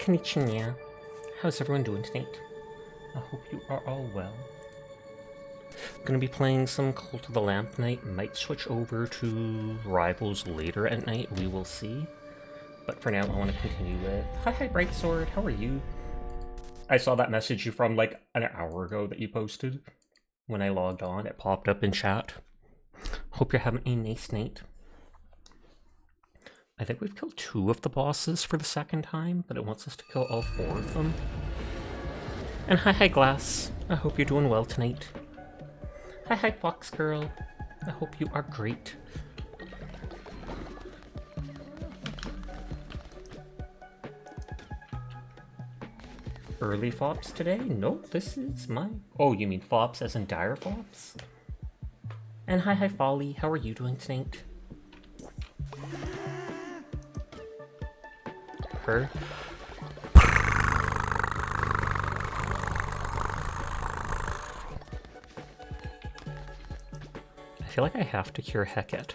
Konnichiwa. How's everyone doing tonight? I hope you are all well. Gonna be playing some Cult of the Lamp tonight. Might switch over to Rivals later at night. We will see. But for now, I want to continue with... Hi, Bright Sword. How are you? I saw that message you from like an hour ago that you posted. When I logged on, it popped up in chat. Hope you're having a nice night. I think we've killed 2 of the bosses for the second time, but it wants us to kill all 4 of them. And hi, Glass. I hope you're doing well tonight. Hi, Fox Girl. I hope you are great. Early Fops today? Nope, this is my... Oh, you mean Fops as in Dire Fops? And hi, Folly. How are you doing tonight? Her. I feel like I have to cure Heket.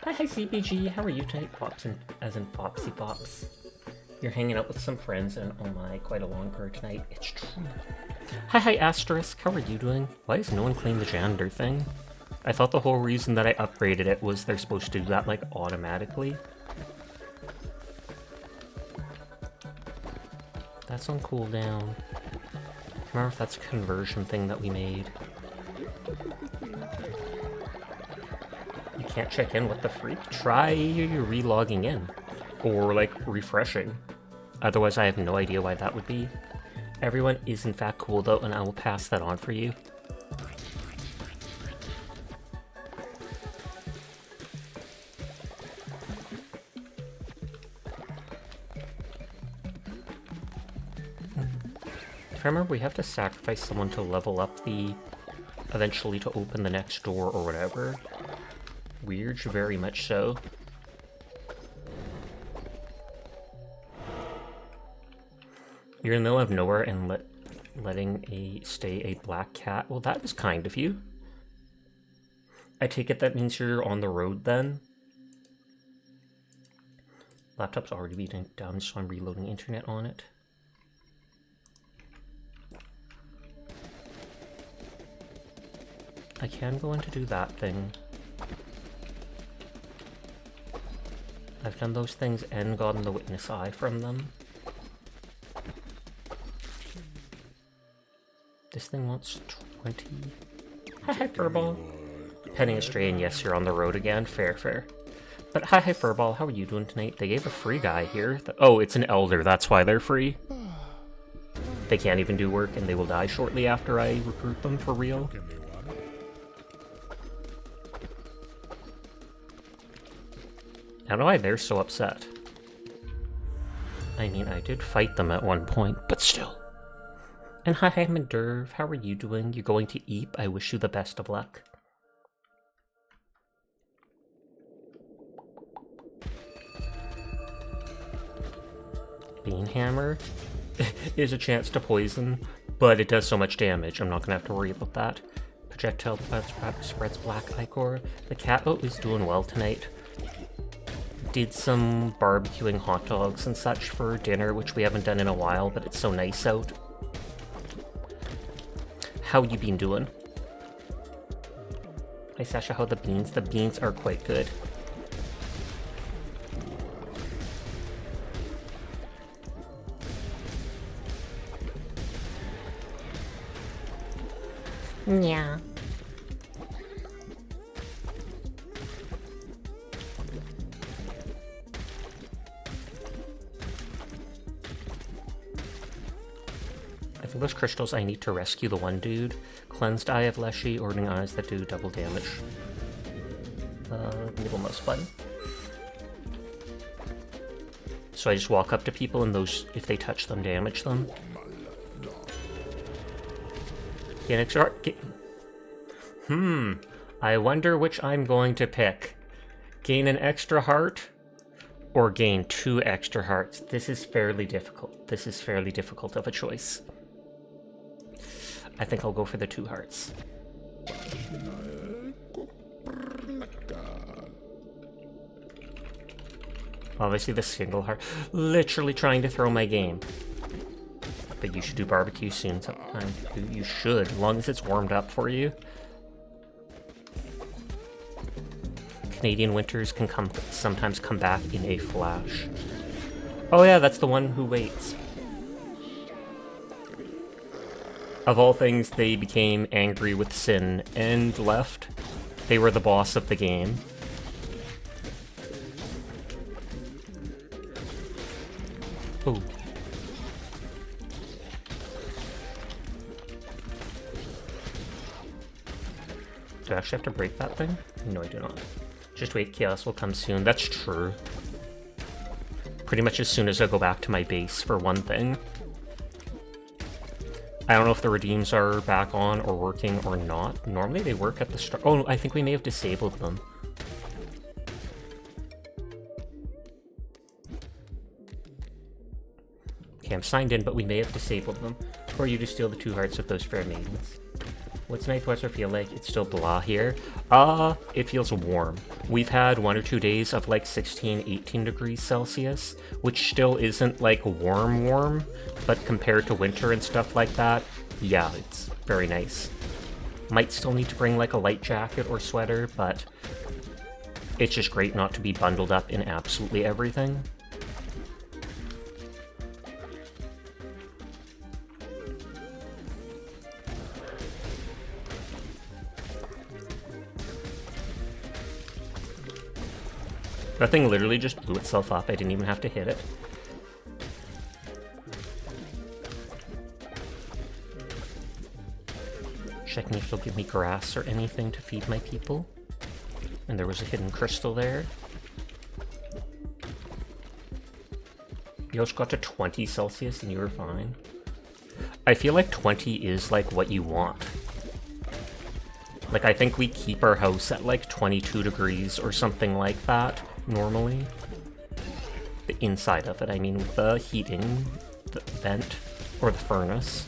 Hi, CBG. How are you tonight? Pops as in Popsy Pops. You're hanging out with some friends and oh my, quite a long bird tonight. It's true. Hi, Asterisk. How are you doing? Why does no one claim the janitor thing? I thought the whole reason that I upgraded it was they're supposed to do that like automatically. That's on cooldown. I can't remember if that's a conversion thing that we made. You can't check in, what the freak? Try relogging in. Or like refreshing. Otherwise I have no idea why that would be. Everyone is in fact cool though, and I will pass that on for you. If I remember, we have to sacrifice someone to level up the... eventually to open the next door or whatever. Weird, very much so. You're in the middle of nowhere and letting stay a black cat? Well, that was kind of you. I take it that means you're on the road then? Laptop's already being done, so I'm reloading internet on it. I can go in to do that thing. I've done those things and gotten the witness eye from them. This thing wants 20. Hi, Furball. Penning astray, and yes, you're on the road again. Fair. But hi, Furball. How are you doing tonight? They gave a free guy here. Oh, it's an elder. That's why they're free. They can't even do work, and they will die shortly after I recruit them for real. I don't know why they're so upset. I mean, I did fight them at one point, but still. And hi, Manderv. How are you doing? You're going to Eep. I wish you the best of luck. Banehammer is a chance to poison, but it does so much damage. I'm not going to have to worry about that. Projectile spreads black ichor. The cat is doing well tonight. Did some barbecuing hot dogs and such for dinner, which we haven't done in a while, but it's so nice out. How you been doing? Hi, Sasha, how the beans? The beans are quite good. Yeah. For those crystals, I need to rescue the one dude. Cleansed Eye of Leshy, ordering eyes that do double damage. Middle mouse button. So I just walk up to people and those, if they touch them, damage them. Gain extra heart. I wonder which I'm going to pick. Gain an extra heart or gain 2 extra hearts. This is fairly difficult. This is fairly difficult of a choice. I think I'll go for the 2 hearts. Obviously the single heart. Literally trying to throw my game. But you should do barbecue soon sometime. You should, as long as it's warmed up for you. Canadian winters can sometimes come back in a flash. Oh yeah, that's the one who waits. Of all things, they became angry with Sin and left. They were the boss of the game. Oh. Do I actually have to break that thing? No, I do not. Just wait, chaos will come soon. That's true. Pretty much as soon as I go back to my base, for one thing. I don't know if the redeems are back on or working or not. Normally they work at the start. Oh, I think we may have disabled them. Okay, I'm signed in, but we may have disabled them. Or you just steal the 2 hearts of those fair maidens. What's Nightweather feel like? It's still blah here. It feels warm. We've had 1 or 2 days of like 16, 18 degrees Celsius, which still isn't like warm, but compared to winter and stuff like that, yeah, it's very nice. Might still need to bring like a light jacket or sweater, but it's just great not to be bundled up in absolutely everything. That thing literally just blew itself up. I didn't even have to hit it. Checking if they'll give me grass or anything to feed my people. And there was a hidden crystal there. You also got to 20 Celsius and you were fine. I feel like 20 is like what you want. Like, I think we keep our house at like 22 degrees or something like that. Normally. The inside of it, I mean, with the heating, the vent, or the furnace.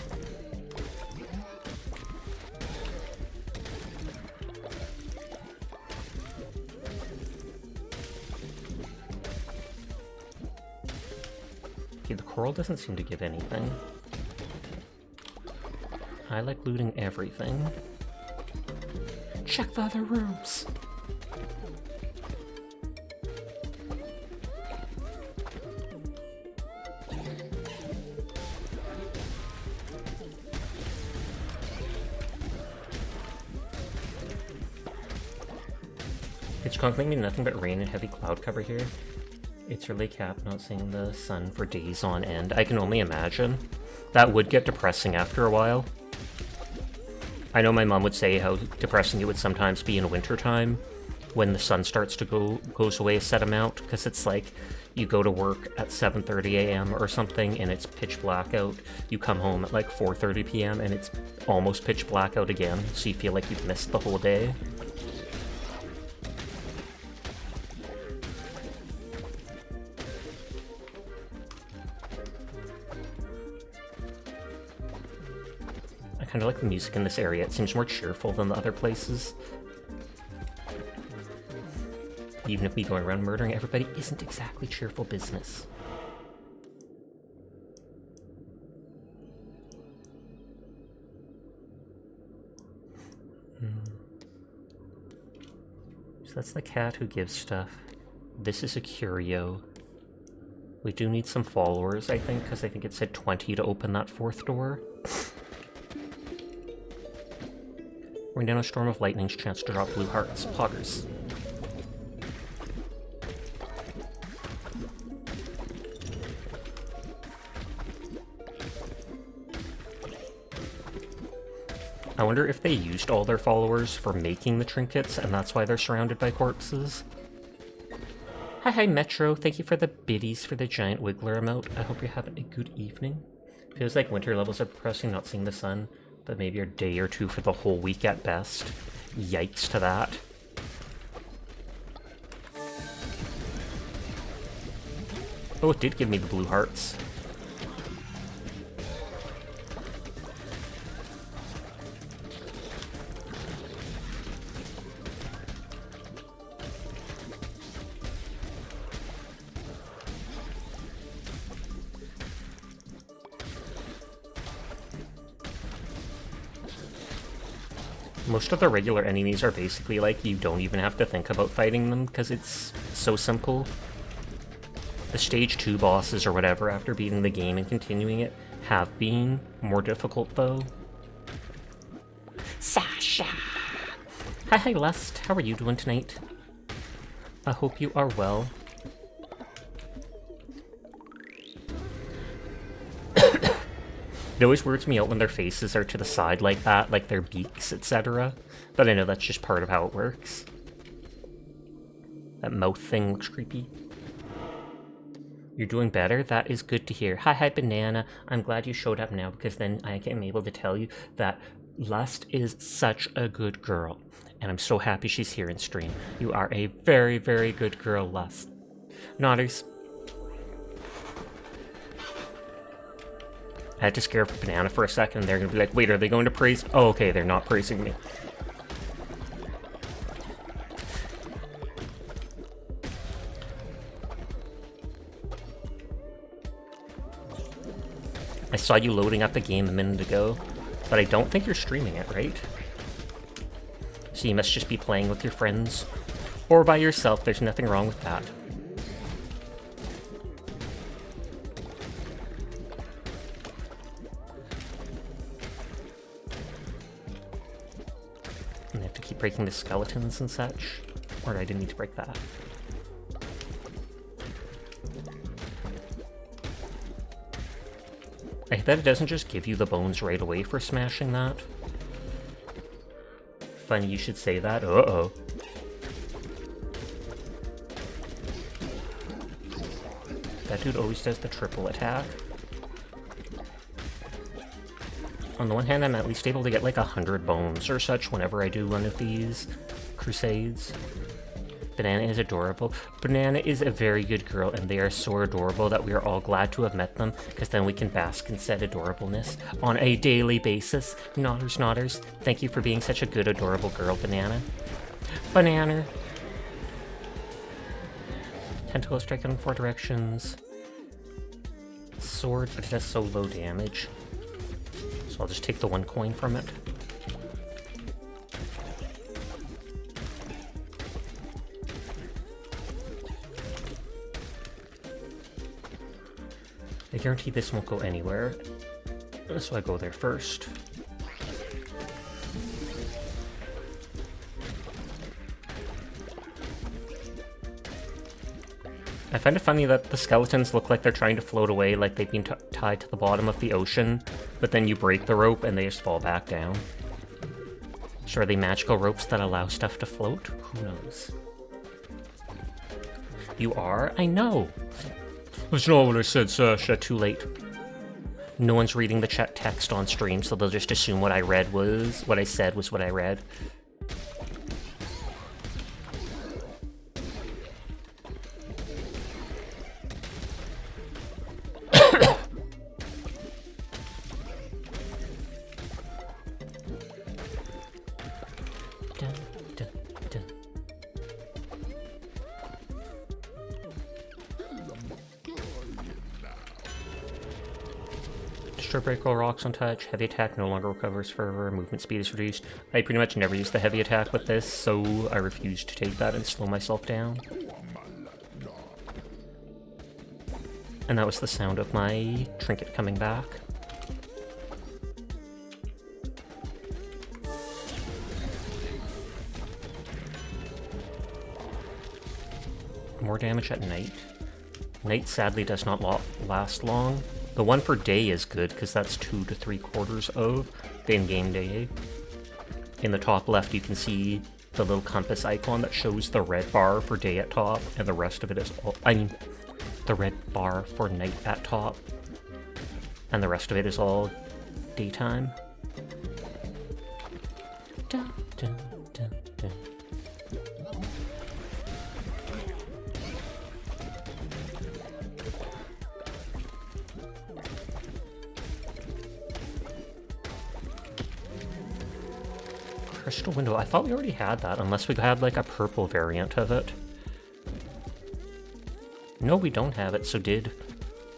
Okay, the coral doesn't seem to give anything. I like looting everything. Check the other rooms! It's constantly mean nothing but rain and heavy cloud cover here. It's really capped not seeing the sun for days on end. I can only imagine. That would get depressing after a while. I know my mom would say how depressing it would sometimes be in wintertime when the sun starts to goes away a set amount, because it's like you go to work at 7:30 a.m. or something and it's pitch black out. You come home at like 4:30 p.m. and it's almost pitch black out again, so you feel like you've missed the whole day. I kind of like the music in this area. It seems more cheerful than the other places. Even if me going around murdering everybody isn't exactly cheerful business. So that's the cat who gives stuff. This is a curio. We do need some followers, I think, because I think it said 20 to open that 4th door. Rain down a storm of lightning's chance to drop blue hearts. Poggers. I wonder if they used all their followers for making the trinkets, and that's why they're surrounded by corpses. Hi Metro, thank you for the biddies for the giant wiggler emote. I hope you're having a good evening. Feels like winter levels are depressing, not seeing the sun, but maybe a day or two for the whole week at best. Yikes to that. Oh, it did give me the blue hearts. Most of the regular enemies are basically like you don't even have to think about fighting them because it's so simple. The stage 2 bosses or whatever after beating the game and continuing it have been more difficult though. Sasha! Hi Lust, how are you doing tonight? I hope you are well. It always weirds me out when their faces are to the side like that, like their beaks, etc. But I know that's just part of how it works. That mouth thing looks creepy. You're doing better? That is good to hear. Hi Banana. I'm glad you showed up now because then I am able to tell you that Lust is such a good girl. And I'm so happy she's here in stream. You are a very, very good girl, Lust. Nodders. I had to scare Banana for a second, and they're gonna be like, wait, are they going to praise? Oh, okay, they're not praising me. I saw you loading up the game a minute ago, but I don't think you're streaming it, right? So you must just be playing with your friends. Or by yourself, there's nothing wrong with that. And I have to keep breaking the skeletons and such. Or I didn't need to break that. I bet it doesn't just give you the bones right away for smashing that. Funny you should say that. Uh-oh. That dude always does the triple attack. On the one hand, I'm at least able to get like 100 bones or such whenever I do one of these crusades. Banana is adorable. Banana is a very good girl, and they are so adorable that we are all glad to have met them, because then we can bask in said adorableness on a daily basis. Nodders. Thank you for being such a good, adorable girl, Banana. Banana. Tentacle strike in 4 directions. Sword, but it has so low damage. So I'll just take the 1 coin from it. I guarantee this won't go anywhere, so I go there first. I find it funny that the skeletons look like they're trying to float away, like they've been tied to the bottom of the ocean, but then you break the rope and they just fall back down. So are they magical ropes that allow stuff to float? Who knows? You are? I know! That's not what I said, Sasha. Too late. No one's reading the chat text on stream, so they'll just assume what I read was... what I said was what I read. Break all rocks on touch. Heavy attack no longer recovers forever. Movement speed is reduced. I pretty much never use the heavy attack with this, so I refuse to take that and slow myself down. And that was the sound of my trinket coming back. More damage at night. Night sadly does not last long. The one for day is good, because that's 2 to 3/4 of the in-game day. In the top left, you can see the little compass icon that shows the red bar for day at top, and the rest of it is all... I mean, the red bar for night at top, and the rest of it is all daytime. Dun, dun, dun, dun. Crystal window. I thought we already had that, unless we had like a purple variant of it. No, we don't have it, so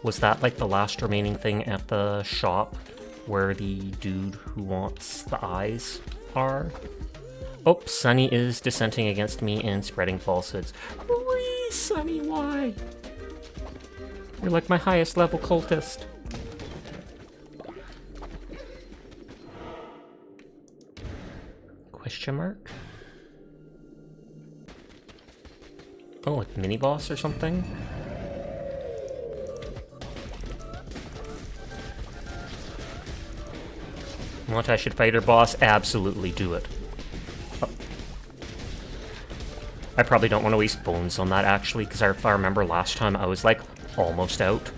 was that like the last remaining thing at the shop where the dude who wants the eyes are. Oh, Sunny is dissenting against me and spreading falsehoods. Whee, Sunny, why? You're like my highest level cultist. Question mark? Oh, like mini boss or something? Multi-should fighter boss? Absolutely do it. Oh. I probably don't want to waste bones on that actually, because if I remember last time I was like almost out.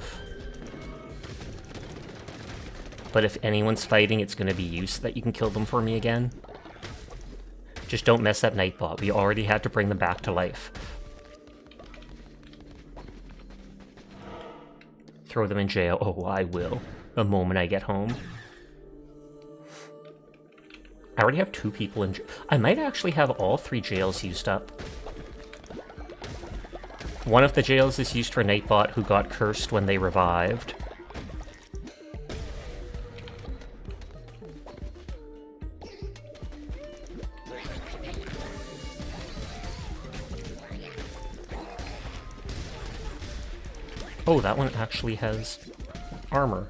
But if anyone's fighting, it's going to be you so that you can kill them for me again. Just don't mess up Nightbot. We already had to bring them back to life. Throw them in jail. Oh, I will. The moment I get home. I already have 2 people in jail. I might actually have all 3 jails used up. One of the jails is used for Nightbot, who got cursed when they revived. Oh, that one actually has armor.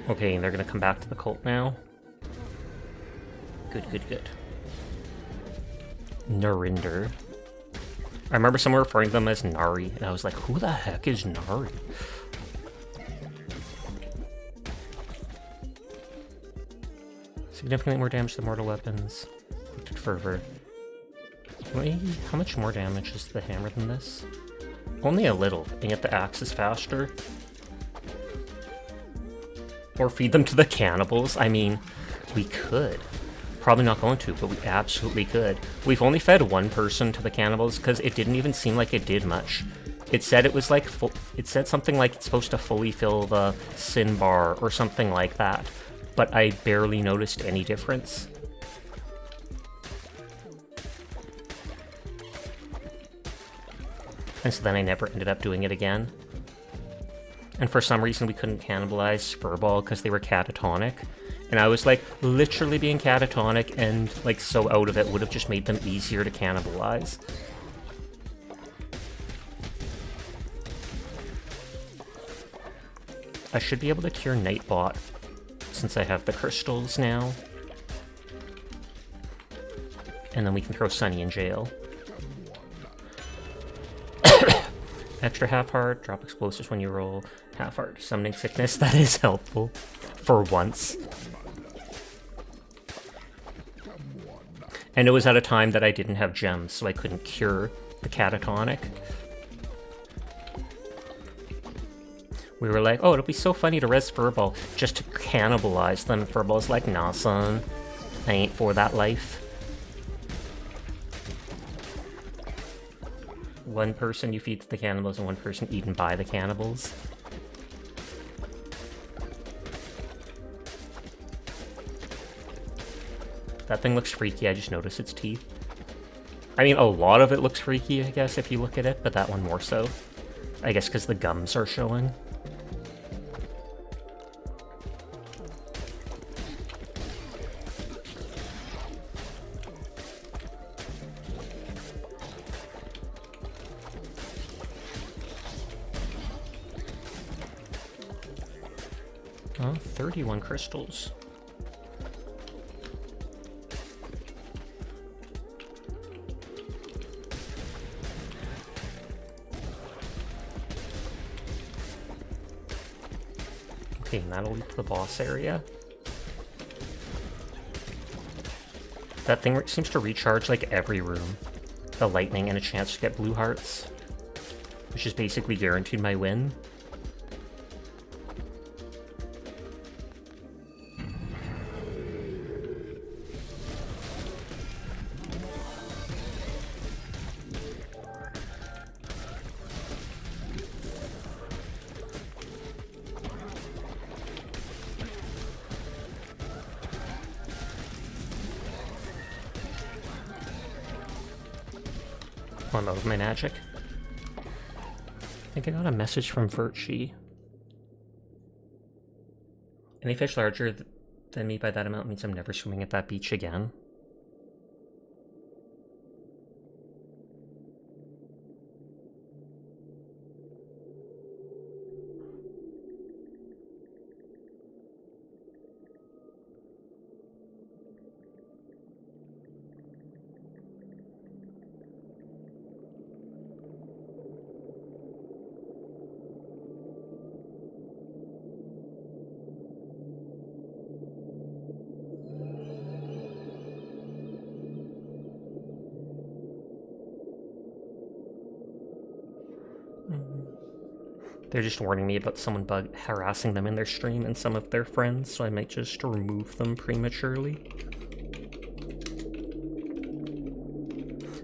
Okay, they're gonna come back to the cult now. Good, good, good. Narinder. I remember someone referring to them as Nari, and I was like, who the heck is Nari? Significantly more damage than mortal weapons. Fervor. Wait, how much more damage is the hammer than this? Only a little, and yet the axe is faster. Or feed them to the cannibals. I mean, we could. Probably not going to, but we absolutely could. We've only fed one person to the cannibals because it didn't even seem like it did much. It said it was like, it said something like it's supposed to fully fill the sin bar or something like that. But I barely noticed any difference. And so then I never ended up doing it again. And for some reason we couldn't cannibalize Furball because they were catatonic. And I was like, literally being catatonic and like so out of it would have just made them easier to cannibalize. I should be able to cure Nightbot since I have the crystals now. And then we can throw Sunny in jail. Extra half-heart, drop explosives when you roll. Half-heart, summoning sickness, that is helpful. For once. And it was at a time that I didn't have gems, so I couldn't cure the catatonic. We were like, oh, it'll be so funny to res Furball just to cannibalize them. Furball's like, nah, son. I ain't for that life. One person you feed to the cannibals and one person eaten by the cannibals. That thing looks freaky, I just noticed its teeth. I mean, a lot of it looks freaky, I guess, if you look at it, but that one more so. I guess because the gums are showing. Oh, 31 crystals. Okay, and that'll lead to the boss area. That thing seems to recharge like every room. The lightning and a chance to get blue hearts, which is basically guaranteed my win. I'm out of my magic. I think I got a message from Virtue. Any fish larger than me by that amount means I'm never swimming at that beach again. They're just warning me about someone harassing them in their stream and some of their friends, so I might just remove them prematurely.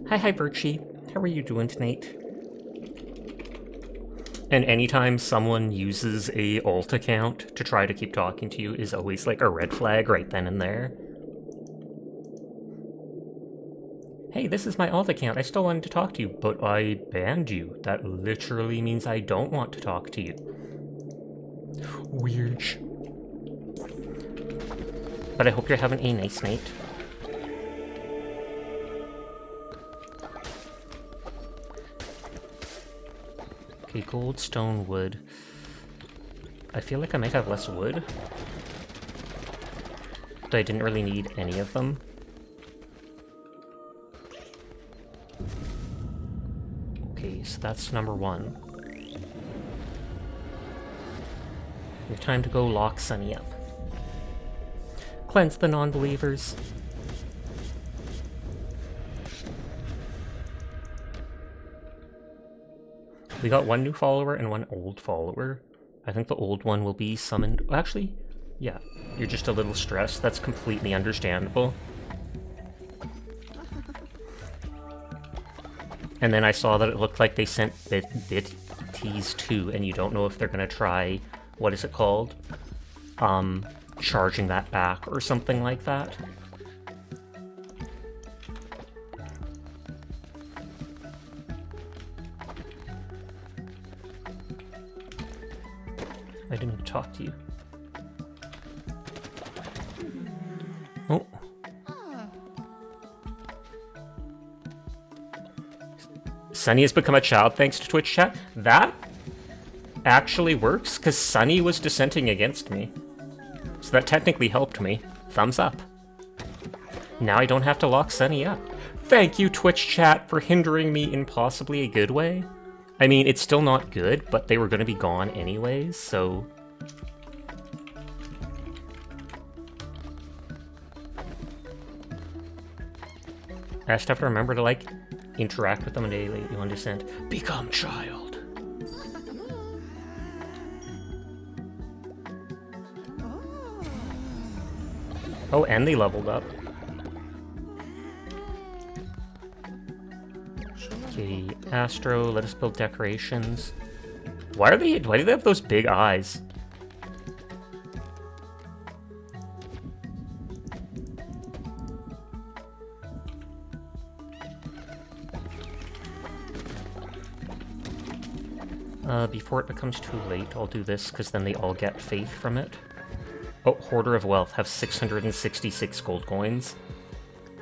Hi, Virchie. How are you doing tonight? And anytime someone uses a alt account to try to keep talking to you is always like a red flag right then and there. Hey, this is my alt account. I still wanted to talk to you, but I banned you. That literally means I don't want to talk to you. Weird. But I hope you're having a nice night. Okay, gold, stone, wood. I feel like I might have less wood. But I didn't really need any of them. Okay, so that's number 1. It's time to go lock Sunny up. Cleanse the non-believers. We got 1 new follower and 1 old follower. I think the old one will be summoned. Actually, yeah, you're just a little stressed. That's completely understandable. And then I saw that it looked like they sent Bitties too, and you don't know if they're gonna try, what is it called? Charging that back or something like that. I didn't talk to you. Oh. Sunny has become a child thanks to Twitch chat. That actually works, because Sunny was dissenting against me. So that technically helped me. Thumbs up. Now I don't have to lock Sunny up. Thank you, Twitch chat, for hindering me in possibly a good way. I mean, it's still not good, but they were going to be gone anyways, so... I just have to remember to, like, interact with them and daily on Descent. Become child. Oh, and they leveled up. Okay, Astro, let us build decorations. Why do they have those big eyes? Before it becomes too late, I'll do this, because then they all get faith from it. Oh, Hoarder of Wealth, have 666 gold coins.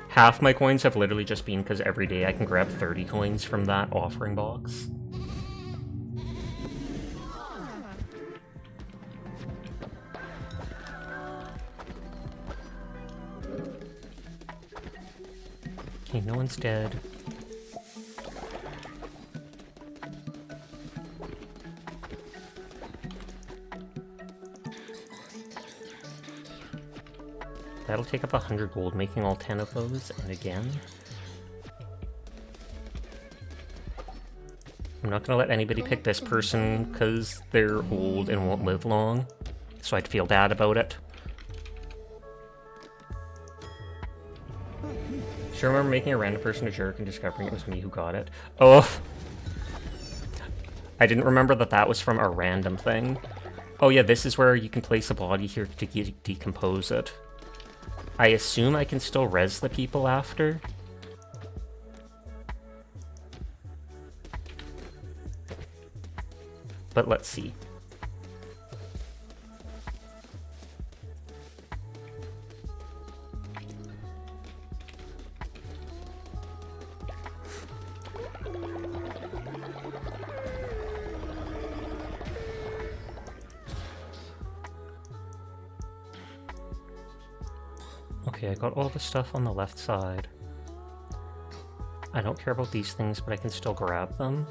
Half my coins have literally just been because every day I can grab 30 coins from that offering box. Okay, no one's dead. That'll take up 100 gold, making all 10 of those, and again. I'm not gonna let anybody pick this person, because they're old and won't live long, so I'd feel bad about it. Sure remember making a random person a jerk and discovering it was me who got it. Oh! I didn't remember that that was from a random thing. Oh yeah, this is where you can place a body here to decompose it. I assume I can still res the people after. But let's see. Okay, I got all the stuff on the left side. I don't care about these things, but I can still grab them.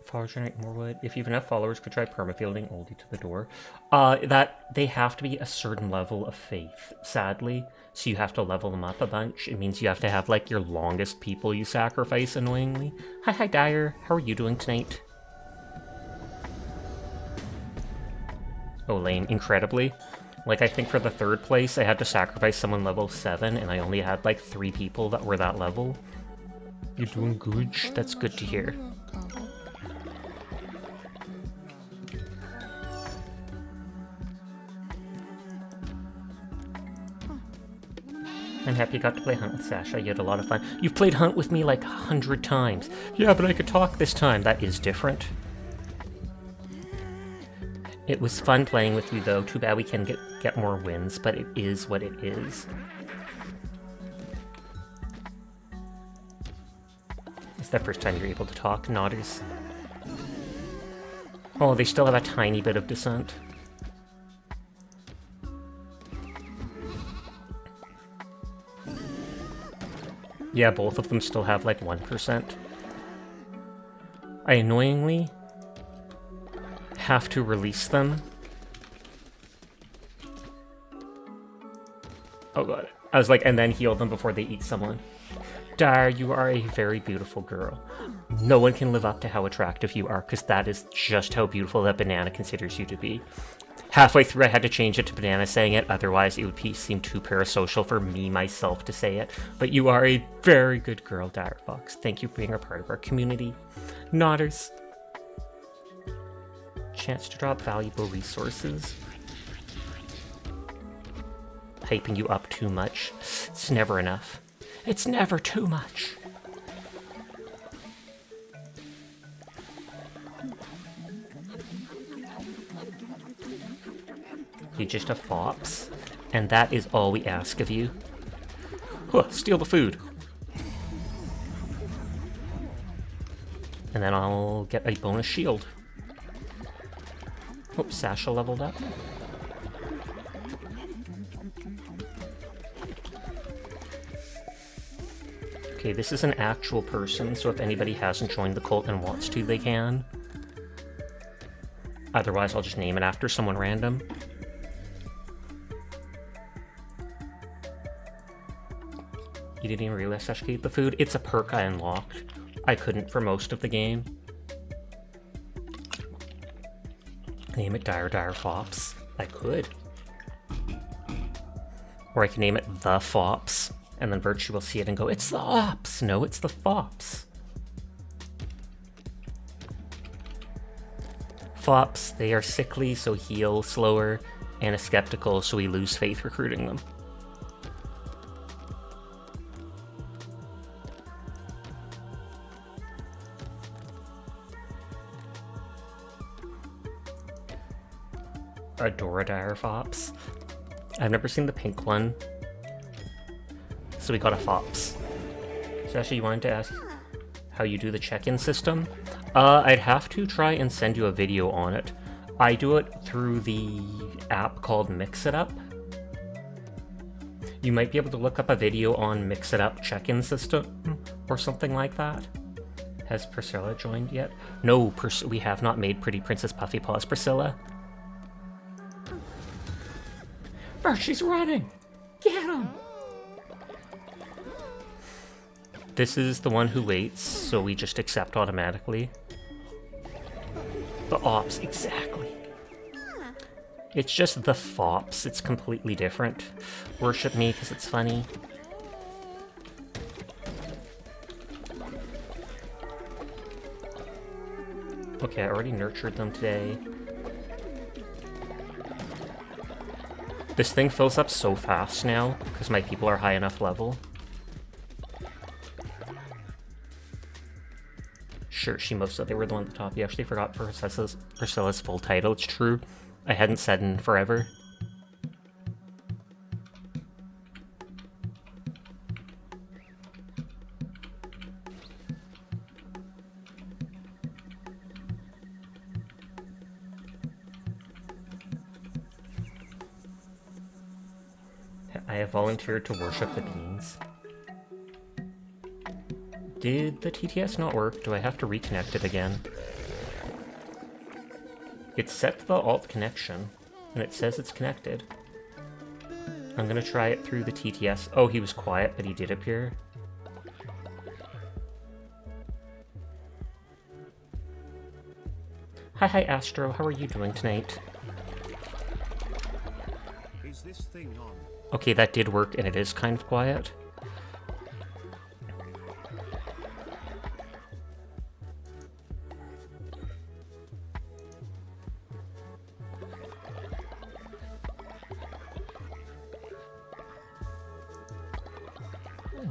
Followers generate more wood. If you have enough followers, could try permafielding Oldie to the door. That they have to be a certain level of faith, sadly. So you have to level them up a bunch. It means you have to have like your longest people you sacrifice, annoyingly. Hi Dyer. How are you doing tonight? Oh, lame. Incredibly. Like, I think for the third place, I had to sacrifice someone level 7, and I only had like 3 people that were that level. You're doing good. That's good to hear. I'm happy you got to play Hunt with Sasha. You had a lot of fun. You've played Hunt with me like 100 times. Yeah, but I could talk this time. That is different. It was fun playing with you, though. Too bad we can get more wins, but it is what it is. It's the first time you're able to talk, Nodders. Oh, they still have a tiny bit of dissent. Yeah, both of them still have like 1%. I annoyingly have to release them. Oh god. I was like, and then heal them before they eat someone. Dar, you are a very beautiful girl. No one can live up to how attractive you are, because that is just how beautiful that Banana considers you to be. Halfway through, I had to change it to Banana saying it, otherwise it would seem too parasocial for me, myself, to say it. But you are a very good girl, Dire Fox. Thank you for being a part of our community. Nodders. Chance to drop valuable resources. Hyping you up too much. It's never enough. It's never too much. You're just a fops, and that is all we ask of you. Huh, steal the food. And then I'll get a bonus shield. Oh, Sasha leveled up. Okay, this is an actual person, so if anybody hasn't joined the cult and wants to, they can. Otherwise, I'll just name it after someone random. You didn't even realize Sasha could eat the food? It's a perk I unlocked. I couldn't for most of the game. Name it Dire Fops. I could. Or I can name it The Fops, and then Virtue will see it and go, it's the Ops! No, it's the Fops. Fops, they are sickly, so heal slower, and skeptical, so we lose faith recruiting them. Adora Dire Fops. I've never seen the pink one, so we got a Fops. Sasha, you wanted to ask how you do the check-in system? I'd have to try and send you a video on it. I do it through the app called Mix It Up. You might be able to look up a video on Mix It Up check-in system, or something like that. Has Priscilla joined yet? No, we have not made Pretty Princess Puffy Paws Priscilla. She's running! Get him! This is the one who waits, so we just accept automatically. The Ops, exactly. It's just the Fops, it's completely different. Worship me because it's funny. Okay, I already nurtured them today. This thing fills up so fast now, because my people are high enough level. Sure, Shimosa, they were the one at the top. You actually forgot Priscilla's full title. It's true. I hadn't said in forever. I have volunteered to worship the beans. Did the TTS not work? Do I have to reconnect it again? It set the alt connection, and it says it's connected. I'm gonna try it through the TTS. Oh, he was quiet, but he did appear. Hi, Astro. How are you doing tonight? Is this thing on? Okay, that did work, and it is kind of quiet.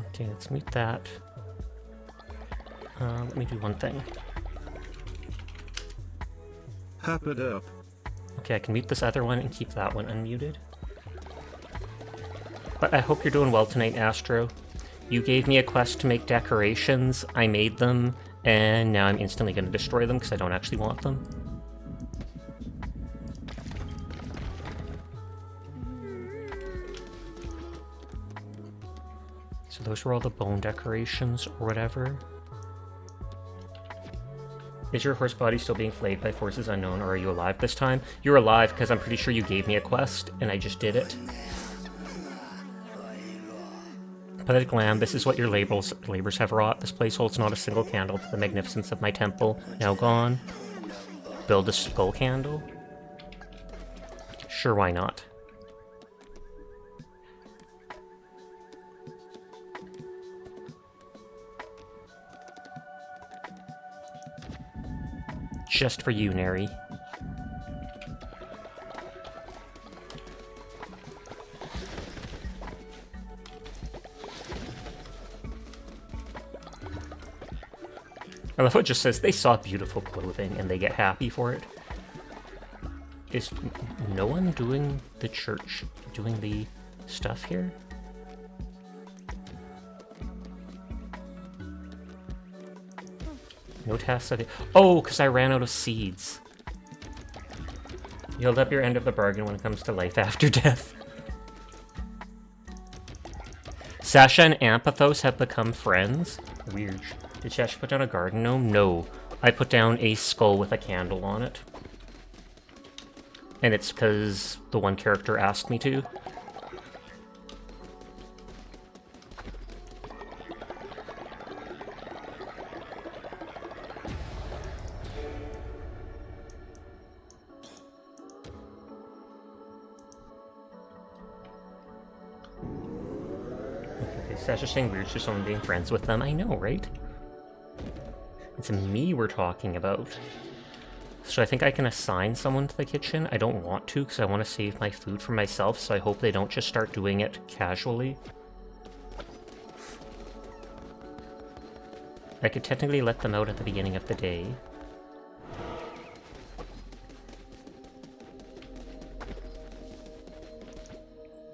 Okay, let's mute that. Let me do one thing. Hap it up. Okay, I can mute this other one and keep that one unmuted. But I hope you're doing well tonight, Astro. You gave me a quest to make decorations, I made them, and now I'm instantly going to destroy them because I don't actually want them. So those were all the bone decorations or whatever. Is your horse body still being flayed by forces unknown, or are you alive this time? You're alive because I'm pretty sure you gave me a quest, and I just did it. Pathetic lamb, this is what your labors have wrought. This place holds not a single candle to the magnificence of my temple, now gone. Build a skull candle? Sure, why not? Just for you, Neri. I love how it just says they saw beautiful clothing and they get happy for it. Is no one doing the church, doing the stuff here? No tasks. Oh, because I ran out of seeds. You held up your end of the bargain when it comes to life after death. Sasha and Ampathos have become friends? Weird. Did Sasha put down a garden gnome? No. I put down a skull with a candle on it. And it's because the one character asked me to. Sasha's saying weird to someone being friends with them. I know, right? It's me we're talking about. So I think I can assign someone to the kitchen. I don't want to because I want to save my food for myself, so I hope they don't just start doing it casually. I could technically let them out at the beginning of the day.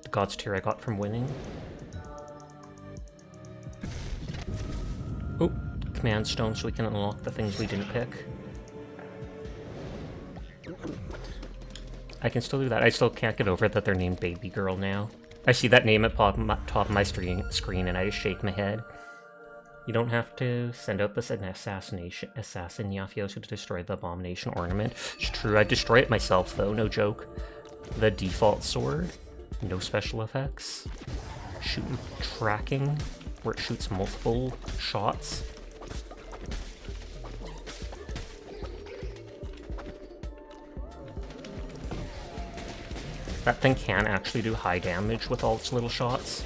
The God's tier I got from winning. Oh, command stone so we can unlock the things we didn't pick. I can still do that. I still can't get over it that they're named Baby Girl now. I see that name at top of my screen and I just shake my head. You don't have to send out this assassin Yafioso to destroy the abomination ornament. It's true, I'd destroy it myself though, no joke. The default sword, no special effects. Shooting tracking, where it shoots multiple shots. That thing can actually do high damage with all its little shots.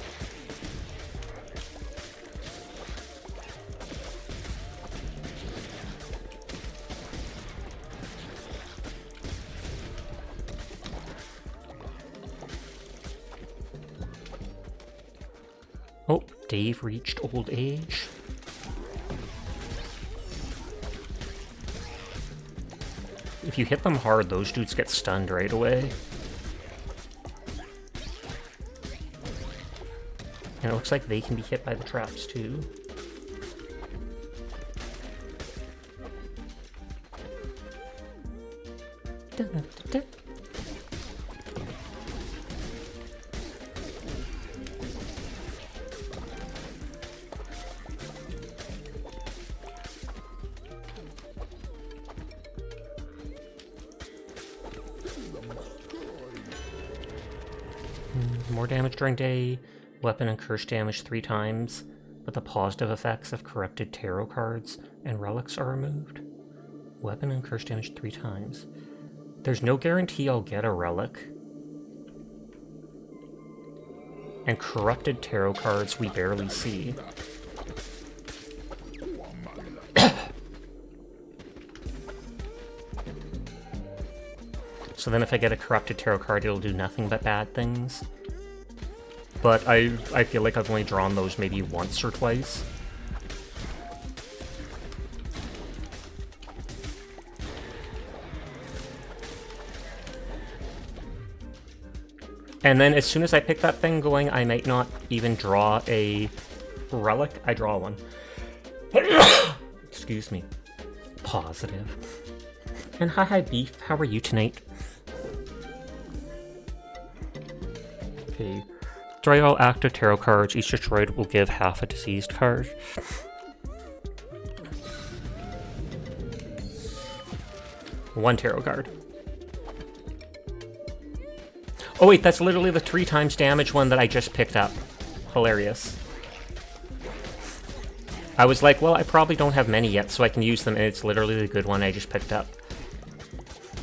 Oh, Dave reached old age. If you hit them hard, those dudes get stunned right away. And it looks like they can be hit by the traps too. more damage during day, weapon and curse damage 3 times, but the positive effects of corrupted tarot cards and relics are removed. Weapon and curse damage 3 times. There's no guarantee I'll get a relic. And corrupted tarot cards we barely see. So then if I get a corrupted tarot card, it'll do nothing but bad things. But I feel like I've only drawn those maybe once or twice. And then as soon as I pick that thing going, I might not even draw a relic. I draw one. Excuse me. Positive. And hi Beef, how are you tonight? Okay. Destroy all active tarot cards. Each destroyed will give half a diseased card. One tarot card. Oh wait, that's literally the 3 times damage one that I just picked up. Hilarious. I was like, well, I probably don't have many yet, so I can use them, and it's literally the good one I just picked up.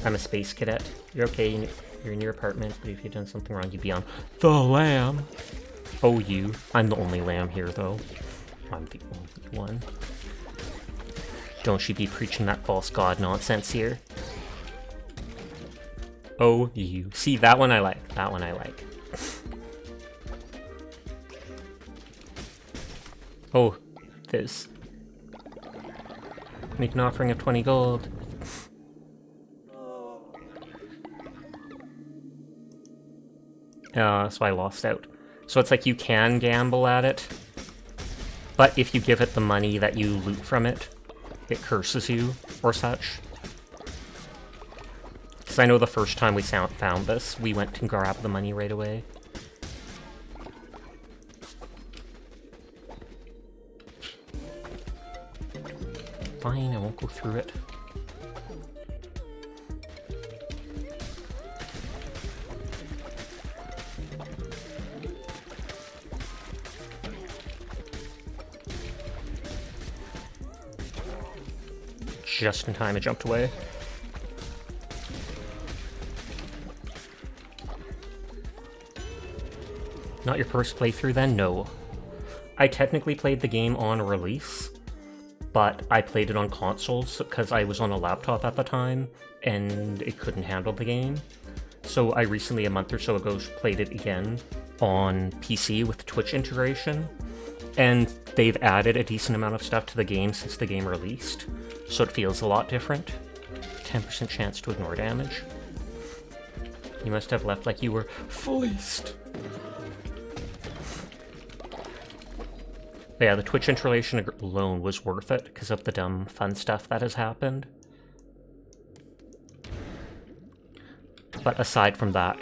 I'm a space cadet. You're okay, you're in your apartment, but if you've done something wrong, you'd be on the lam. Oh, you. I'm the only lamb here, though. I'm the only one. Don't you be preaching that false god nonsense here. Oh, you. See, that one I like. That one I like. Oh, this. Make an offering of 20 gold. So I lost out. So it's like you can gamble at it, but if you give it the money that you loot from it, it curses you, or such. Because I know the first time we found this, we went and grabbed the money right away. Fine, I won't go through it. Just in time, I jumped away. Not your first playthrough then? No. I technically played the game on release, but I played it on consoles because I was on a laptop at the time and it couldn't handle the game. So I recently, a month or so ago, played it again on PC with Twitch integration, and they've added a decent amount of stuff to the game since the game released, so it feels a lot different. 10% chance to ignore damage. You must have left like you were fleeced. But yeah, the Twitch integration alone was worth it because of the dumb fun stuff that has happened. But aside from that,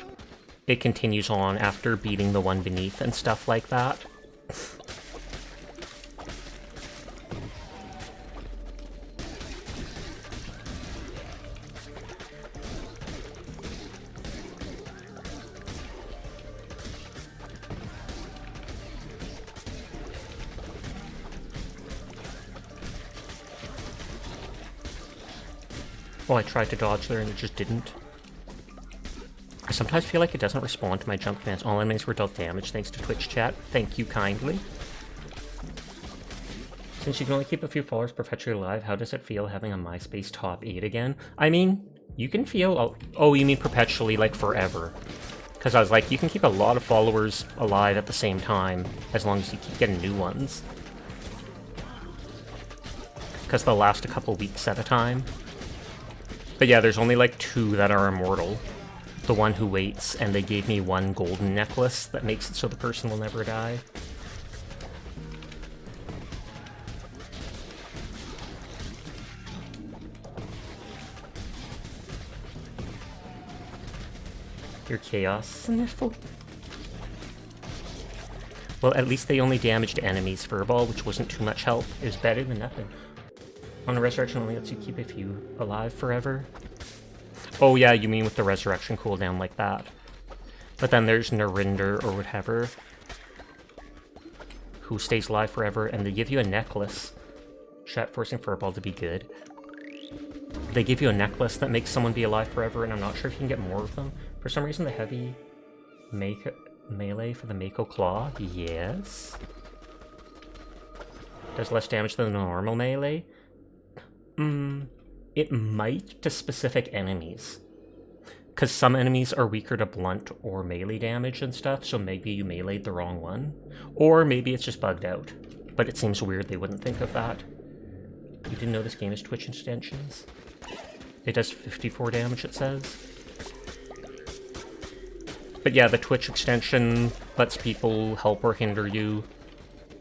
it continues on after beating the one beneath and stuff like that. Oh, I tried to dodge there and it just didn't. I sometimes feel like it doesn't respond to my jump commands. All enemies were dealt damage thanks to Twitch chat. Thank you kindly. Since you can only keep a few followers perpetually alive, how does it feel having a MySpace top 8 again? I mean, you can feel... Oh, you mean perpetually, like forever. Because I was like, you can keep a lot of followers alive at the same time, as long as you keep getting new ones. Because they'll last a couple weeks at a time. But yeah, there's only like 2 that are immortal. The one who waits, and they gave me 1 golden necklace that makes it so the person will never die. Your chaos sniffle. Well, at least they only damaged enemies' furball, which wasn't too much help. It was better than nothing. On the resurrection only lets you keep a few alive forever. Oh yeah, you mean with the resurrection cooldown like that. But then there's Narinder or whatever, who stays alive forever, and they give you a necklace. Chat forcing Furball to be good. They give you a necklace that makes someone be alive forever, and I'm not sure if you can get more of them. For some reason, the heavy melee for the Mako Claw, yes. Does less damage than the normal melee. It might to specific enemies. Because some enemies are weaker to blunt or melee damage and stuff, so maybe you meleeed the wrong one. Or maybe it's just bugged out. But it seems weird they wouldn't think of that. You didn't know this game is Twitch extensions? It does 54 damage, it says. But yeah, the Twitch extension lets people help or hinder you,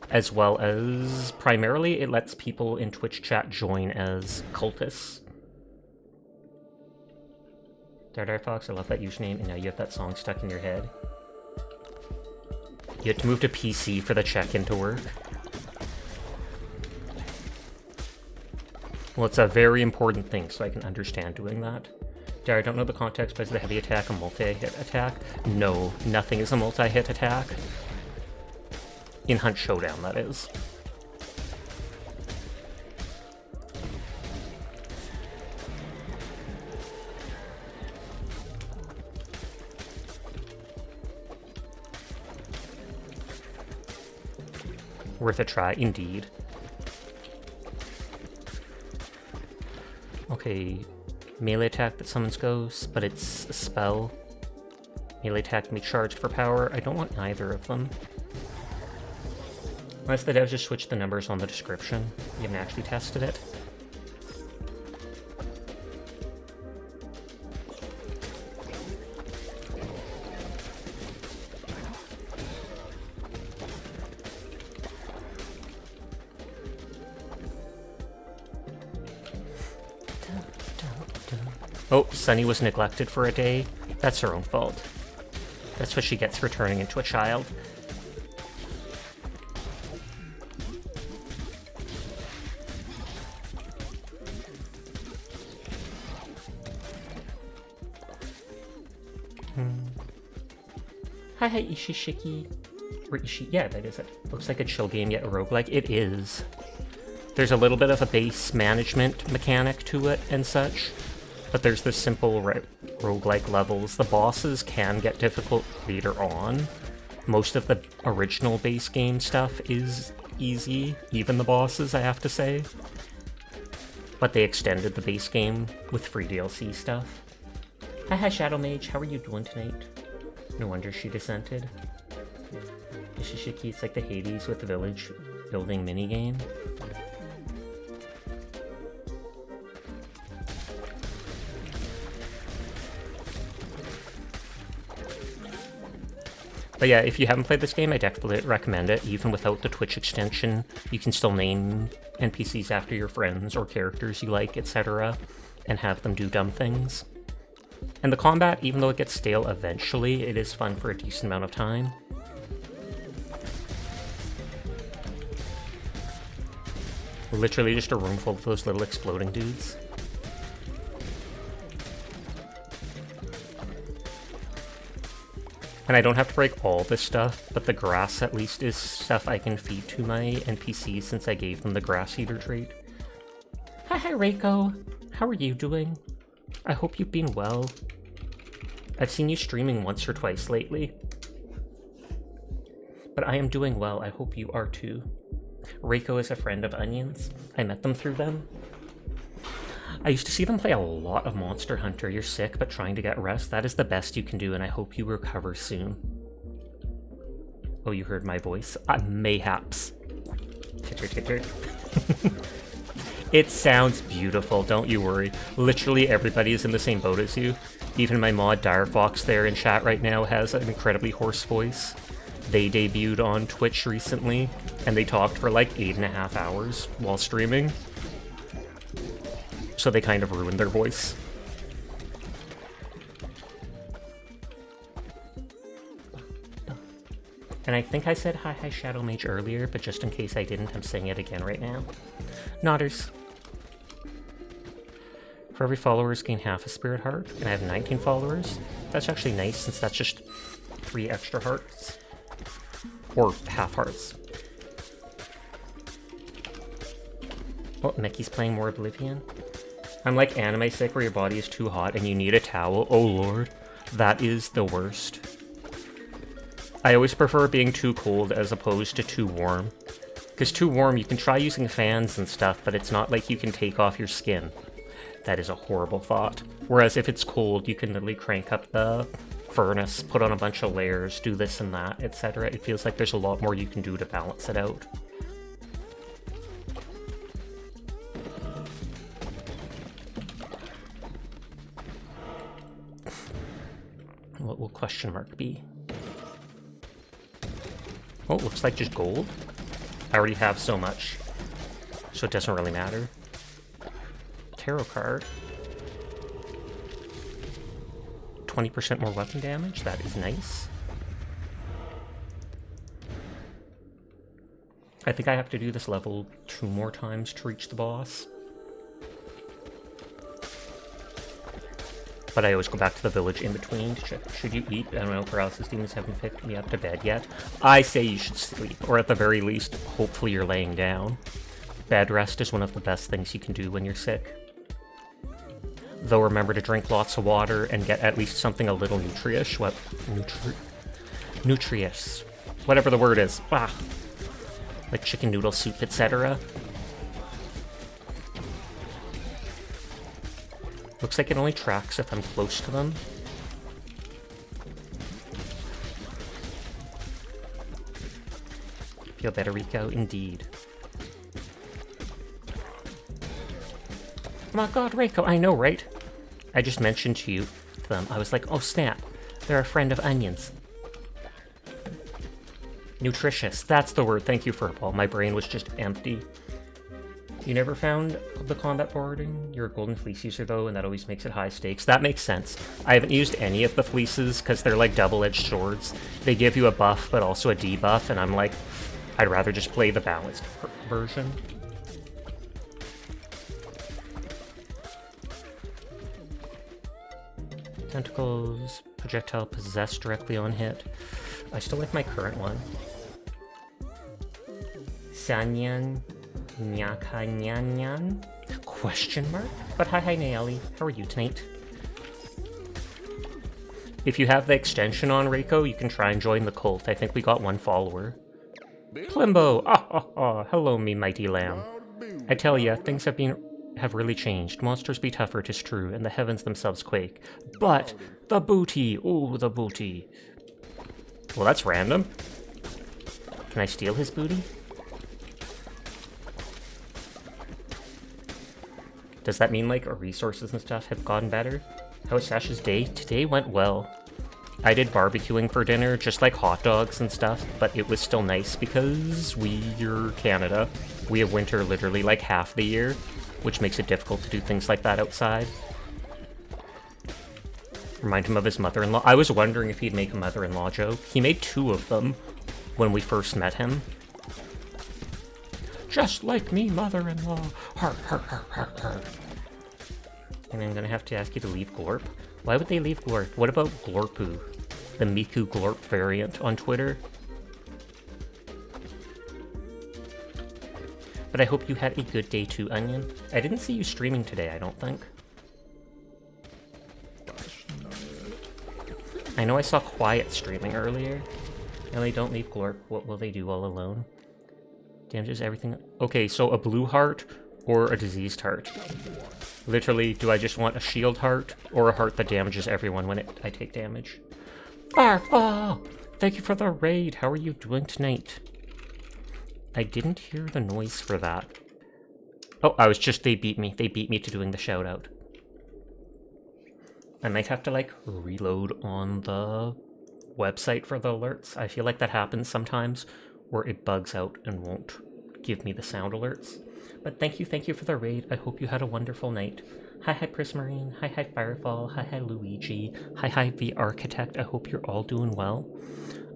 as well as, primarily, it lets people in Twitch chat join as cultists. Dardar Fox, I love that username, and now you have that song stuck in your head. You had to move to PC for the check-in to work. Well, it's a very important thing, so I can understand doing that. Dar, I don't know the context, but is the heavy attack a multi-hit attack? No, nothing is a multi-hit attack. In Hunt Showdown, that is. Worth a try, indeed. Okay, melee attack that summons ghosts, but it's a spell. Melee attack can be charged for power. I don't want either of them. Unless the devs just switched the numbers on the description. You haven't actually tested it. Oh, Sunny was neglected for a day. That's her own fault. That's what she gets for turning into a child. Hi, Ishishiki. Or Ishi. Yeah, that is it. Looks like a chill game, yet a roguelike. It is. There's a little bit of a base management mechanic to it and such. But there's the simple roguelike levels. The bosses can get difficult later on. Most of the original base game stuff is easy, even the bosses, I have to say. But they extended the base game with free DLC stuff. Hi, Shadow Mage, how are you doing tonight? No wonder she dissented. Ishishiki, it's like the Hades with the village building minigame. But yeah, if you haven't played this game, I definitely recommend it. Even without the Twitch extension, you can still name NPCs after your friends or characters you like, etc., and have them do dumb things. And the combat, even though it gets stale eventually, it is fun for a decent amount of time. Literally just a room full of those little exploding dudes. And I don't have to break all this stuff, but the grass at least is stuff I can feed to my NPCs since I gave them the grass eater trait. Hi, Reiko. How are you doing? I hope you've been well. I've seen you streaming once or twice lately. But I am doing well. I hope you are too. Reiko is a friend of Onion's. I met them through them. I used to see them play a lot of Monster Hunter. You're sick, but trying to get rest. That is the best you can do, and I hope you recover soon. Oh, you heard my voice? Mayhaps. Titter, titter. It sounds beautiful, don't you worry. Literally everybody is in the same boat as you. Even my mod Direfox there in chat right now has an incredibly hoarse voice. They debuted on Twitch recently, and they talked for like 8.5 hours while streaming. So they kind of ruined their voice. And I think I said hi Shadow Mage earlier, but just in case I didn't, I'm saying it again right now. Nodders. For every followers, gain half a spirit heart, and I have 19 followers. That's actually nice, since that's just 3 extra hearts. Or half hearts. Oh, Mickey's playing more Oblivion. I'm like anime sick where your body is too hot and you need a towel. Oh lord, that is the worst. I always prefer being too cold as opposed to too warm. Because too warm, you can try using fans and stuff, but it's not like you can take off your skin. That is a horrible thought. Whereas if it's cold, you can literally crank up the furnace, put on a bunch of layers, do this and that, etc. It feels like there's a lot more you can do to balance it out. What will question mark be? Oh, looks like just gold. I already have so much, so it doesn't really matter. Tarot card. 20% more weapon damage, that is nice. I think I have to do this level 2 more times to reach the boss. But I always go back to the village in between to check. Should you eat? I don't know, paralysis demons haven't picked me up to bed yet. I say you should sleep, or at the very least, hopefully you're laying down. Bed rest is one of the best things you can do when you're sick. Though remember to drink lots of water and get at least something a little nutritious. What? Nutritious. Whatever the word is. Ah. Like chicken noodle soup, etc. Looks like it only tracks if I'm close to them. Feel better, Rico? Indeed. Oh my god, Rico, I know, right? I just mentioned to them. I was like, oh snap, they're a friend of onions. Nutritious, that's the word. Thank you, Furball. My brain was just empty. You never found the combat boarding? You're a Golden Fleece user though, and that always makes it high stakes. That makes sense. I haven't used any of the fleeces because they're like double-edged swords. They give you a buff, but also a debuff, and I'm like, I'd rather just play the balanced version. Tentacles, projectile possessed directly on hit. I still like my current one. Sanyan Nyakanyanyan? Question mark? But hi Naeli, how are you tonight? If you have the extension on, Reiko, you can try and join the cult. I think we got 1 follower. Plimbo! Hello, me mighty lamb. I tell ya, things have really changed. Monsters be tougher, 'tis true, and the heavens themselves quake. But the booty! Ooh, the booty. Well, that's random. Can I steal his booty? Does that mean, like, our resources and stuff have gotten better? How was Sasha's day? Today went well. I did barbecuing for dinner, just like hot dogs and stuff, but it was still nice because we're Canada. We have winter literally like half the year, which makes it difficult to do things like that outside. Remind him of his mother-in-law. I was wondering if he'd make a mother-in-law joke. He made 2 of them when we first met him. Just like me, mother-in-law. Har, har, har, har, har. And I'm gonna have to ask you to leave Glorp. Why would they leave Glorp? What about Glorpoo? The Miku Glorp variant on Twitter? But I hope you had a good day too, Onion. I didn't see you streaming today, I don't think. I know I saw Quiet streaming earlier. Ellie, don't leave Glorp. What will they do all alone? Damages everything. Okay, so a blue heart or a diseased heart. Literally, do I just want a shield heart or a heart that damages everyone when I take damage? Firefall! Thank you for the raid. How are you doing tonight? I didn't hear the noise for that. Oh, they beat me. They beat me to doing the shout out. I might have to, like, reload on the website for the alerts. I feel like that happens sometimes, where it bugs out and won't give me the sound alerts. But thank you for the raid. I hope you had a wonderful night. Hi Prismarine, hi Firefall, hi Luigi, hi the Architect. I hope you're all doing well.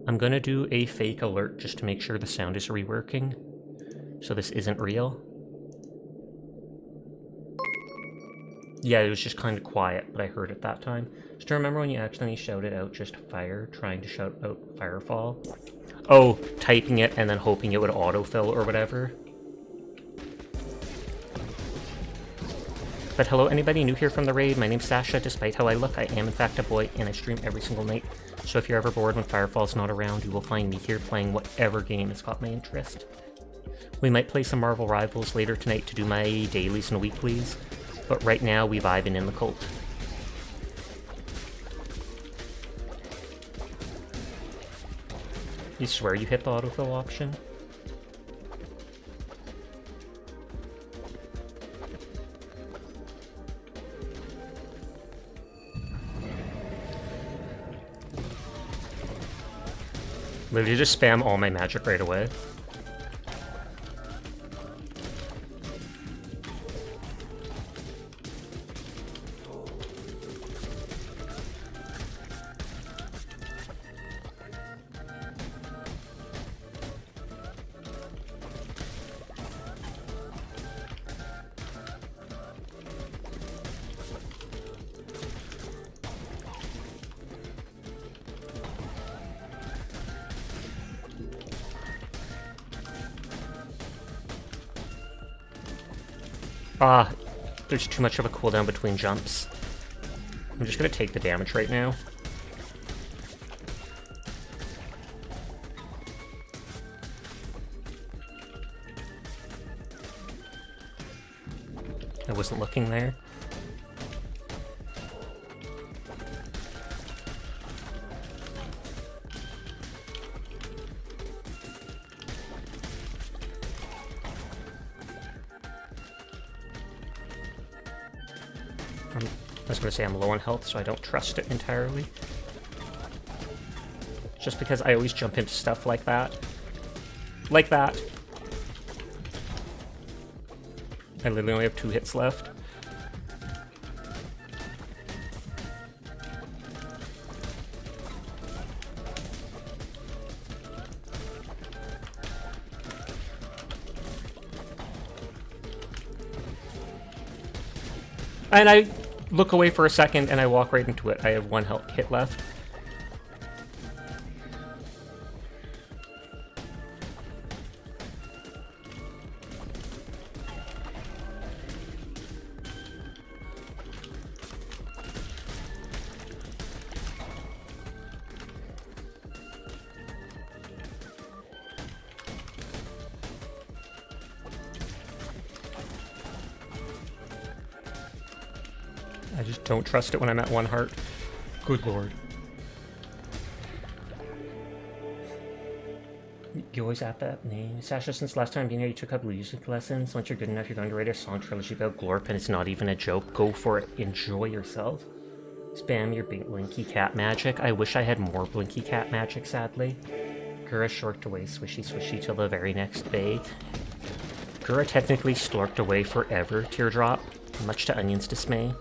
I'm gonna do a fake alert just to make sure the sound is reworking, so this isn't real. Yeah, it was just kind of quiet, but I heard it that time. Just remember when you accidentally shouted out just fire, trying to shout out firefall? Oh, typing it and then hoping it would autofill or whatever. But hello, anybody new here from the raid? My name's Sasha. Despite how I look, I am in fact a boy, and I stream every single night. So if you're ever bored when Firefall's not around, you will find me here playing whatever game has caught my interest. We might play some Marvel Rivals later tonight to do my dailies and weeklies, but right now we vibing in the cult. You swear you hit the autofill option? Literally just spam all my magic right away. Ah, there's too much of a cooldown between jumps. I'm just gonna take the damage right now. I wasn't looking there. I was going to say I'm low on health, so I don't trust it entirely. Just because I always jump into stuff like that. Like that. I literally only have 2 hits left. And I look away for a second and I walk right into it. I have 1 hit left. I just don't trust it when I'm at 1 heart. Good lord. You always at that name. Sasha, since last time being here, you took up music lessons. Once you're good enough, you're going to write a song trilogy about Glorp, and it's not even a joke. Go for it. Enjoy yourself. Spam your Blinky Cat magic. I wish I had more Blinky Cat magic, sadly. Gura shorked away, swishy swishy till the very next bathe. Gura technically slorked away forever, Teardrop, much to Onion's dismay.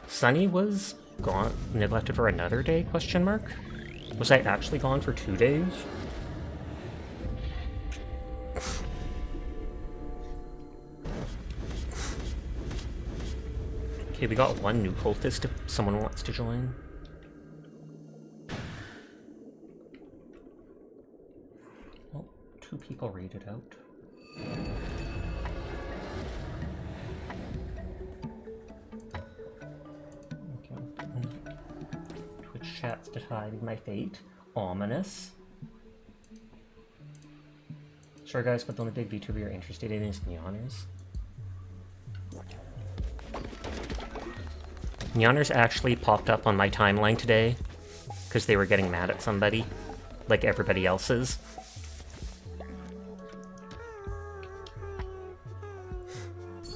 Sunny was gone, neglected for another day, question mark? Was I actually gone for 2 days? Okay, we got 1 new cultist if someone wants to join. Well, 2 people raided out. Chats to hide my fate. Ominous. Sure guys, but the only big VTuber you're interested in is Neoners. Neoners actually popped up on my timeline today because they were getting mad at somebody, like everybody else's.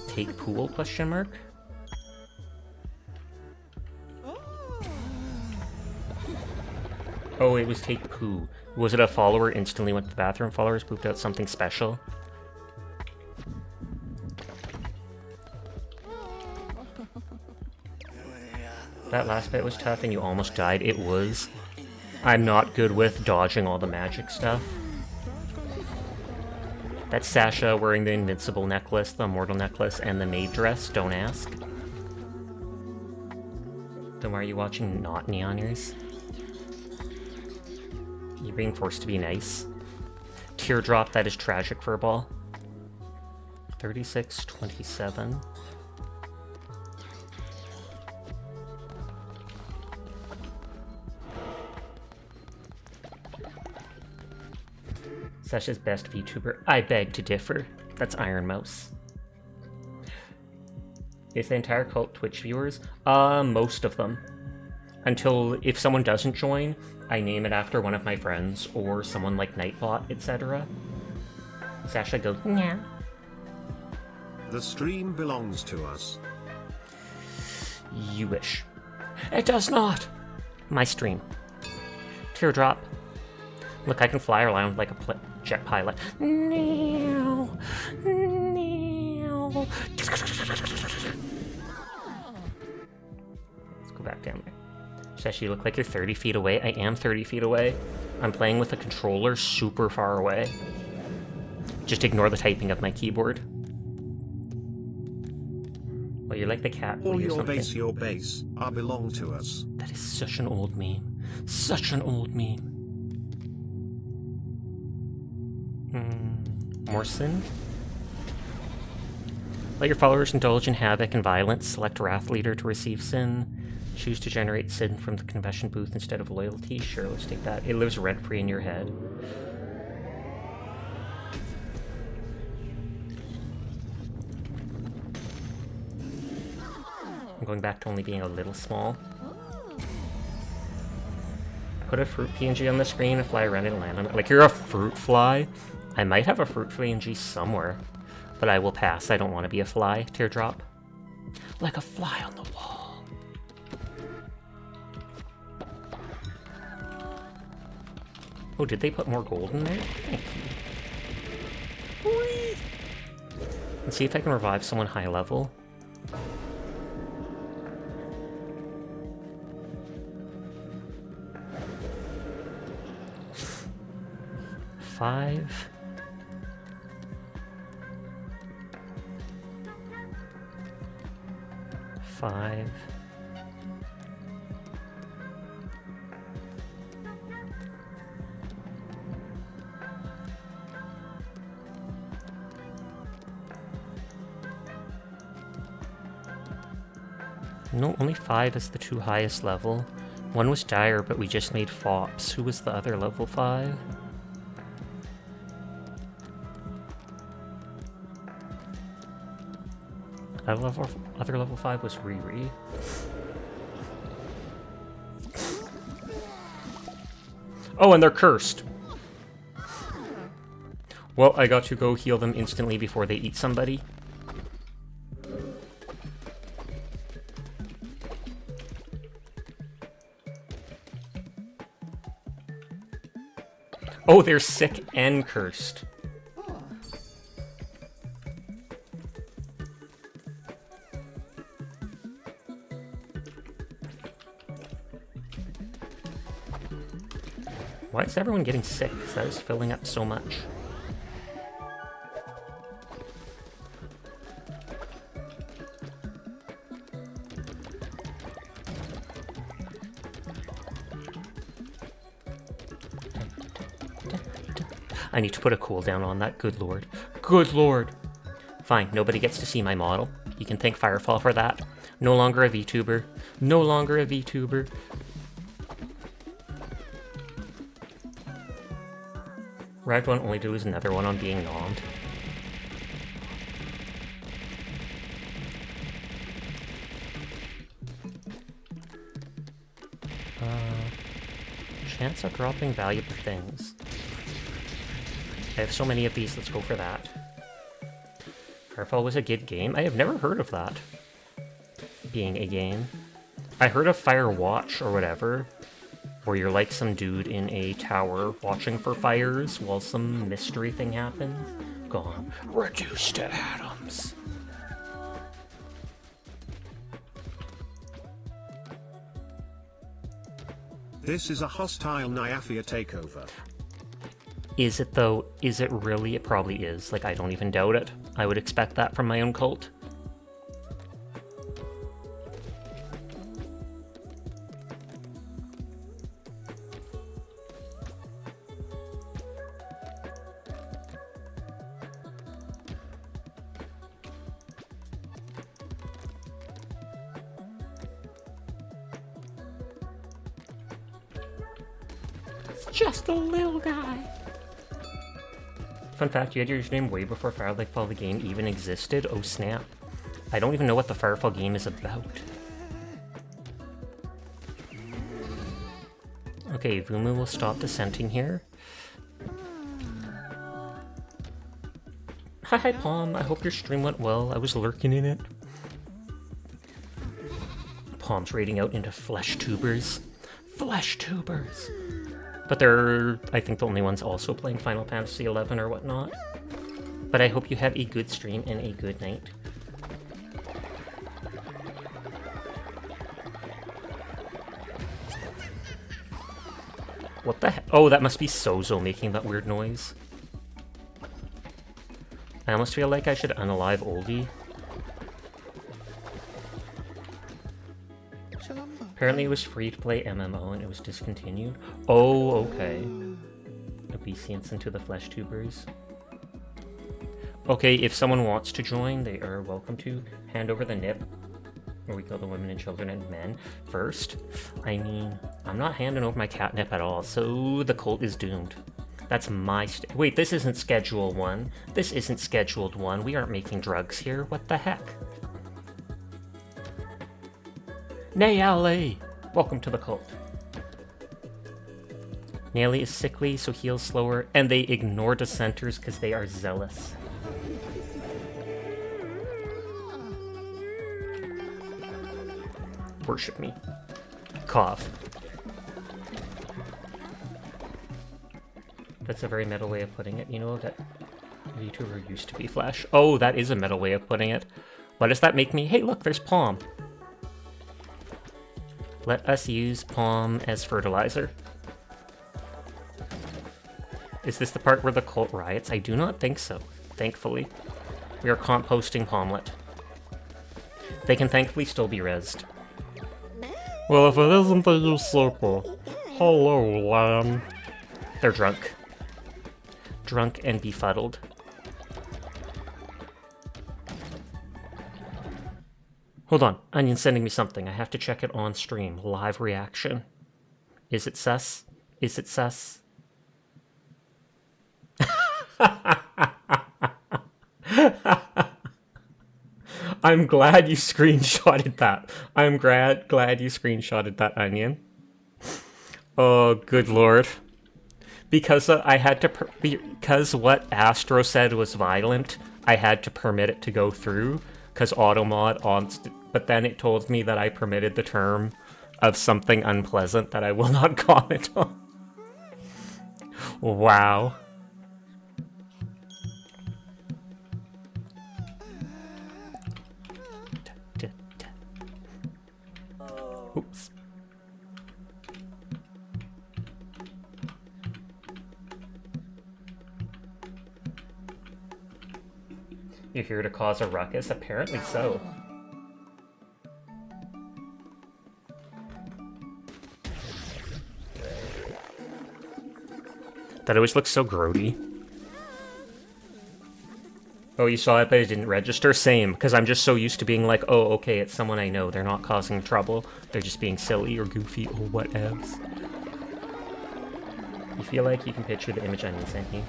Take pool, question mark? Oh, it was take poo. Was it a follower instantly went to the bathroom? Followers pooped out something special? That last bit was tough and you almost died. It was. I'm not good with dodging all the magic stuff. That's Sasha wearing the invincible necklace, the immortal necklace, and the maid dress. Don't ask. Then why are you watching not Neoners? You're being forced to be nice. Teardrop, that is tragic furball. 36-27. Sasha's best VTuber. I beg to differ. That's Iron Mouse. Is the entire cult Twitch viewers? Most of them. Until, if someone doesn't join, I name it after one of my friends, or someone like Nightbot, etc. Sasha goes, yeah. The stream belongs to us. You wish. It does not! My stream. Teardrop. Look, I can fly around like a jet pilot. No, no. Let's go back down there. Sash, you look like you're 30 feet away. I am 30 feet away. I'm playing with a controller super far away. Just ignore the typing of my keyboard. Well, you're like the cat. All your base, are belong to us. That is such an old meme. Such an old meme. More sin? Let your followers indulge in havoc and violence. Select Wrath Leader to receive sin. Choose to generate sin from the confession booth instead of loyalty. Sure, let's take that. It lives rent-free in your head. I'm going back to only being a little small. Put a fruit PNG on the screen and fly around and land on it. Like, you're a fruit fly? I might have a fruit PNG somewhere, but I will pass. I don't want to be a fly. Teardrop. Like a fly on the wall. Oh, did they put more gold in there? Thank you. Whee! Let's see if I can revive someone high level. Five. Five. No, only 5 is the 2 highest level. One was Dire, but we just made Fops. Who was the other level 5? Other level 5 was Riri. Oh, and they're cursed. Well, I got to go heal them instantly before they eat somebody. Oh, they're sick and cursed. Why is everyone getting sick? Because that is filling up so much. I need to put a cooldown on that. Good lord. Good lord! Fine, nobody gets to see my model. You can thank Firefall for that. No longer a VTuber. No longer a VTuber. Ragdon only to lose another one on being nommed. Chance of dropping valuable things. I have so many of these, let's go for that. Firefall was a good game? I have never heard of that being a game. I heard of Firewatch or whatever, where you're like some dude in a tower watching for fires while some mystery thing happens. Gone. Reduced to atoms. This is a hostile Nyafia takeover. Is it though? Is it really? It probably is. Like, I don't even doubt it. I would expect that from my own cult. Just a little guy. Fun fact, you had your username way before Firefall the game even existed. Oh snap. I don't even know what the Firefall game is about. Okay, Vumu will stop dissenting here. Hi Palm, I hope your stream went well. I was lurking in it. Palm's raiding out into flesh tubers. Flesh tubers! But they're, I think, the only ones also playing Final Fantasy XI or whatnot. But I hope you have a good stream and a good night. What the heck? Oh, that must be Sozo making that weird noise. I almost feel like I should unalive Oldie. Apparently it was free to play MMO and it was discontinued. Oh, okay. Obeisance into the flesh tubers. Okay, if someone wants to join, they are welcome to. Hand over the nip, where we kill the women and children and men first. I mean, I'm not handing over my catnip at all, so the cult is doomed. That's my wait, this isn't Schedule 1. This isn't Scheduled 1. We aren't making drugs here. What the heck? Nayali! Welcome to the cult. Nayali is sickly, so heals slower, and they ignore dissenters because they are zealous. Worship me. Cough. That's a very meta way of putting it. You know that VTuber used to be Flash. Oh, that is a meta way of putting it. What does that make me? Hey, look, there's Palm. Let us use Palm as fertilizer. Is this the part where the cult riots? I do not think so, thankfully. We are composting Palmlet. They can thankfully still be rezzed. Well, if it isn't the usurper. Hello, lamb. They're drunk. Drunk and befuddled. Hold on, Onion's sending me something. I have to check it on stream. Live reaction. Is it sus? Is it sus? I'm glad you screenshotted that. I'm glad you screenshotted that, Onion. Oh, good lord. Because I had to, because what Astro said was violent, I had to permit it to go through. Because Automod on, but then it told me that I permitted the term of something unpleasant that I will not comment on. Wow. Oops. You're here to cause a ruckus? Apparently so. That always looks so grody. Oh, you saw it, but it didn't register? Same, because I'm just so used to being like, oh, okay, it's someone I know. They're not causing trouble. They're just being silly or goofy or whatevs. You feel like you can picture the image Onion sent you?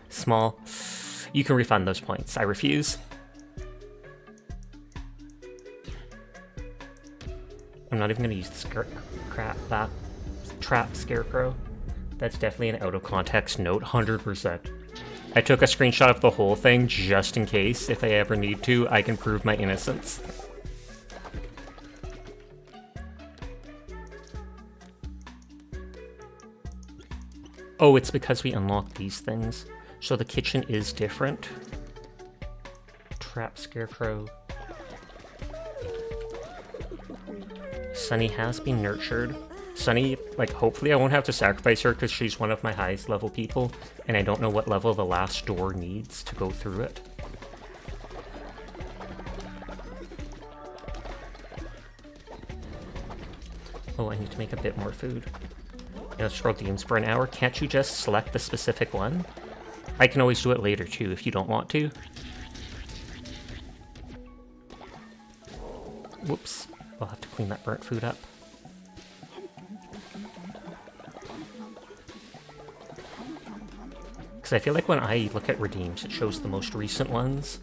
Small. You can refund those points. I refuse. I'm not even going to use this trap scarecrow. That's definitely an out of context note, 100%. I took a screenshot of the whole thing just in case, if I ever need to, I can prove my innocence. Oh, it's because we unlocked these things. So the kitchen is different. Trap scarecrow. Sunny has been nurtured. Sunny, like, hopefully I won't have to sacrifice her because she's one of my highest level people, and I don't know what level the last door needs to go through it. Oh, I need to make a bit more food. Scroll themes for an hour. Can't you just select the specific one? I can always do it later too if you don't want to. Whoops. I'll have to clean that burnt food up. Because I feel like when I look at redeems, it shows the most recent ones.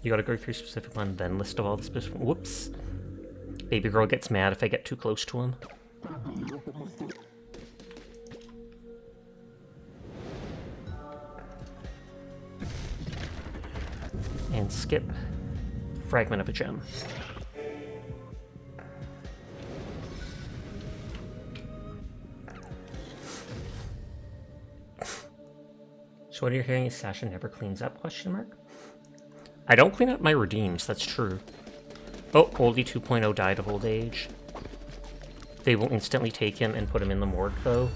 You gotta go through a specific one, then list of all the specific... Whoops. Baby girl gets mad if I get too close to him. And skip. Fragment of a gem. So what you're hearing is Sasha never cleans up, question mark? I don't clean up my redeems, that's true. Oh, Oldie 2.0 died of old age. They will instantly take him and put him in the morgue, though.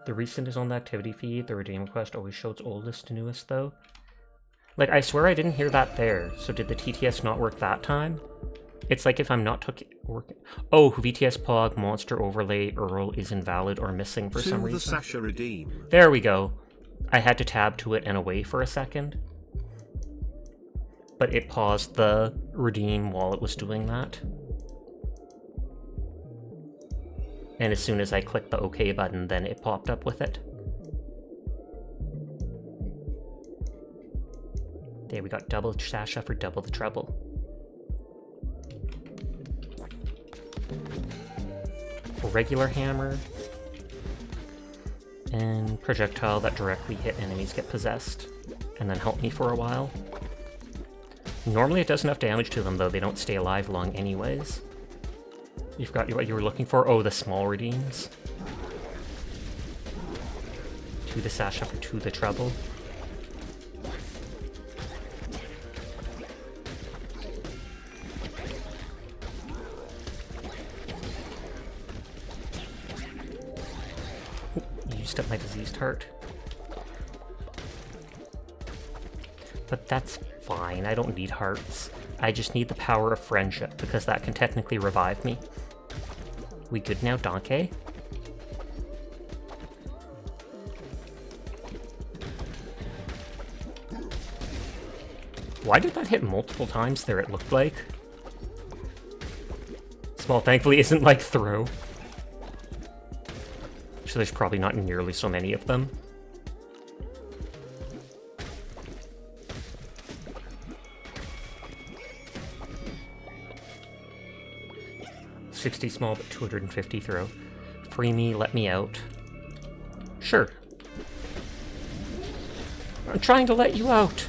The recent is on the activity feed. The redeem quest always shows oldest to newest, though. Like, I swear I didn't hear that there. So did the TTS not work that time? It's like if I'm not working. Oh, VTS Pog, Monster Overlay, Earl is invalid or missing for some reason. The Sasha redeem. There we go. I had to tab to it and away for a second. But it paused the redeem while it was doing that. And as soon as I clicked the OK button, then it popped up with it. There, we got double Sasha for double the trouble. Regular hammer. And projectile that directly hit enemies get possessed. And then help me for a while. Normally it does enough damage to them, though. They don't stay alive long anyways. You forgot what you were looking for? Oh, the small redeems. 2 the Sasha for 2 the trouble. Ooh, used up my diseased heart. But that's fine, I don't need hearts. I just need the power of friendship, because that can technically revive me. We good now, Donkey? Why did that hit multiple times there, it looked like? Small thankfully isn't like throw. So there's probably not nearly so many of them. $60 small, but 250 throw. Free me, let me out. Sure. I'm trying to let you out.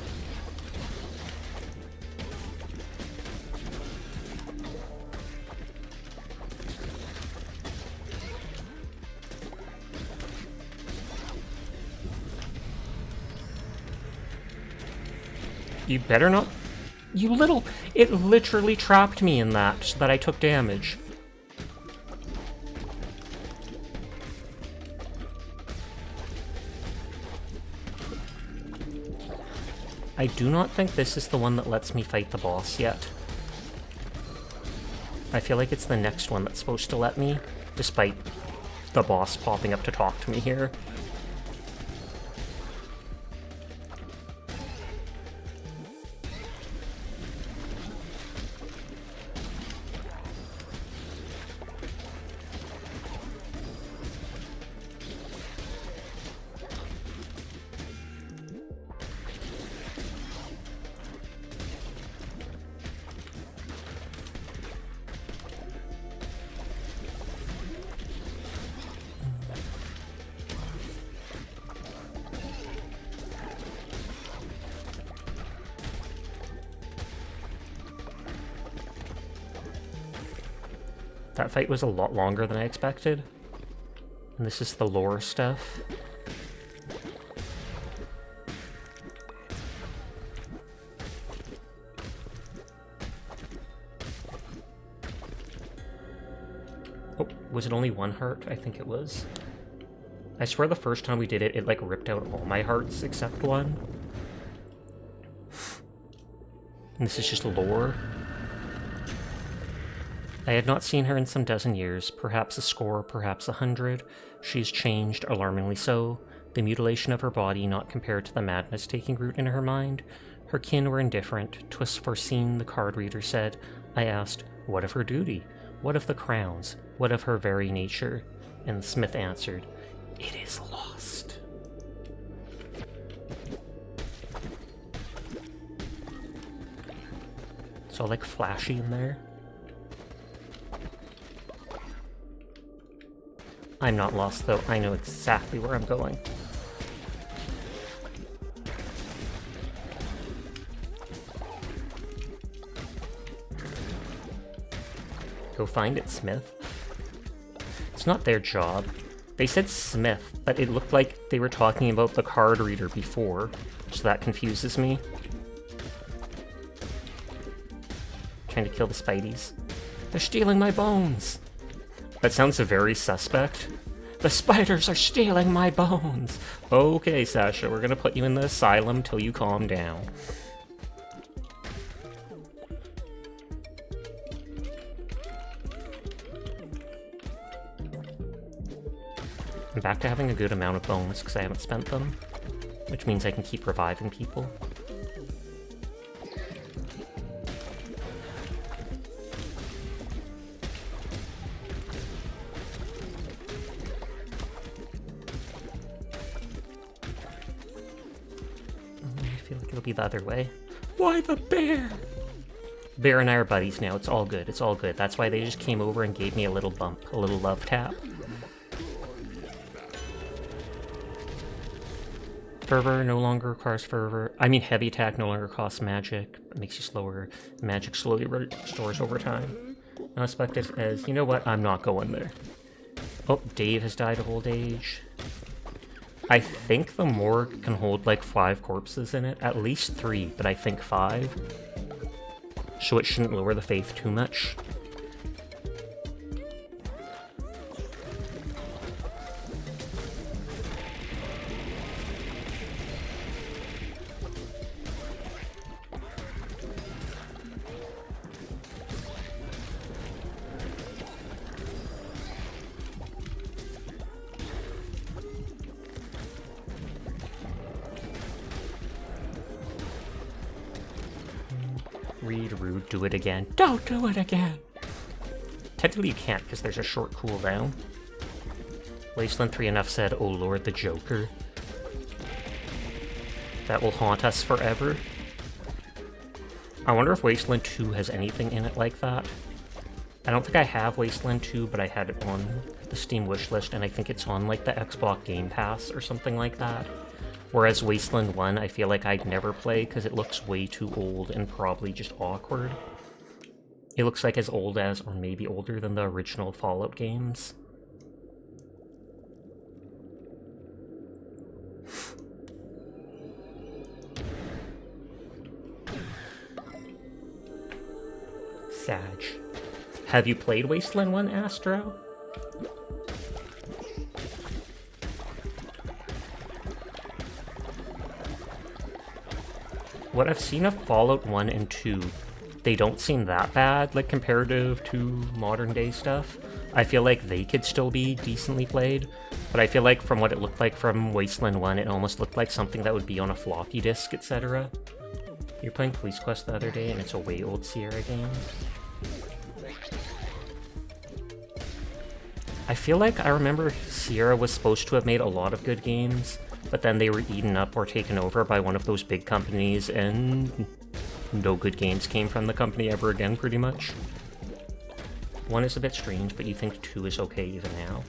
You better not. You little... It literally trapped me in that, so that I took damage. I do not think this is the one that lets me fight the boss yet. I feel like it's the next one that's supposed to let me, despite the boss popping up to talk to me here. That fight was a lot longer than I expected. And this is the lore stuff. Was it only one heart? I think it was. I swear the first time we did it, it like ripped out all my hearts except one. And this is just lore. I had not seen her in some dozen years, perhaps a score, perhaps 100. She's changed, alarmingly so. The mutilation of her body not compared to the madness taking root in her mind. Her kin were indifferent. 'Twas foreseen, the card reader said. I asked, what of her duty? What of the crowns? What of her very nature? And the smith answered, it is lost. It's all like flashy in there. I'm not lost though, I know exactly where I'm going. Go find it, Smith. It's not their job. They said Smith, but it looked like they were talking about the card reader before, so that confuses me. Trying to kill the Spideys. They're stealing my bones! That sounds very suspect. The spiders are stealing my bones! Okay, Sasha, we're gonna put you in the asylum till you calm down. I'm back to having a good amount of bones because I haven't spent them, which means I can keep reviving people. I feel like it'll be the other way. Why the bear? Bear and I are buddies now. It's all good. It's all good. That's why they just came over and gave me a little bump, a little love tap. Fervor no longer requires fervor. I mean, heavy attack no longer costs magic. It makes you slower. Magic slowly restores over time. Not expected as, you know what? I'm not going there. Oh, Dave has died of old age. I think the morgue can hold like 5 corpses in it. At least 3, but I think 5. So it shouldn't lower the faith too much. Read rude, do it again. Don't do it again! Technically you can't, because there's a short cooldown. Wasteland 3 enough said, oh lord, the Joker. That will haunt us forever. I wonder if Wasteland 2 has anything in it like that. I don't think I have Wasteland 2, but I had it on the Steam wishlist, and I think it's on like the Xbox Game Pass or something like that. Whereas Wasteland 1, I feel like I'd never play because it looks way too old and probably just awkward. It looks like as old as, or maybe older than the original Fallout games. Sag. Have you played Wasteland 1, Astro? What I've seen of Fallout 1 and 2, they don't seem that bad, like, comparative to modern day stuff. I feel like they could still be decently played, but I feel like from what it looked like from Wasteland 1, it almost looked like something that would be on a floppy disk, etc. You're playing Police Quest the other day, and it's a way old Sierra game. I feel like I remember Sierra was supposed to have made a lot of good games, but then they were eaten up or taken over by one of those big companies, and no good games came from the company ever again, pretty much. 1 is a bit strange, but you think 2 is okay even now.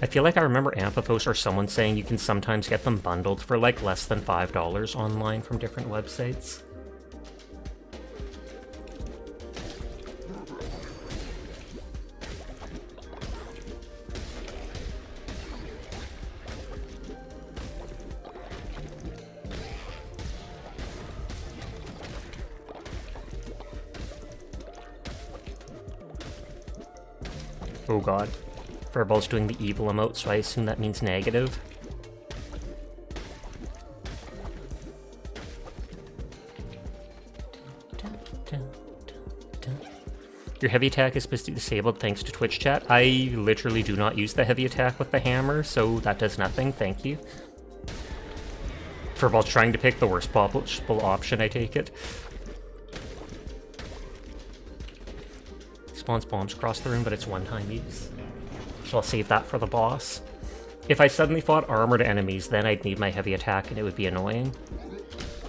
I feel like I remember Amphathos or someone saying you can sometimes get them bundled for like less than $5 online from different websites. Oh god. Furball's doing the evil emote, so I assume that means negative. Your heavy attack is supposed to be disabled thanks to Twitch chat. I literally do not use the heavy attack with the hammer, so that does nothing, thank you. Furball's trying to pick the worst possible option, I take it. Spawns bombs across the room, but it's one-time use. So I'll save that for the boss. If I suddenly fought armored enemies, then I'd need my heavy attack and it would be annoying.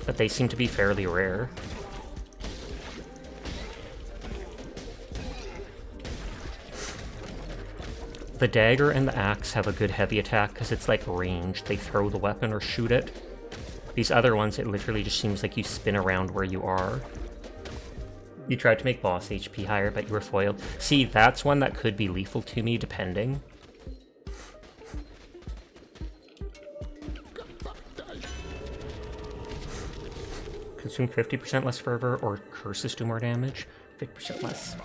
But they seem to be fairly rare. The dagger and the axe have a good heavy attack because it's like ranged. They throw the weapon or shoot it. These other ones, it literally just seems like you spin around where you are. You tried to make boss HP higher, but you were foiled. See, that's one that could be lethal to me, depending. Consume 50% less fervor, or curses do more damage. 50% less.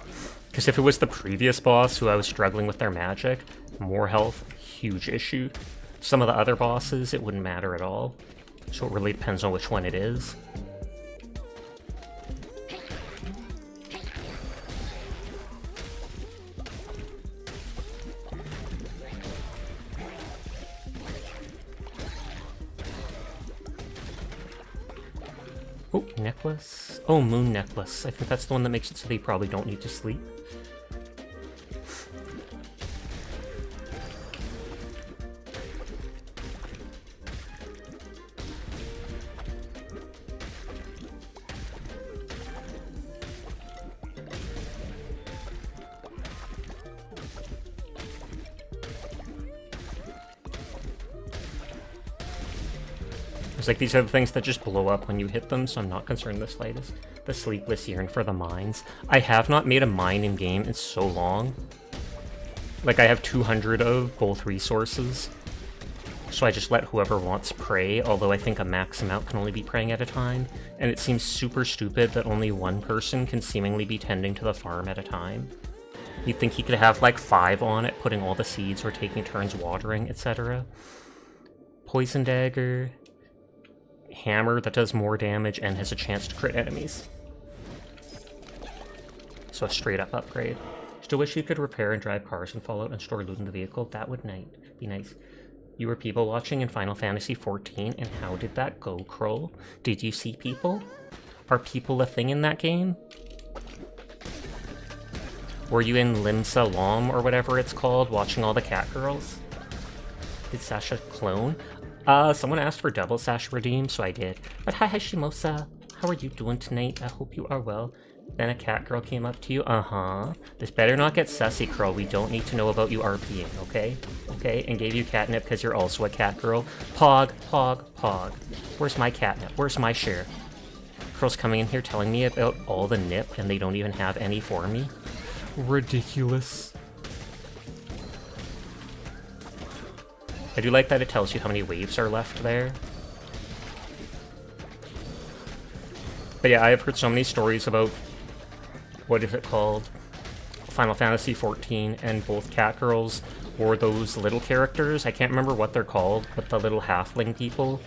Because if it was the previous boss who I was struggling with their magic, more health, huge issue. Some of the other bosses, it wouldn't matter at all. So it really depends on which one it is. Oh, necklace. Oh, moon necklace. I think that's the one that makes it so they probably don't need to sleep. Like, these are the things that just blow up when you hit them, so I'm not concerned the slightest. The Sleepless Yearn for the mines. I have not made a mine in game in so long. Like, I have 200 of both resources, so I just let whoever wants pray, although I think a max amount can only be praying at a time, and it seems super stupid that only one person can seemingly be tending to the farm at a time. You'd think he could have like 5 on it, putting all the seeds or taking turns watering, etc. Poison dagger. Hammer that does more damage and has a chance to crit enemies. So a straight up upgrade. Still wish you could repair and drive cars in Fallout and store loot in the vehicle. That would be nice. You were people watching in Final Fantasy XIV, and how did that go, Kroll? Did you see people? Are people a thing in that game? Were you in Limsa Lom or whatever it's called, watching all the cat girls? Did Sasha clone? Someone asked for double Sasha redeem, so I did. But hi Shimosa, how are you doing tonight? I hope you are well. Then a cat girl came up to you. Uh-huh. This better not get sussy, Crow. We don't need to know about you RPing, okay? Okay? And gave you catnip because you're also a cat girl. Pog, pog, pog. Where's my catnip? Where's my share? Crow's coming in here telling me about all the nip and they don't even have any for me. Ridiculous. I do like that it tells you how many waves are left there. But yeah, I have heard so many stories about, what is it called? Final Fantasy XIV, and both cat girls or those little characters, I can't remember what they're called, but the little halfling people,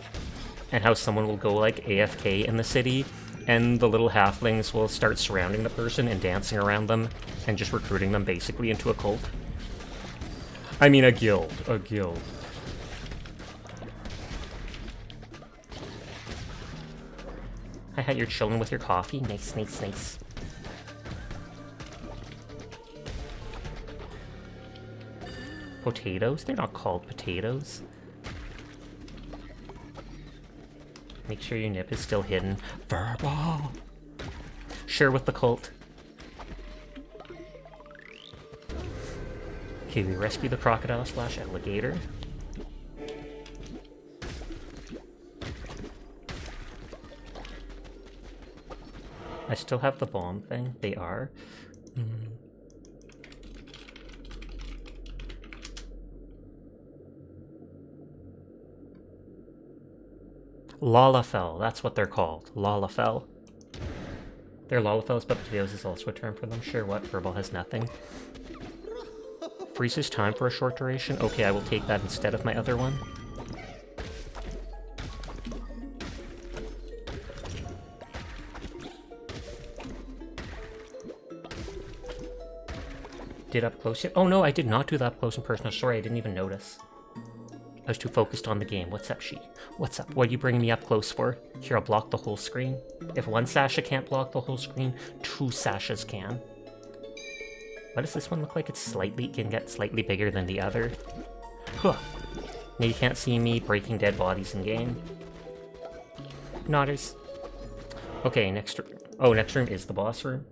and how someone will go like AFK in the city, and the little halflings will start surrounding the person and dancing around them, and just recruiting them basically into a cult. I mean a guild. Haha, you're chilling with your coffee? Nice, nice, nice. Potatoes? They're not called potatoes. Make sure your nip is still hidden. Furball! Share with the cult. Okay, we rescue the crocodile slash alligator. I still have the bomb thing. They are. Lalafell, that's what they're called. Lalafell. They're Lalafells, but potatoes is also a term for them. Sure what, Furball has nothing. Freezes time for a short duration? Okay, I will take that instead of my other one. Did up close yet? Oh no, I did not do that up close and personal. Sorry, I didn't even notice. I was too focused on the game. What's up, she? What's up? What are you bringing me up close for? Here, I'll block the whole screen. If one Sasha can't block the whole screen, two Sashas can. What does this one look like? It can get slightly bigger than the other. Huh. Now you can't see me breaking dead bodies in game. Nodders. Okay, next room is the boss room.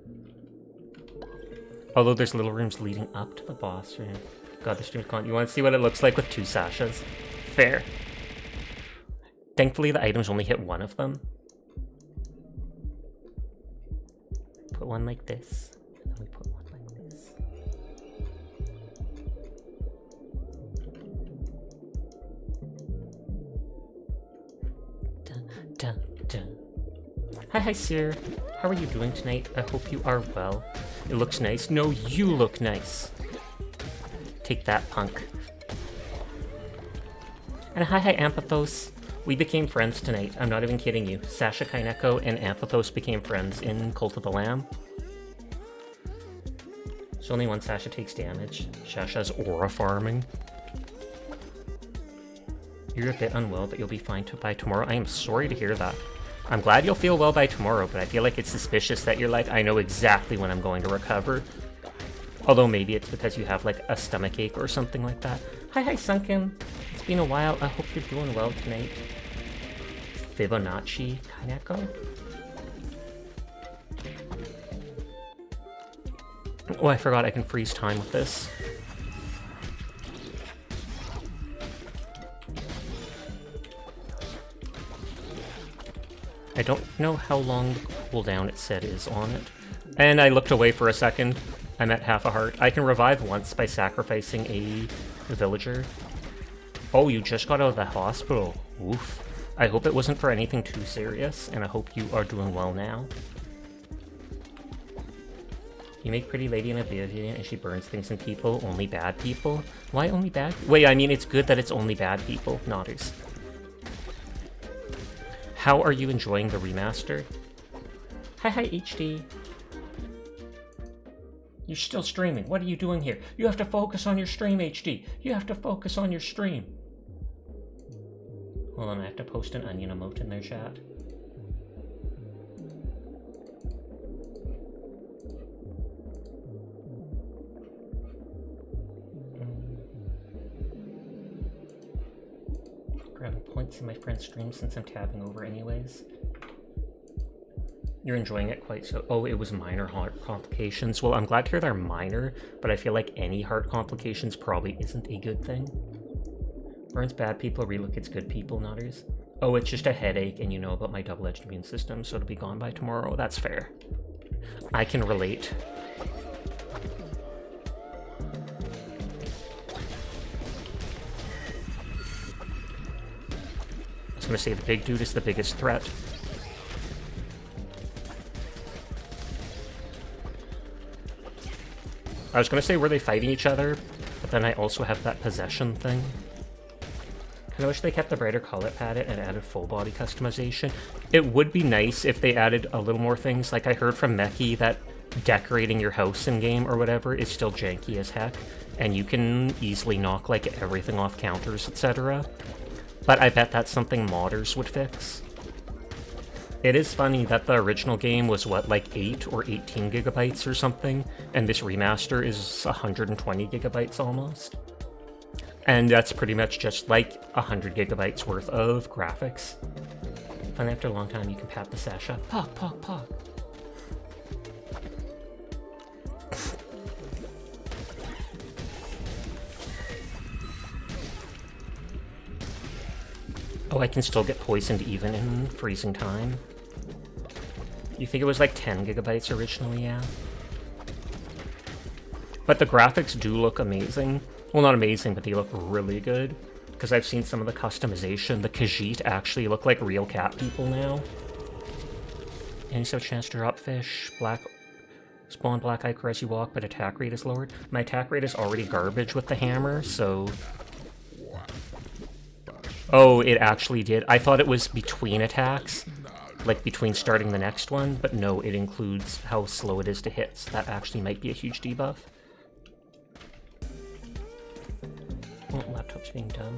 Although there's little rooms leading up to the boss room. God, the stream's gone. You want to see what it looks like with two Sashas? Fair. Thankfully, the items only hit one of them. Put one like this. And then we put one like this. Dun, dun, dun. Hi, Sir. How are you doing tonight? I hope you are well. It looks nice. No, you look nice. Take that, punk. And hi, Amphathos. We became friends tonight. I'm not even kidding you. Sasha Kaineko and Amphathos became friends in Cult of the Lamb. So only one Sasha takes damage. Sasha's aura farming. You're a bit unwell, but you'll be fine by tomorrow. I am sorry to hear that. I'm glad you'll feel well by tomorrow, but I feel like it's suspicious that you're like, I know exactly when I'm going to recover. Although maybe it's because you have like a stomach ache or something like that. Hi, Sunken. It's been a while. I hope you're doing well tonight. Fibonacci Kaneko? Oh, I forgot I can freeze time with this. I don't know how long the cooldown it said is on it. And I looked away for a second. I'm at half a heart. I can revive once by sacrificing a villager. Oh, you just got out of the hospital. Oof. I hope it wasn't for anything too serious, and I hope you are doing well now. You make Pretty Lady in Oblivion and she burns things and people. Only bad people? Why only bad? Wait, I mean, it's good that it's only bad people. Nodders. How are you enjoying the remaster? Hi, HD. You're still streaming. What are you doing here? You have to focus on your stream, HD. You have to focus on your stream. Hold on, I have to post an onion emote in their chat. Grabbing points in my friend's stream since I'm tabbing over anyways. You're enjoying it quite so. Oh, it was minor heart complications. Well, I'm glad to hear they're minor, but I feel like any heart complications probably isn't a good thing. Burns bad people, relook it's good people, Nodders. Oh, it's just a headache, and you know about my double-edged immune system, so it'll be gone by tomorrow. That's fair. I can relate. I was gonna say the big dude is the biggest threat. I was gonna say, were they fighting each other? But then I also have that possession thing. I wish they kept the brighter color palette and added full body customization. It would be nice if they added a little more things. Like I heard from Meki that decorating your house in game or whatever is still janky as heck, and you can easily knock like everything off counters, etc. But I bet that's something modders would fix. It is funny that the original game was, what, like 8 or 18 gigabytes or something, and this remaster is 120 gigabytes almost. And that's pretty much just like 100 gigabytes worth of graphics. Finally, after a long time, you can pat the Sasha. Pog, pog, pog. Oh, I can still get poisoned even in freezing time. You think it was like 10 gigabytes originally, yeah? But the graphics do look amazing. Well, not amazing, but they look really good. Because I've seen some of the customization. The Khajiit actually look like real cat people now. And you still have a chance to drop fish, black Spawn Black Ichor as you walk, but attack rate is lowered. My attack rate is already garbage with the hammer, so... Oh, it actually did. I thought it was between attacks, like between starting the next one, but no, it includes how slow it is to hit, so that actually might be a huge debuff. Oh, laptop's being dumb.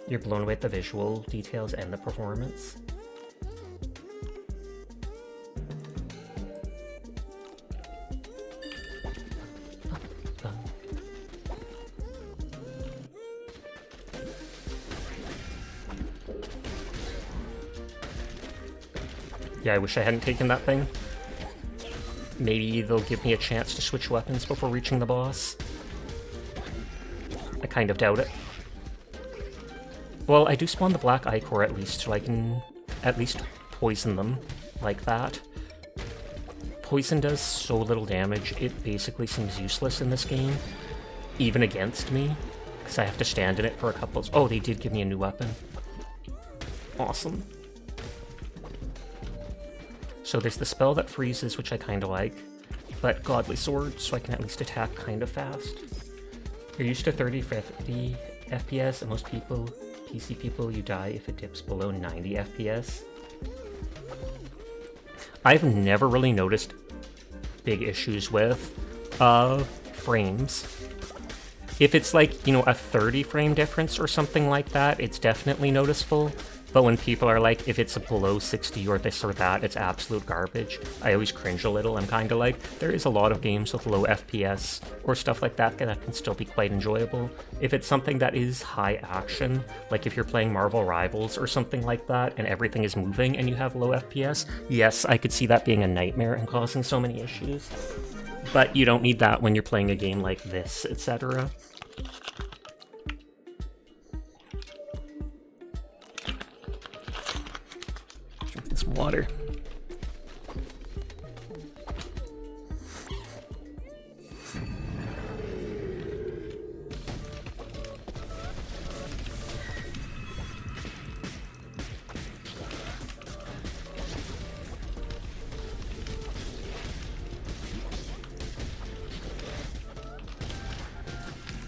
You're blown away at the visual details and the performance. Yeah, I wish I hadn't taken that thing. Maybe they'll give me a chance to switch weapons before reaching the boss. I kind of doubt it. Well, I do spawn the Black Ichor at least, so I can at least poison them like that. Poison does so little damage, it basically seems useless in this game, even against me, because I have to stand in it for a couple of... Oh, they did give me a new weapon. Awesome. So there's the spell that freezes, which I kind of like, but Godly Sword, so I can at least attack kind of fast. You're used to 30-50 FPS, and most people, PC people, you die if it dips below 90 FPS. I've never really noticed big issues with frames. If it's like, you know, a 30 frame difference or something like that, it's definitely noticeable. But when people are like, if it's below 60 or this or that, it's absolute garbage, I always cringe a little. I'm kind of like, there is a lot of games with low FPS or stuff like that that can still be quite enjoyable. If it's something that is high action, like if you're playing Marvel Rivals or something like that, and everything is moving and you have low FPS, yes, I could see that being a nightmare and causing so many issues. But you don't need that when you're playing a game like this, etc. Some water.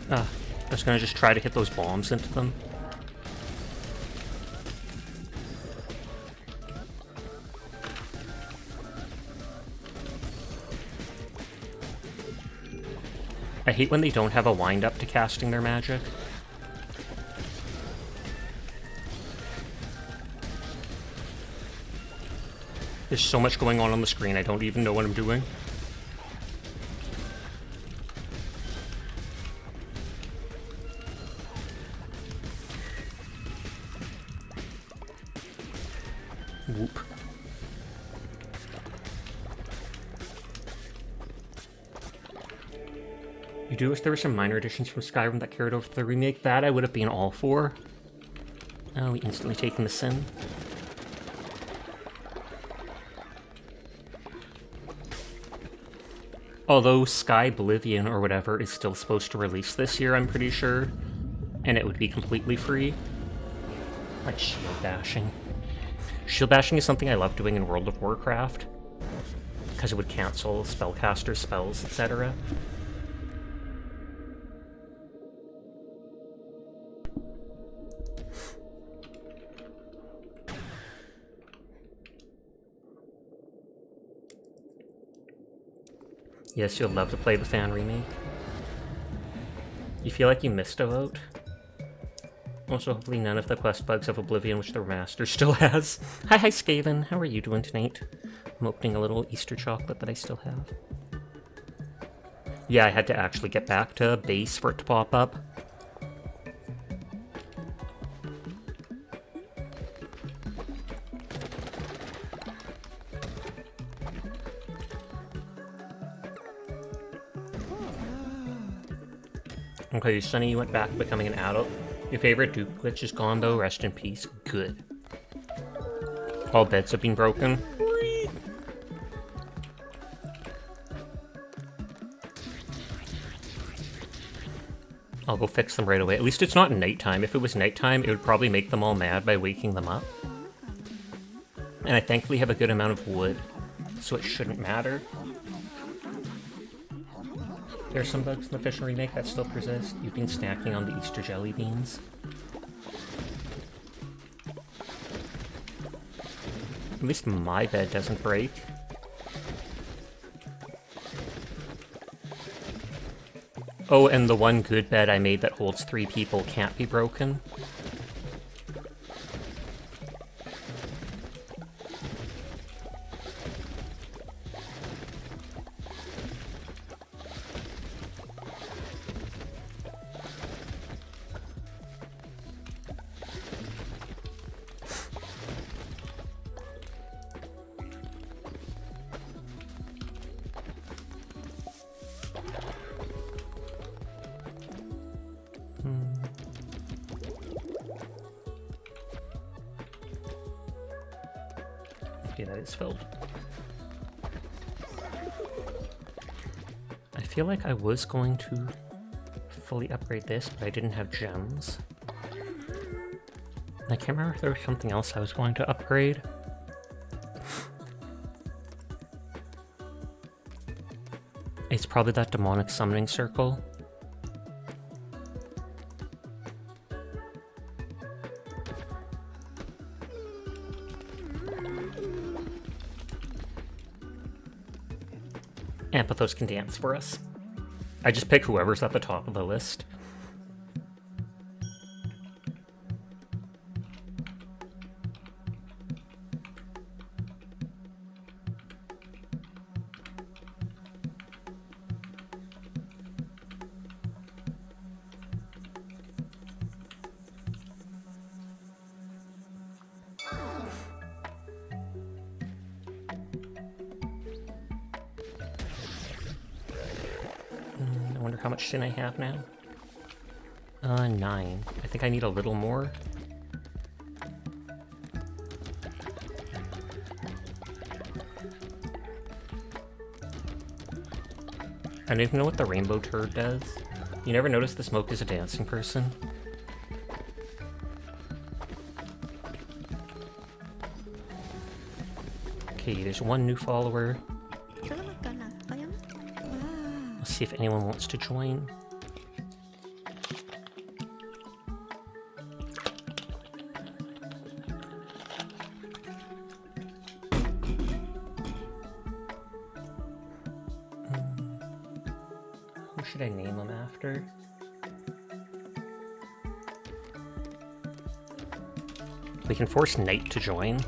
I was gonna just try to hit those bombs into them. I hate when they don't have a wind-up to casting their magic. There's so much going on the screen, I don't even know what I'm doing. Whoop. You do wish there were some minor additions from Skyrim that carried over to the remake. That I would have been all for. Oh, we instantly taken the sin. Although Sky Oblivion or whatever is still supposed to release this year, I'm pretty sure. And it would be completely free. Like shield bashing. Shield bashing is something I love doing in World of Warcraft. Because it would cancel spellcaster spells, etc. Yes, you'll love to play the fan remake. You feel like you missed a vote? Also, hopefully none of the quest bugs of Oblivion, which the remaster still has. Hi, Skaven. How are you doing tonight? I'm opening a little Easter chocolate that I still have. Yeah, I had to actually get back to base for it to pop up. Okay, Sunny, you went back to becoming an adult. Your favorite dupe glitch is gone though, rest in peace. Good. All beds have been broken. I'll go fix them right away. At least it's not nighttime. If it was nighttime, it would probably make them all mad by waking them up. And I thankfully have a good amount of wood, so it shouldn't matter. There's some bugs in the Fish remake that still persist. You've been snacking on the Easter jelly beans. At least my bed doesn't break. Oh, and the one good bed I made that holds 3 people can't be broken. Okay, that is filled. I feel like I was going to fully upgrade this, but I didn't have gems. I can't remember if there was something else I was going to upgrade. It's probably that demonic summoning circle. Amphathos can dance for us. I just pick whoever's at the top of the list. I wonder how much sin I have now. 9. I think I need a little more. I don't even know what the rainbow turd does. You never notice the smoke is a dancing person? Okay, there's one new follower. Let's see if anyone wants to join. Who should I name him after? We can force Knight to join.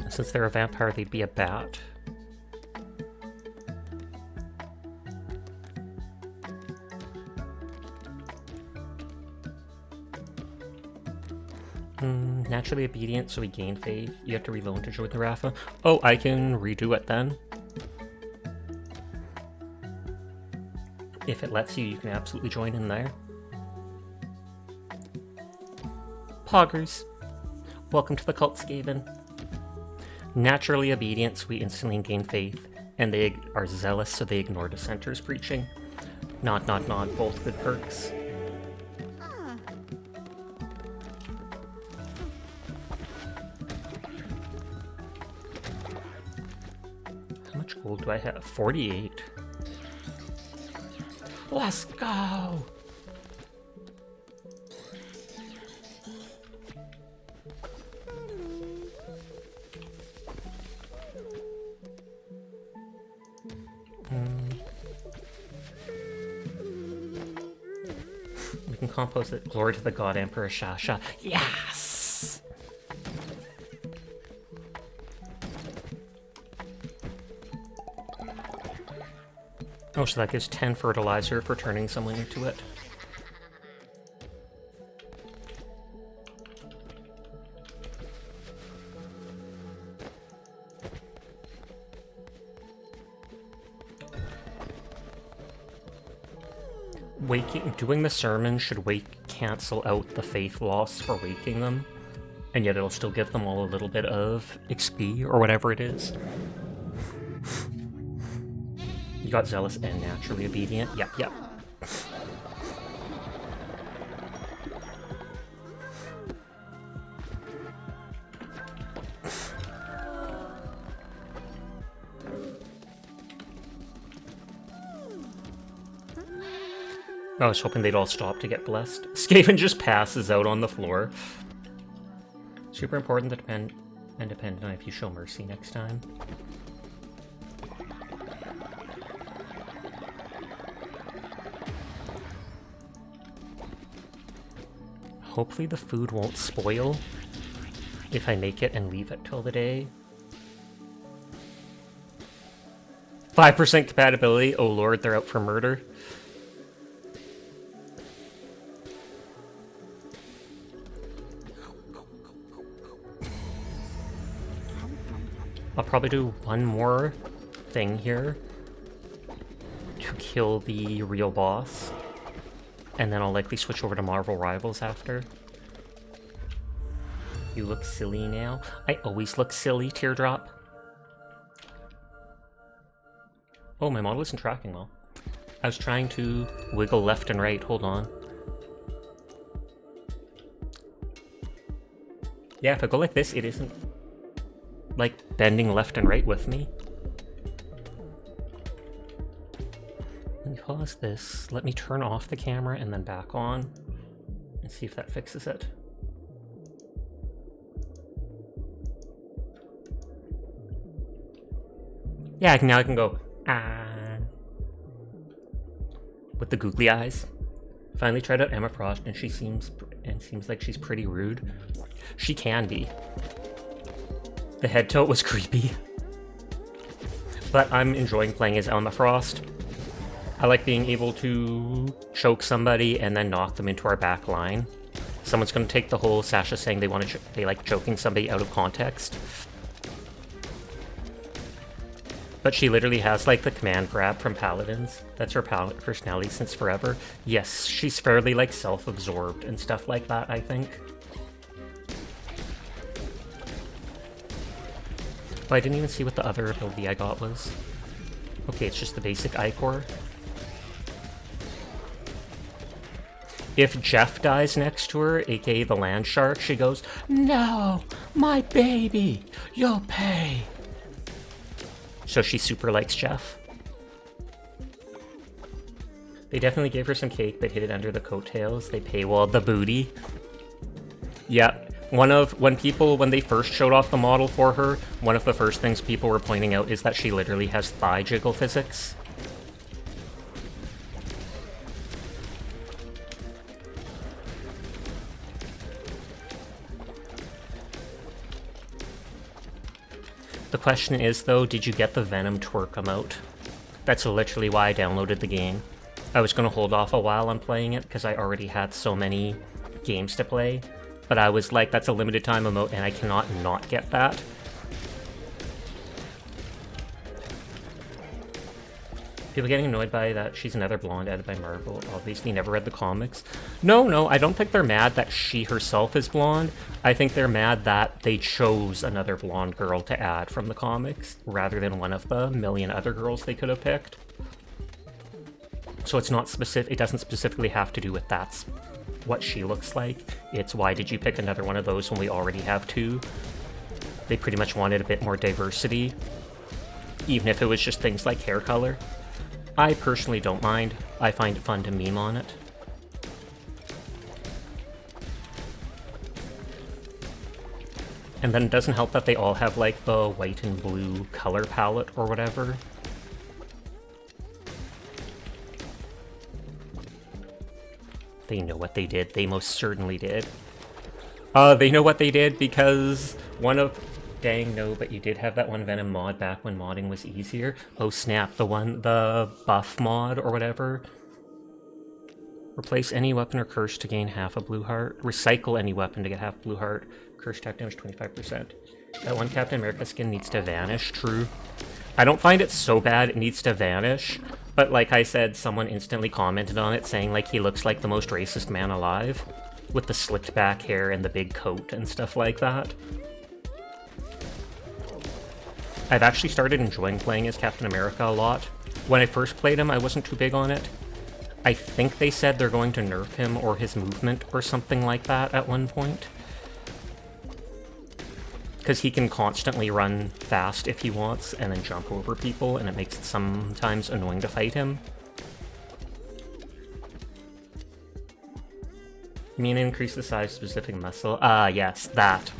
Since they're a vampire, they'd be a bat. Naturally obedient, so we gain faith. You have to reload to join the Rafa. Oh, I can redo it then. If it lets you, you can absolutely join in there. Poggers. Welcome to the cult, Skaven. Naturally obedient, so we instantly gain faith. And they are zealous, so they ignore dissenters preaching. Not, both good perks. How much gold do I have? 48. Let's go! We can compost it. Glory to the God Emperor Shasha. Yes! Oh, so that gives 10 fertilizer for turning someone into it. Doing the sermon should cancel out the faith loss for waking them, and yet it'll still give them all a little bit of XP or whatever it is. You got zealous and naturally obedient. Yep. I was hoping they'd all stop to get blessed. Skaven just passes out on the floor. Super important to depend on if you show mercy next time. Hopefully the food won't spoil if I make it and leave it till the day. 5% compatibility. Oh lord, they're out for murder. I'll probably do one more thing here to kill the real boss, and then I'll likely switch over to Marvel Rivals after. You look silly now. I always look silly, Teardrop. Oh, my model isn't tracking well. I was trying to wiggle left and right. Hold on. Yeah, if I go like this, it isn't like bending left and right with me. Let me pause this. Let me turn off the camera and then back on and see if that fixes it. Yeah, now I can go with the googly eyes. Finally tried out Emma Frost, and she seems like she's pretty rude. She can be. The head tilt was creepy, but I'm enjoying playing as Emma Frost. I like being able to choke somebody and then knock them into our back line. Someone's going to take the whole Sasha saying they like choking somebody out of context. But she literally has like the command grab from Paladins. That's her personality since forever. Yes, she's fairly like self-absorbed and stuff like that, I think. Oh, I didn't even see what the other ability I got was. Okay, it's just the basic Ichor. If Jeff dies next to her, aka the land shark, she goes, "No, my baby, you'll pay." So she super likes Jeff. They definitely gave her some cake, but hid it under the coattails. They paywalled the booty. Yeah, when they first showed off the model for her, one of the first things people were pointing out is that she literally has thigh jiggle physics. The question is, though, did you get the Venom twerk emote? That's literally why I downloaded the game. I was going to hold off a while on playing it because I already had so many games to play, but I was like, that's a limited time emote and I cannot not get that. People getting annoyed by that she's another blonde added by Marvel. Obviously never read the comics. No, I don't think they're mad that she herself is blonde. I think they're mad that they chose another blonde girl to add from the comics rather than one of the million other girls they could have picked. So it's not specific. It doesn't specifically have to do with that's what she looks like. It's why did you pick another one of those when we already have two? They pretty much wanted a bit more diversity, even if it was just things like hair color. I personally don't mind. I find it fun to meme on it. And then it doesn't help that they all have like the white and blue color palette or whatever. They know what they did. They most certainly did. They know what they did because one of... Dang, no, but you did have that one Venom mod back when modding was easier. Oh snap, the buff mod or whatever. Replace any weapon or curse to gain half a blue heart. Recycle any weapon to get half blue heart. Curse attack damage 25%. That one Captain America skin needs to vanish, true. I don't find it so bad it needs to vanish, but like I said, someone instantly commented on it saying like he looks like the most racist man alive. With the slicked back hair and the big coat and stuff like that. I've actually started enjoying playing as Captain America a lot. When I first played him, I wasn't too big on it. I think they said they're going to nerf him or his movement or something like that at one point. Because he can constantly run fast if he wants and then jump over people, and it makes it sometimes annoying to fight him. You mean increase the size of specific muscle? Ah, yes, that.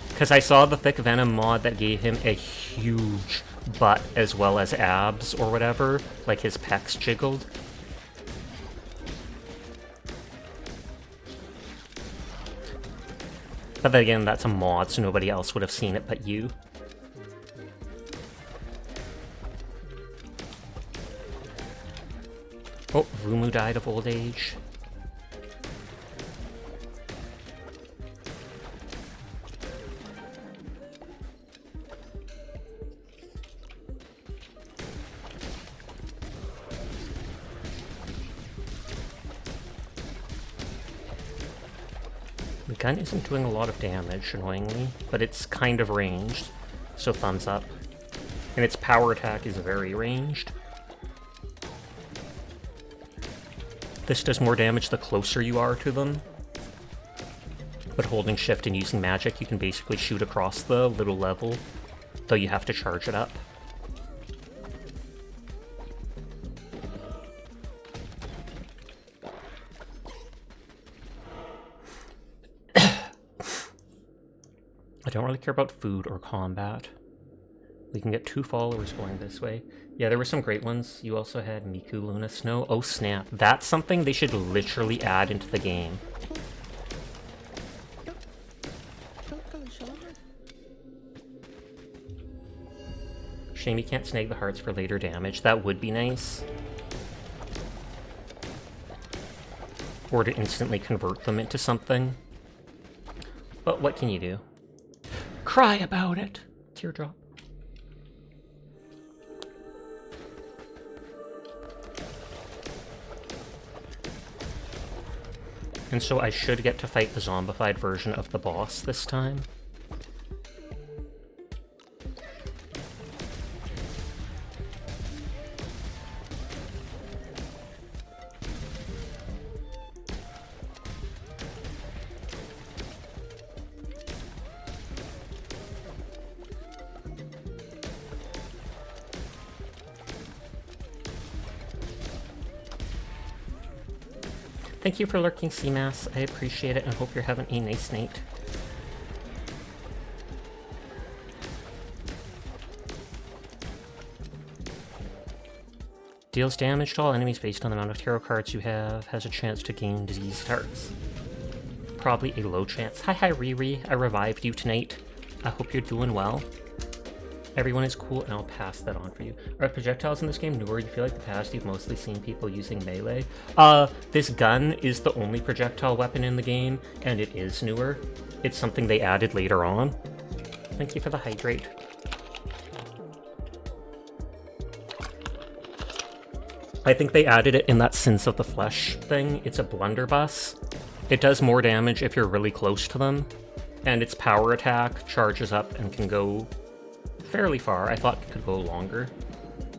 Because I saw the Thick Venom mod that gave him a huge butt as well as abs or whatever, like his pecs jiggled. But then again, that's a mod, so nobody else would have seen it but you. Oh, Rumu died of old age. The gun isn't doing a lot of damage, annoyingly, but it's kind of ranged, so thumbs up. And its power attack is very ranged. This does more damage the closer you are to them. But holding shift and using magic, you can basically shoot across the little level, though you have to charge it up. I don't really care about food or combat. We can get 2 followers going this way. Yeah, there were some great ones. You also had Miku Luna Snow. Oh snap. That's something they should literally add into the game. Shame you can't snag the hearts for later damage. That would be nice. Or to instantly convert them into something. But what can you do? Cry about it! Teardrop. And so I should get to fight the zombified version of the boss this time. Thank you for lurking, Seamass. I appreciate it and hope you're having a nice night. Deals damage to all enemies based on the amount of tarot cards you have. Has a chance to gain diseased hearts. Probably a low chance. Hi Riri, I revived you tonight. I hope you're doing well. Everyone is cool, and I'll pass that on for you. Are projectiles in this game newer? You feel like the past you've mostly seen people using melee? This gun is the only projectile weapon in the game, and it is newer. It's something they added later on. Thank you for the hydrate. I think they added it in that Sins of the Flesh thing. It's a blunderbuss. It does more damage if you're really close to them, and its power attack charges up and can go fairly far. I thought it could go longer,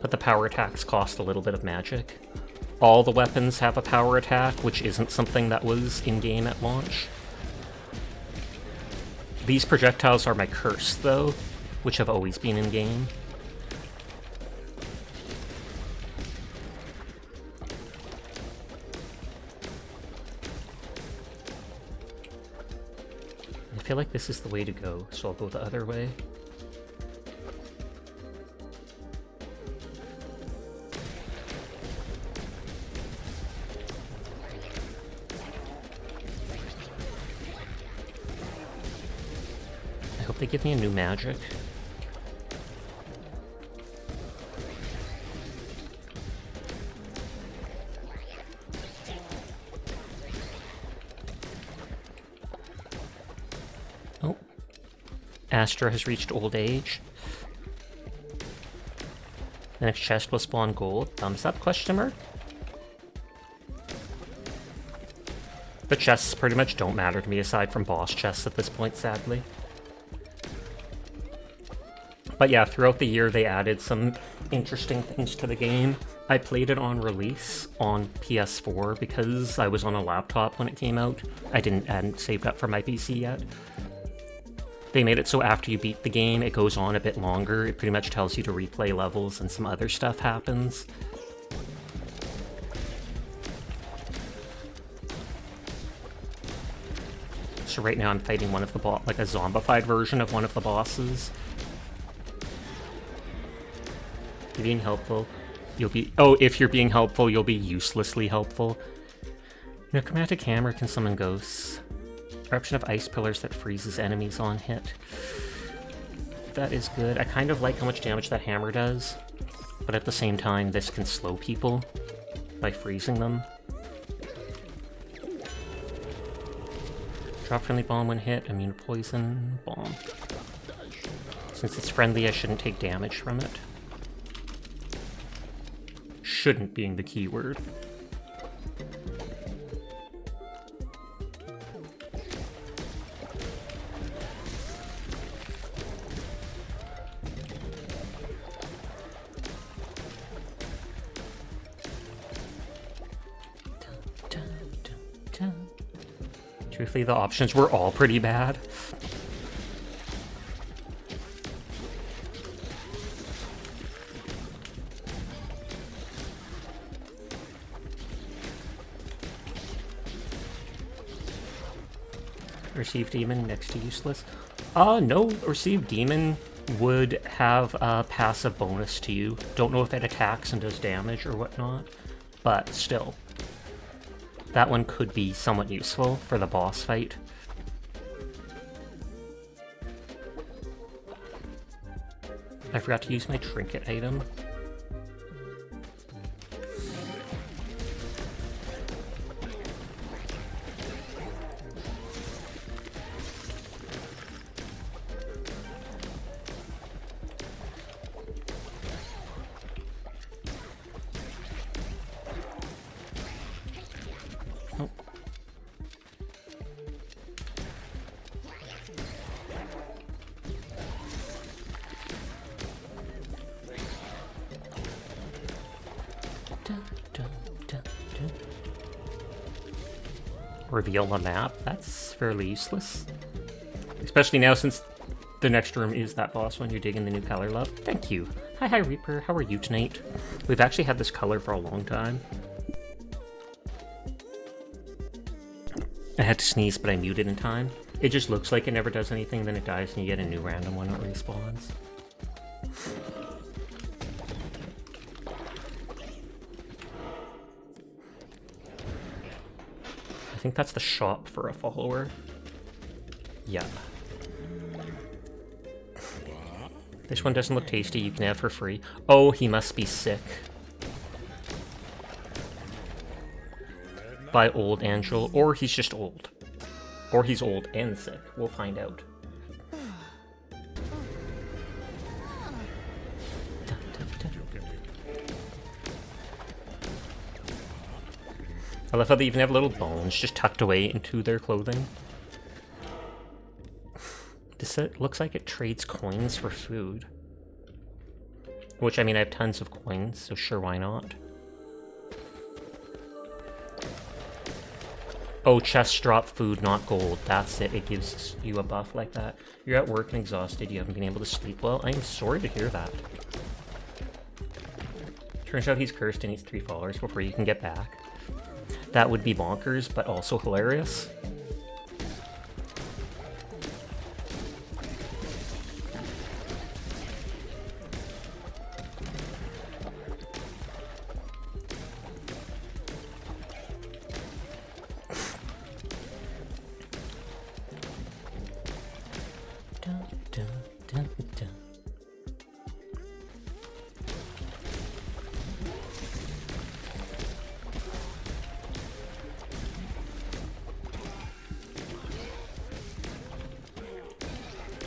but the power attacks cost a little bit of magic. All the weapons have a power attack, which isn't something that was in-game at launch. These projectiles are my curse, though, which have always been in-game. I feel like this is the way to go, so I'll go the other way. They give me a new magic. Oh. Astra has reached old age. The next chest will spawn gold. Thumbs up, question mark? The chests pretty much don't matter to me aside from boss chests at this point, sadly. But yeah, throughout the year they added some interesting things to the game. I played it on release on PS4 because I was on a laptop when it came out. I hadn't saved up for my PC yet. They made it so after you beat the game, it goes on a bit longer. It pretty much tells you to replay levels and some other stuff happens. So right now I'm fighting one of the like a zombified version of one of the bosses. You're being helpful. You'll be... Oh, if you're being helpful, you'll be uselessly helpful. Necromantic Hammer can summon ghosts. Eruption of ice pillars that freezes enemies on hit. That is good. I kind of like how much damage that hammer does, but at the same time, this can slow people by freezing them. Drop friendly bomb when hit, immune to poison, bomb. Since it's friendly, I shouldn't take damage from it. Shouldn't being the key word. Truthfully, the options were all pretty bad. Receive Demon next to useless. No, Receive Demon would have a passive bonus to you. Don't know if it attacks and does damage or whatnot, but still. That one could be somewhat useful for the boss fight. I forgot to use my trinket item. Reveal the map? That's fairly useless. Especially now since the next room is that boss when you're digging the new color love. Thank you. Hi Reaper, how are you tonight? We've actually had this color for a long time. I had to sneeze, but I muted in time. It just looks like it never does anything, then it dies and you get a new random one that respawns. I think that's the shop for a follower. Yeah. This one doesn't look tasty, you can have for free. Oh, he must be sick. By Old Angel, or he's just old. Or he's old and sick. We'll find out. I love how they even have little bones just tucked away into their clothing. This looks like it trades coins for food. Which, I mean, I have tons of coins, so sure, why not? Oh, chests drop food, not gold. That's it. It gives you a buff like that. You're at work and exhausted. You haven't been able to sleep well. I am sorry to hear that. Turns out he's cursed and needs 3 followers before you can get back. That would be bonkers, but also hilarious.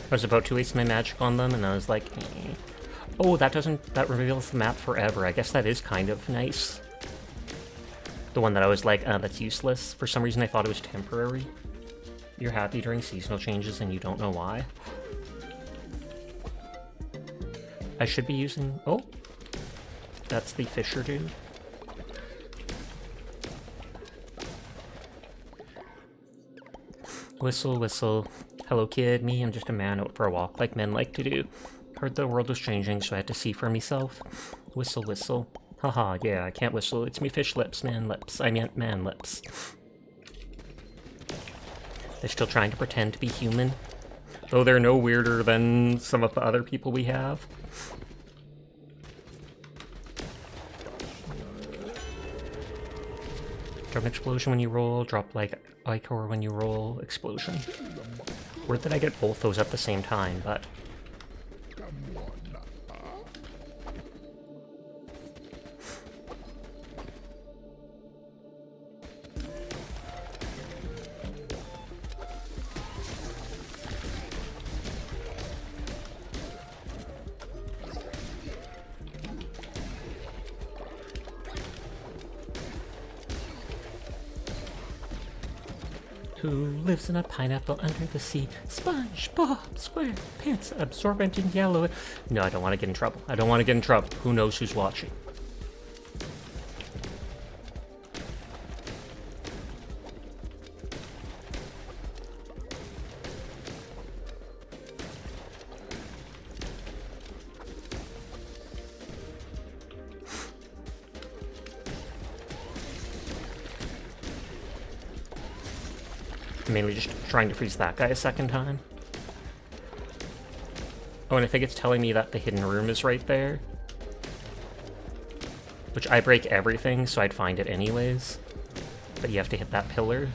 I was about to waste my magic on them, and I was like, eh. Oh, that reveals the map forever. I guess that is kind of nice. The one that I was like, that's useless. For some reason, I thought it was temporary. You're happy during seasonal changes, and you don't know why. I should be using... Oh! That's the Fisher dude. Whistle, whistle. Hello kid, me, I'm just a man out for a walk like men like to do. Heard the world was changing, so I had to see for myself. Whistle, whistle. Haha, yeah, I can't whistle, it's me fish lips, man lips. I meant man lips. They're still trying to pretend to be human. Though they're no weirder than some of the other people we have. Drop an explosion when you roll, drop like Ichor when you roll, explosion. Where did I get both those at the same time, but... Who lives in a pineapple under the sea? SpongeBob SquarePants, absorbent in yellow. No, I don't want to get in trouble. I don't want to get in trouble. Who knows who's watching? Mainly just trying to freeze that guy a second time. Oh, and I think it's telling me that the hidden room is right there. Which I break everything, so I'd find it anyways. But you have to hit that pillar.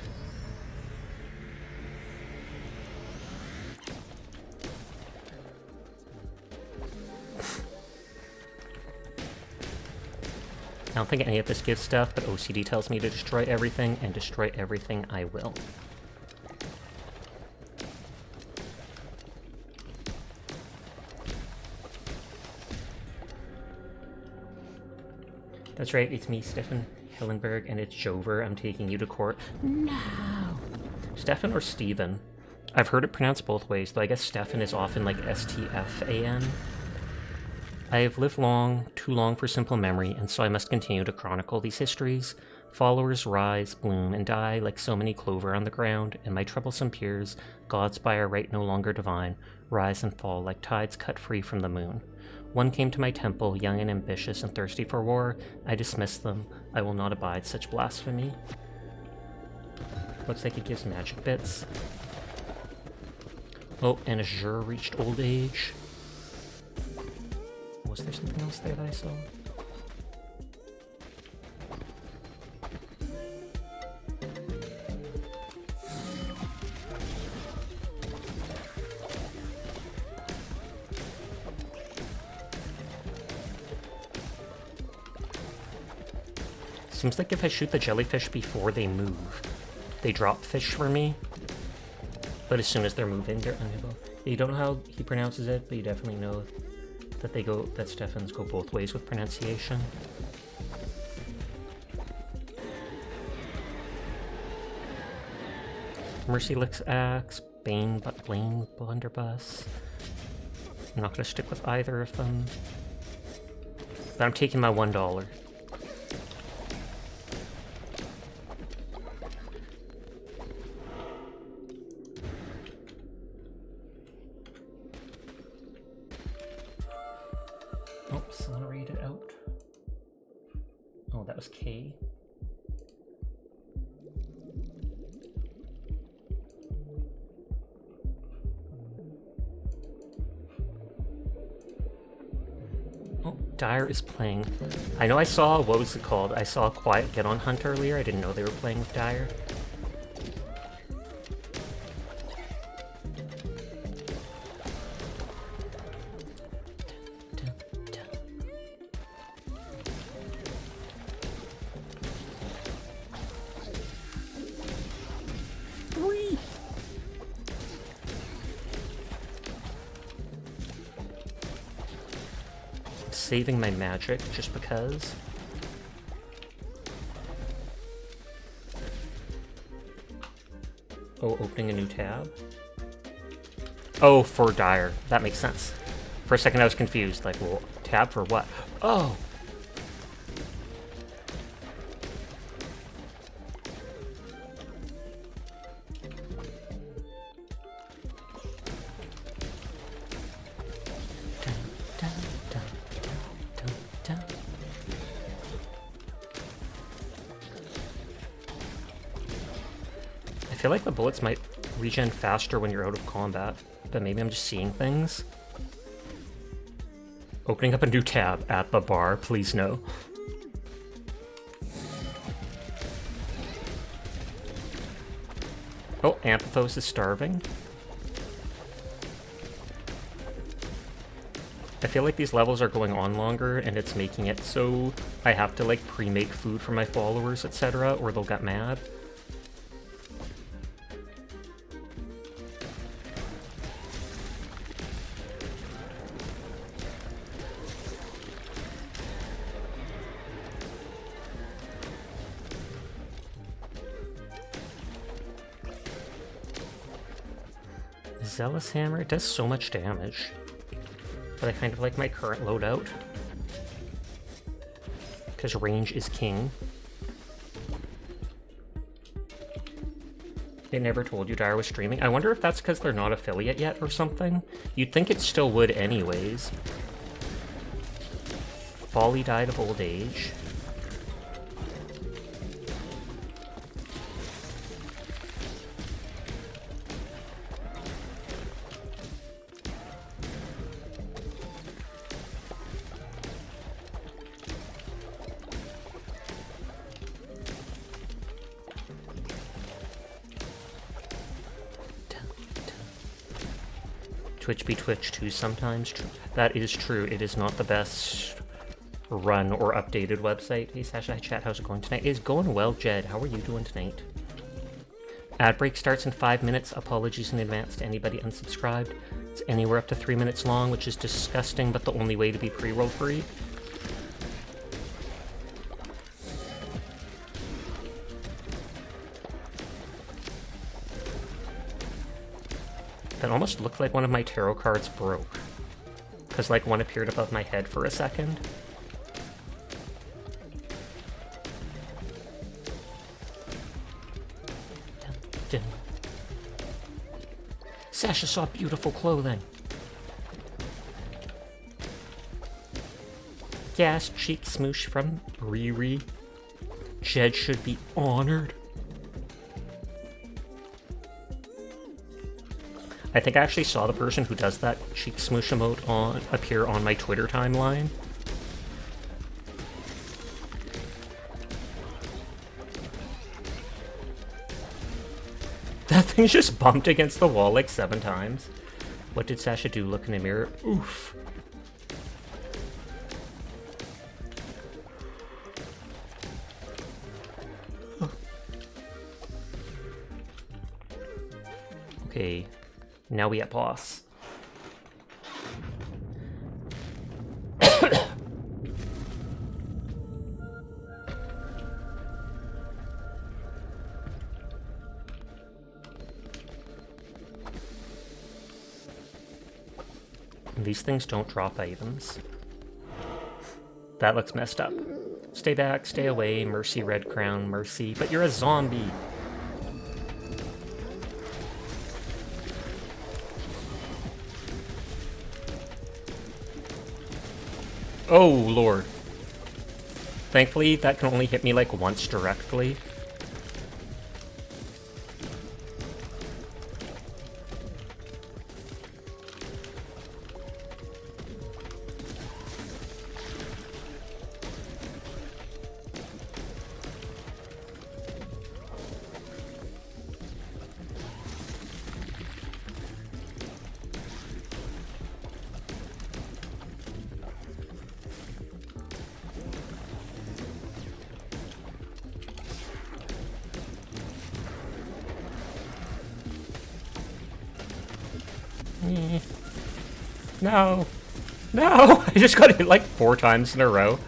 I don't think any of this gives stuff, but OCD tells me to destroy everything, and destroy everything I will. That's right, it's me, Stefan Hillenberg, and it's Jover. I'm taking you to court. No! Stefan or Steven? I've heard it pronounced both ways, though I guess Stefan is often like S-T-F-A-N. I have lived long, too long for simple memory, and so I must continue to chronicle these histories. Followers rise, bloom, and die like so many clover on the ground, and my troublesome peers, gods by our right no longer divine, rise and fall like tides cut free from the moon. One came to my temple, young and ambitious and thirsty for war. I dismissed them. I will not abide such blasphemy. Looks like it gives magic bits. Oh, and Azure reached old age. Was there something else there that I saw? Seems like if I shoot the jellyfish before they move, they drop fish for me. But as soon as they're moving, they're unable. You don't know how he pronounces it, but you definitely know that that Stefan's go both ways with pronunciation. Merciless Axe, Blaine Blunderbuss. I'm not gonna stick with either of them. But I'm taking my $1. Oops, I want to read it out. Oh, that was K. Oh, Dire is playing. I know I saw, what was it called? I saw Quiet Get On Hunt earlier. I didn't know they were playing with Dire. Saving my magic just because. Oh, opening a new tab. Oh, for Dire. That makes sense. For a second I was confused, like, well, tab for what? Oh! I feel like the bullets might regen faster when you're out of combat, but maybe I'm just seeing things. Opening up a new tab at the bar, please no. Oh, Amphithos is starving. I feel like these levels are going on longer, and it's making it so I have to, like, pre-make food for my followers, etc., or they'll get mad. Zealous Hammer, it does so much damage. But I kind of like my current loadout. Because range is king. They never told you Dire was streaming. I wonder if that's because they're not affiliate yet or something. You'd think it still would anyways. Folly died of old age. Twitch be Twitch too sometimes. That is true. It is not the best run or updated website. Hey Sasha, hi chat, how's it going tonight? It is going well, Jed. How are you doing tonight? Ad break starts in 5 minutes. Apologies in advance to anybody unsubscribed. It's anywhere up to 3 minutes long, which is disgusting, but the only way to be pre-roll free. That almost looked like one of my tarot cards broke. Because, like, one appeared above my head for a second. Sasha saw beautiful clothing. Gas cheek smoosh from Riri. Jed should be honored. I think I actually saw the person who does that cheek smoosh emote appear on my Twitter timeline. That thing just bumped against the wall like 7 times. What did Sasha do? Look in the mirror. Oof. Okay. Now we at boss. These things don't drop items. That looks messed up. Stay back, stay away, mercy, red crown, mercy. But you're a zombie. Oh, Lord. Thankfully, that can only hit me like once directly. No. No! I just got hit like 4 times in a row.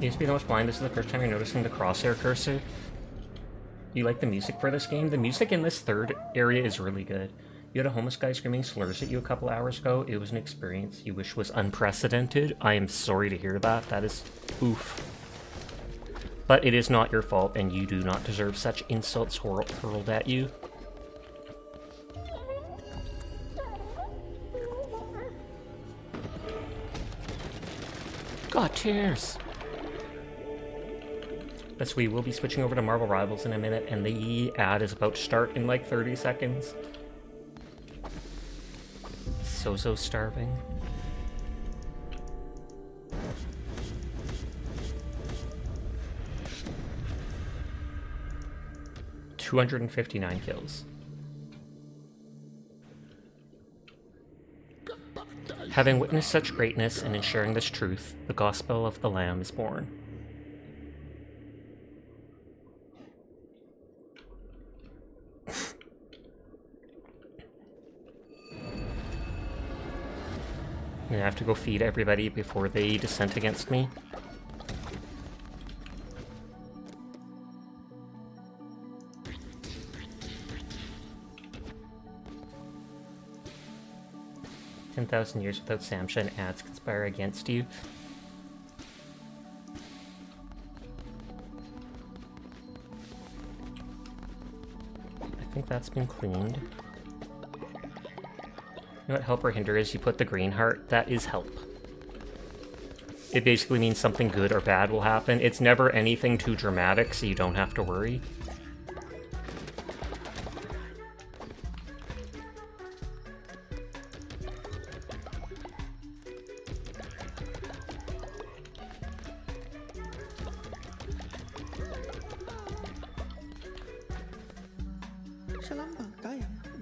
You used to be the most blind. This is the first time you're noticing the crosshair cursor. You like the music for this game? The music in this third area is really good. You had a homeless guy screaming slurs at you a couple hours ago. It was an experience you wish was unprecedented. I am sorry to hear that. That is oof. But it is not your fault, and you do not deserve such insults hurled at you. God, tears! Yes, we will be switching over to Marvel Rivals in a minute, and the ad is about to start in like 30 seconds. So starving. $259 kills. Having witnessed such greatness and in sharing this truth, the Gospel of the Lamb is born. I'm gonna have to go feed everybody before they dissent against me. "10,000 years without Samsha and ads conspire against you." I think that's been cleaned. You know what help or hinder is? You put the green heart. That is help. It basically means something good or bad will happen. It's never anything too dramatic, so you don't have to worry.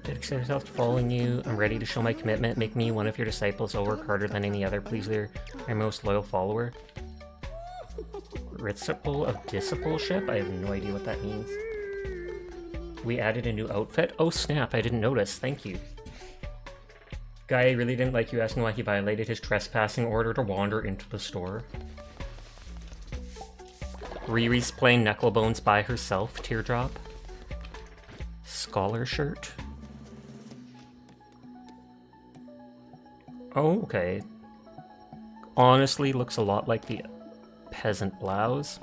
Dedicate yourself to following you. I'm ready to show my commitment. Make me one of your disciples. I'll work harder than any other. Please, you're my most loyal follower. Ritual of discipleship? I have no idea what that means. We added a new outfit? Oh snap, I didn't notice. Thank you. Guy really didn't like you asking why he violated his trespassing order to wander into the store. Riri's playing Knucklebones by herself. Teardrop. Scholar shirt. Oh, okay. Honestly, looks a lot like the peasant blouse.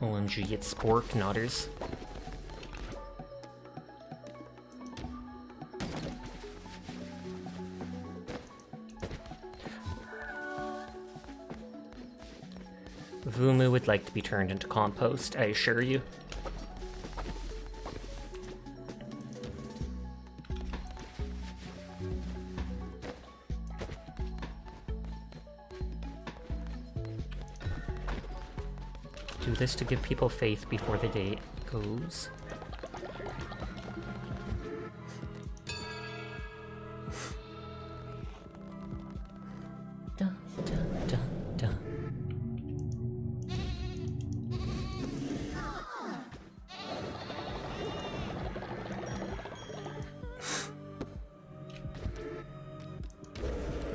OMG, it's Spork Nodders. Vumu would like to be turned into compost, I assure you. Do this to give people faith before the day goes. Dun, dun, dun, dun.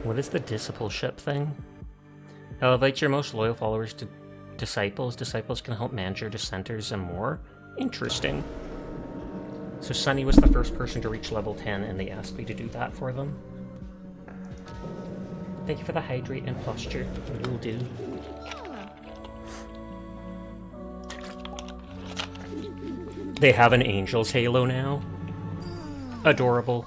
What is the discipleship thing? Elevate your most loyal followers to disciples. Disciples can help manage your dissenters and more. Interesting. So Sunny was the first person to reach level 10 and they asked me to do that for them. Thank you for the hydrate and posture. Will do. They have an Angel's Halo now. Adorable.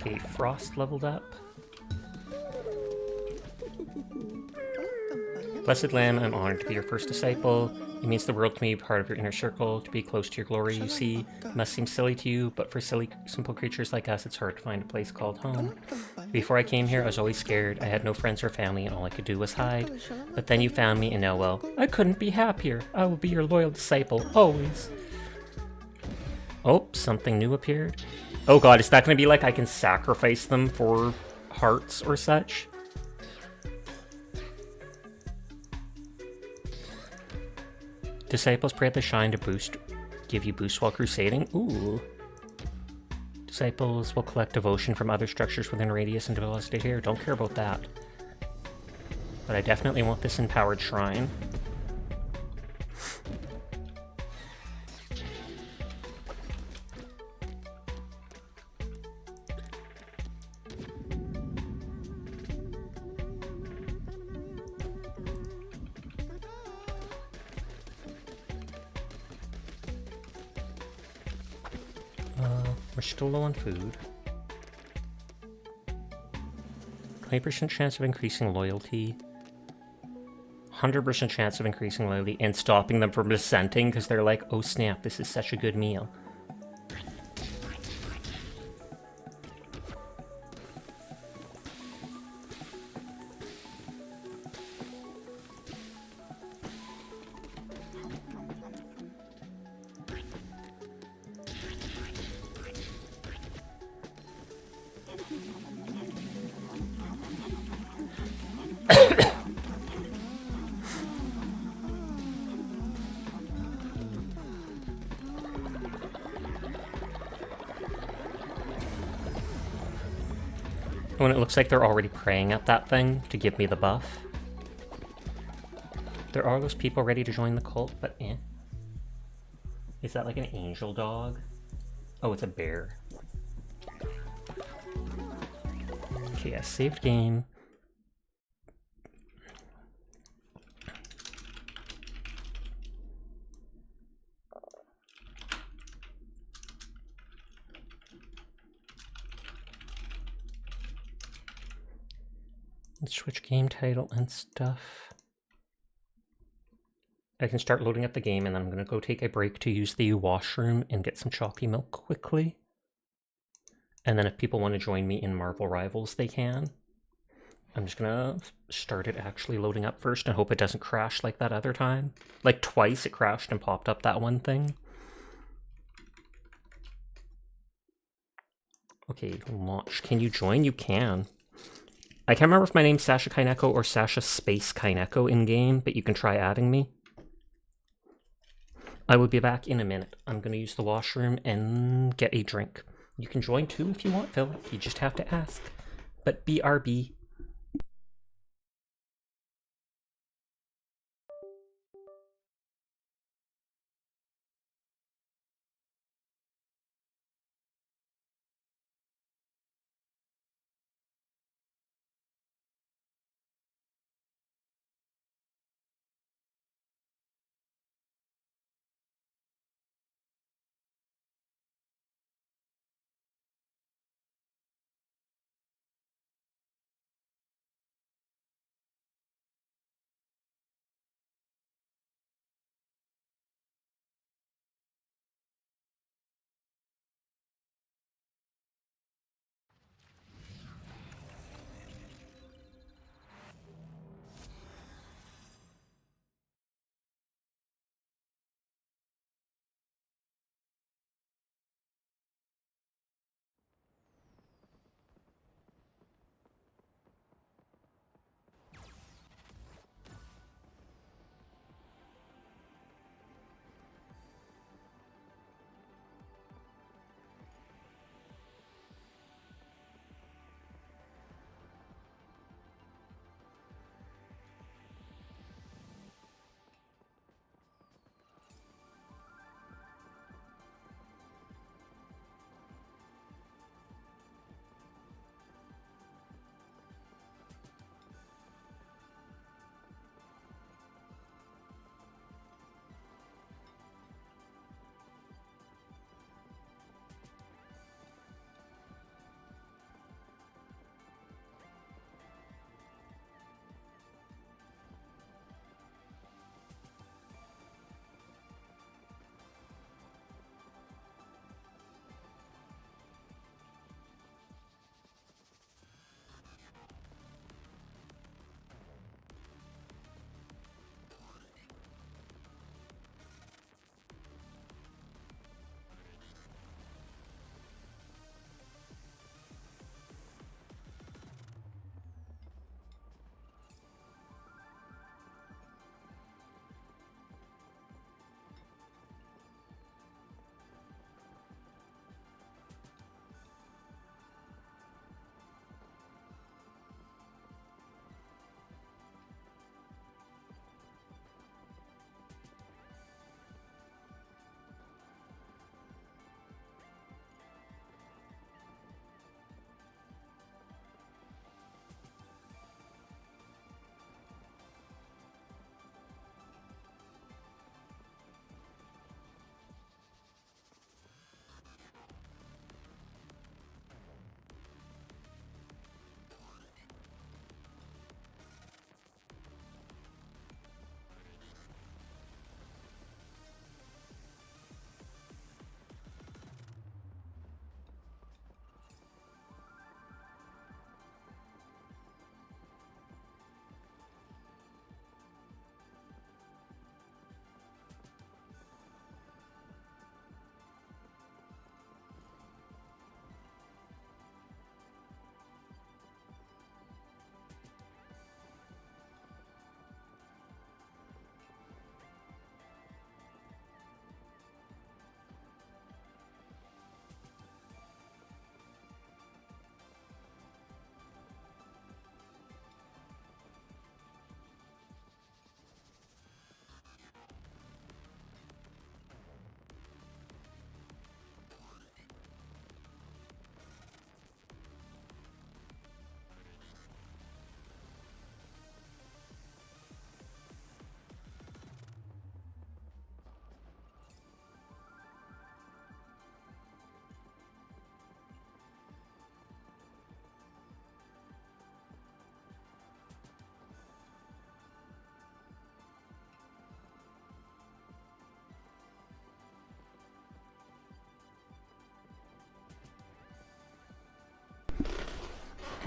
Okay, Frost leveled up. Blessed Lamb, I'm honored to be your first disciple. It means the world to me, part of your inner circle. To be close to your glory, you see, it must seem silly to you, but for simple creatures like us, it's hard to find a place called home. Before I came here, I was always scared. I had no friends or family, and all I could do was hide. But then you found me, and now, well, I couldn't be happier. I will be your loyal disciple, always. Oh, something new appeared. Oh god, is that going to be like I can sacrifice them for hearts or such? Disciples pray at the shrine to give you boost while crusading. Ooh. Disciples will collect devotion from other structures within radius and deposit it here. Don't care about that. But I definitely want this empowered shrine. We're still low on food. 20% chance of increasing loyalty. 100% chance of increasing loyalty and stopping them from dissenting because they're like, oh snap, this is such a good meal. When it looks like they're already praying at that thing to give me the buff. There are those people ready to join the cult, but eh. Is that like an angel dog? Oh, it's a bear. Okay, I saved game. Let's switch game title and stuff. I can start loading up the game, and then I'm going to go take a break to use the washroom and get some chalky milk quickly. And then if people want to join me in Marvel Rivals, they can. I'm just going to start it actually loading up first and hope it doesn't crash like that other time. Like twice it crashed and popped up that one thing. Okay, launch. Can you join? You can. I can't remember if my name's Sasha Kaineko or Sasha Space Kaineko in-game, but you can try adding me. I will be back in a minute. I'm going to use the washroom and get a drink. You can join too if you want, Phil. You just have to ask. But BRB.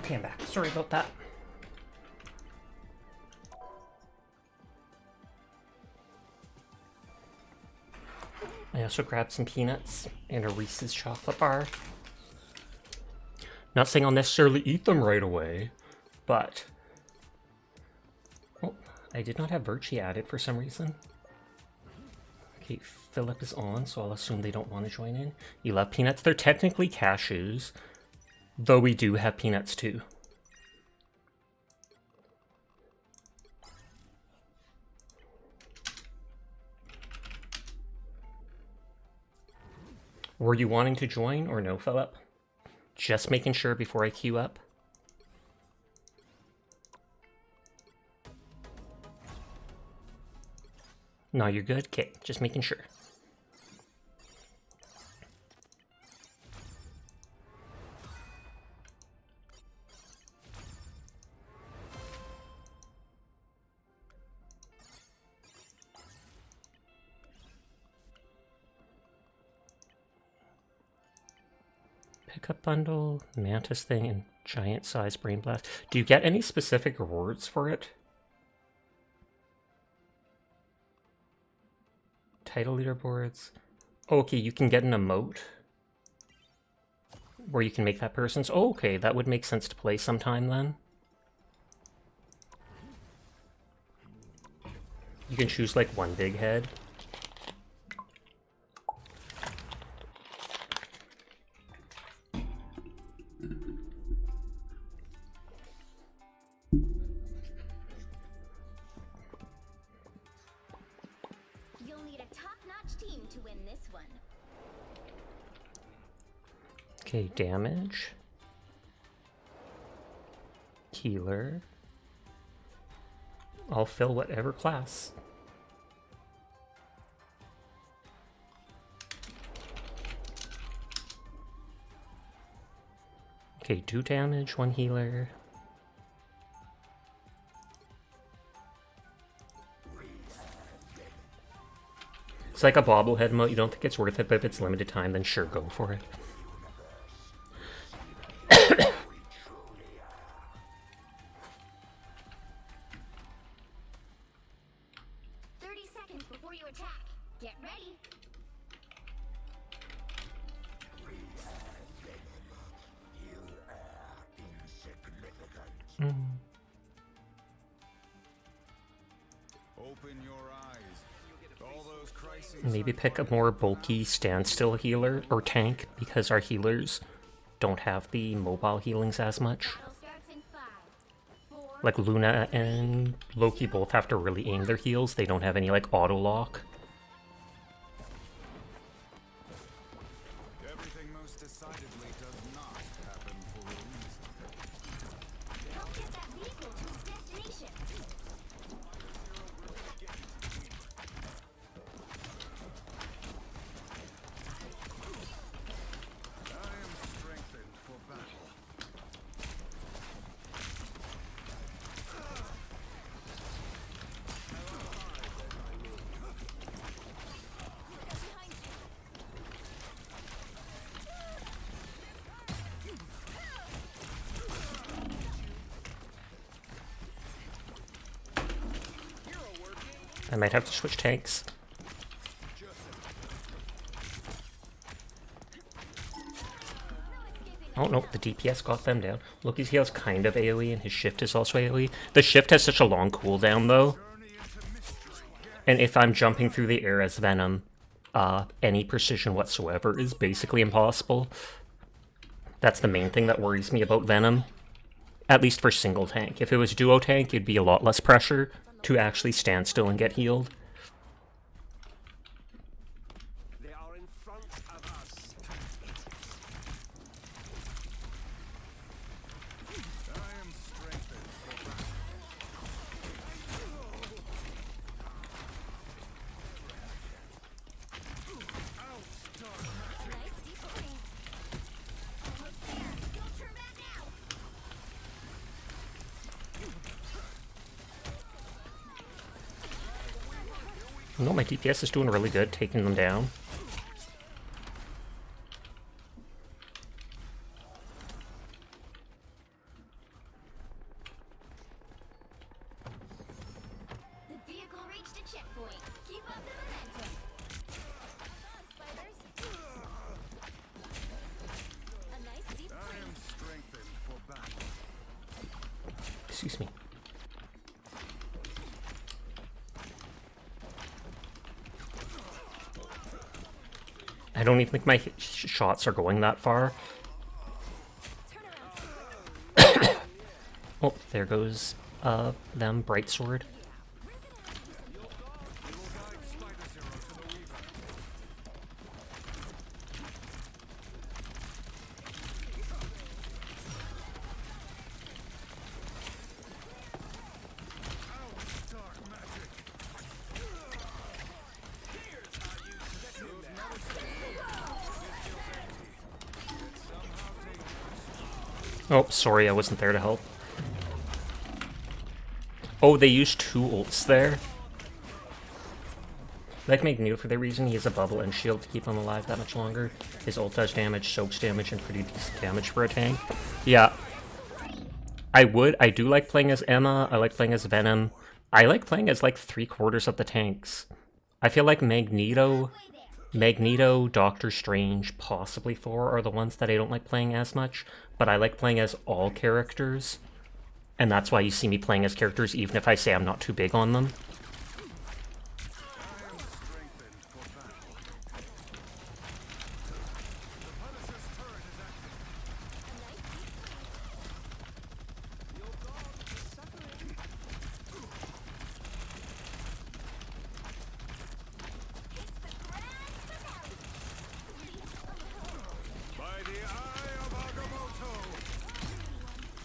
Okay, I'm back. Sorry about that. I also grabbed some peanuts and a Reese's chocolate bar. Not saying I'll necessarily eat them right away, but... Oh, I did not have Virtue added for some reason. Okay, Philip is on, so I'll assume they don't want to join in. You love peanuts? They're technically cashews, though we do have peanuts too. Were you wanting to join or no, Philip? Just making sure before I queue up. No, you're good? Okay, just making sure. Pickup bundle, mantis thing, and giant size brain blast. Do you get any specific rewards for it? Title leaderboards. Oh, okay, you can get an emote where you can make that person's. Oh, okay, that would make sense to play sometime then. You can choose like one big head. Okay, damage. Healer. I'll fill whatever class. Okay, 2 damage, 1 healer. It's like a bobblehead mode. You don't think it's worth it, but if it's limited time, then sure, go for it. 30 seconds before you attack. Get ready. Open your eyes. All those crises Maybe pick a more bulky standstill healer or tank because our healers don't have the mobile healings as much. Battle starts in 5, 4. Like Luna and Loki both have to really aim their heals. They don't have any like auto lock. everything most decidedly does not happen for a reason. Help get that vehicle to its destination. I am strengthened for battle. I might have to switch tanks. Oh no, the DPS got them down. Loki's heal's kind of AoE and his shift is also AoE. The shift has such a long cooldown though. And if I'm jumping through the air as Venom, any precision whatsoever is basically impossible. That's the main thing that worries me about Venom. At least for single tank. If it was duo tank, it'd be a lot less pressure to actually stand still and get healed. They are in front of us. I am strengthened for battle. Nice deep freeze. Almost there. Don't turn back now. No, my DPS is doing really good, taking them down. Excuse me. I don't even think my shots are going that far. Oh, there goes them bright sword. Oh, sorry, I wasn't there to help. Oh, they used 2 ults there. Like Magneto for the reason, he has a bubble and shield to keep him alive that much longer. His ult does damage, soaks damage, and pretty decent damage for a tank. Yeah. I do like playing as Emma, I like playing as Venom. I like playing as like 3/4 of the tanks. I feel like Magneto, Doctor Strange, possibly Thor are the ones that I don't like playing as much, but I like playing as all characters. And that's why you see me playing as characters even if I say I'm not too big on them.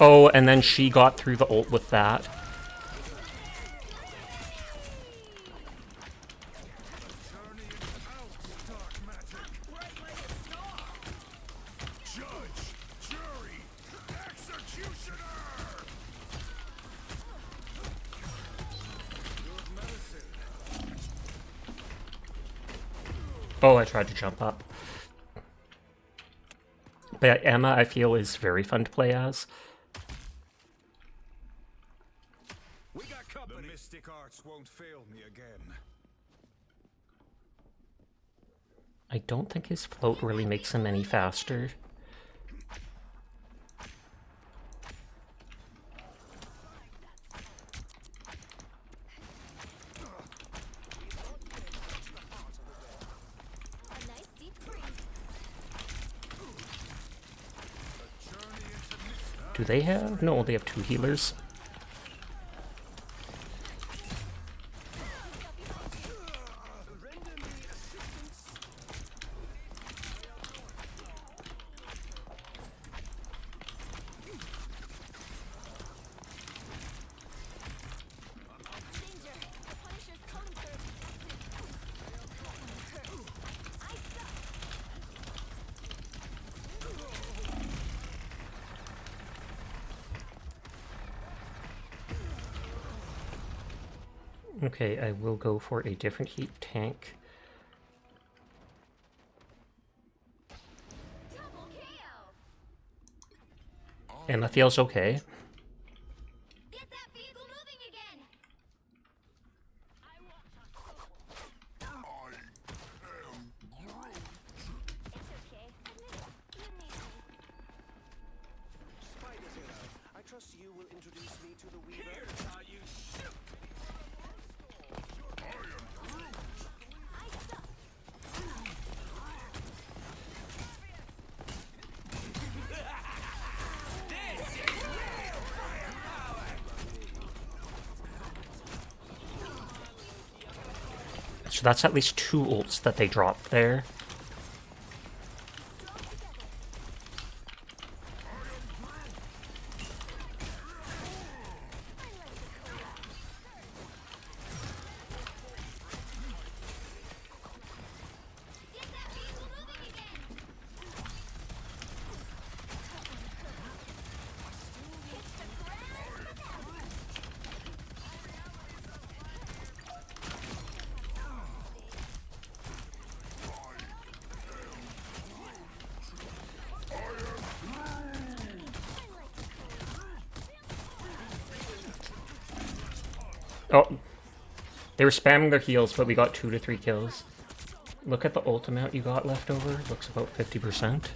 Oh, and then she got through the ult with that. Oh, I tried to jump up. But Emma, I feel, is very fun to play as. We got company. The mystic arts won't fail me again. I don't think his float really makes him any faster. Do they have? No, they have 2 healers. Okay, I will go for a different heat tank. Emma feels okay. Get that vehicle moving again. It's okay. Admit it. You need me. Spider-Zero, I trust you will introduce me to the Weaver. Here's how you shoot! So that's at least 2 ults that they dropped there. Oh, they were spamming their heals, but we got 2 to 3 kills. Look at the ult amount you got left over. Looks about 50%.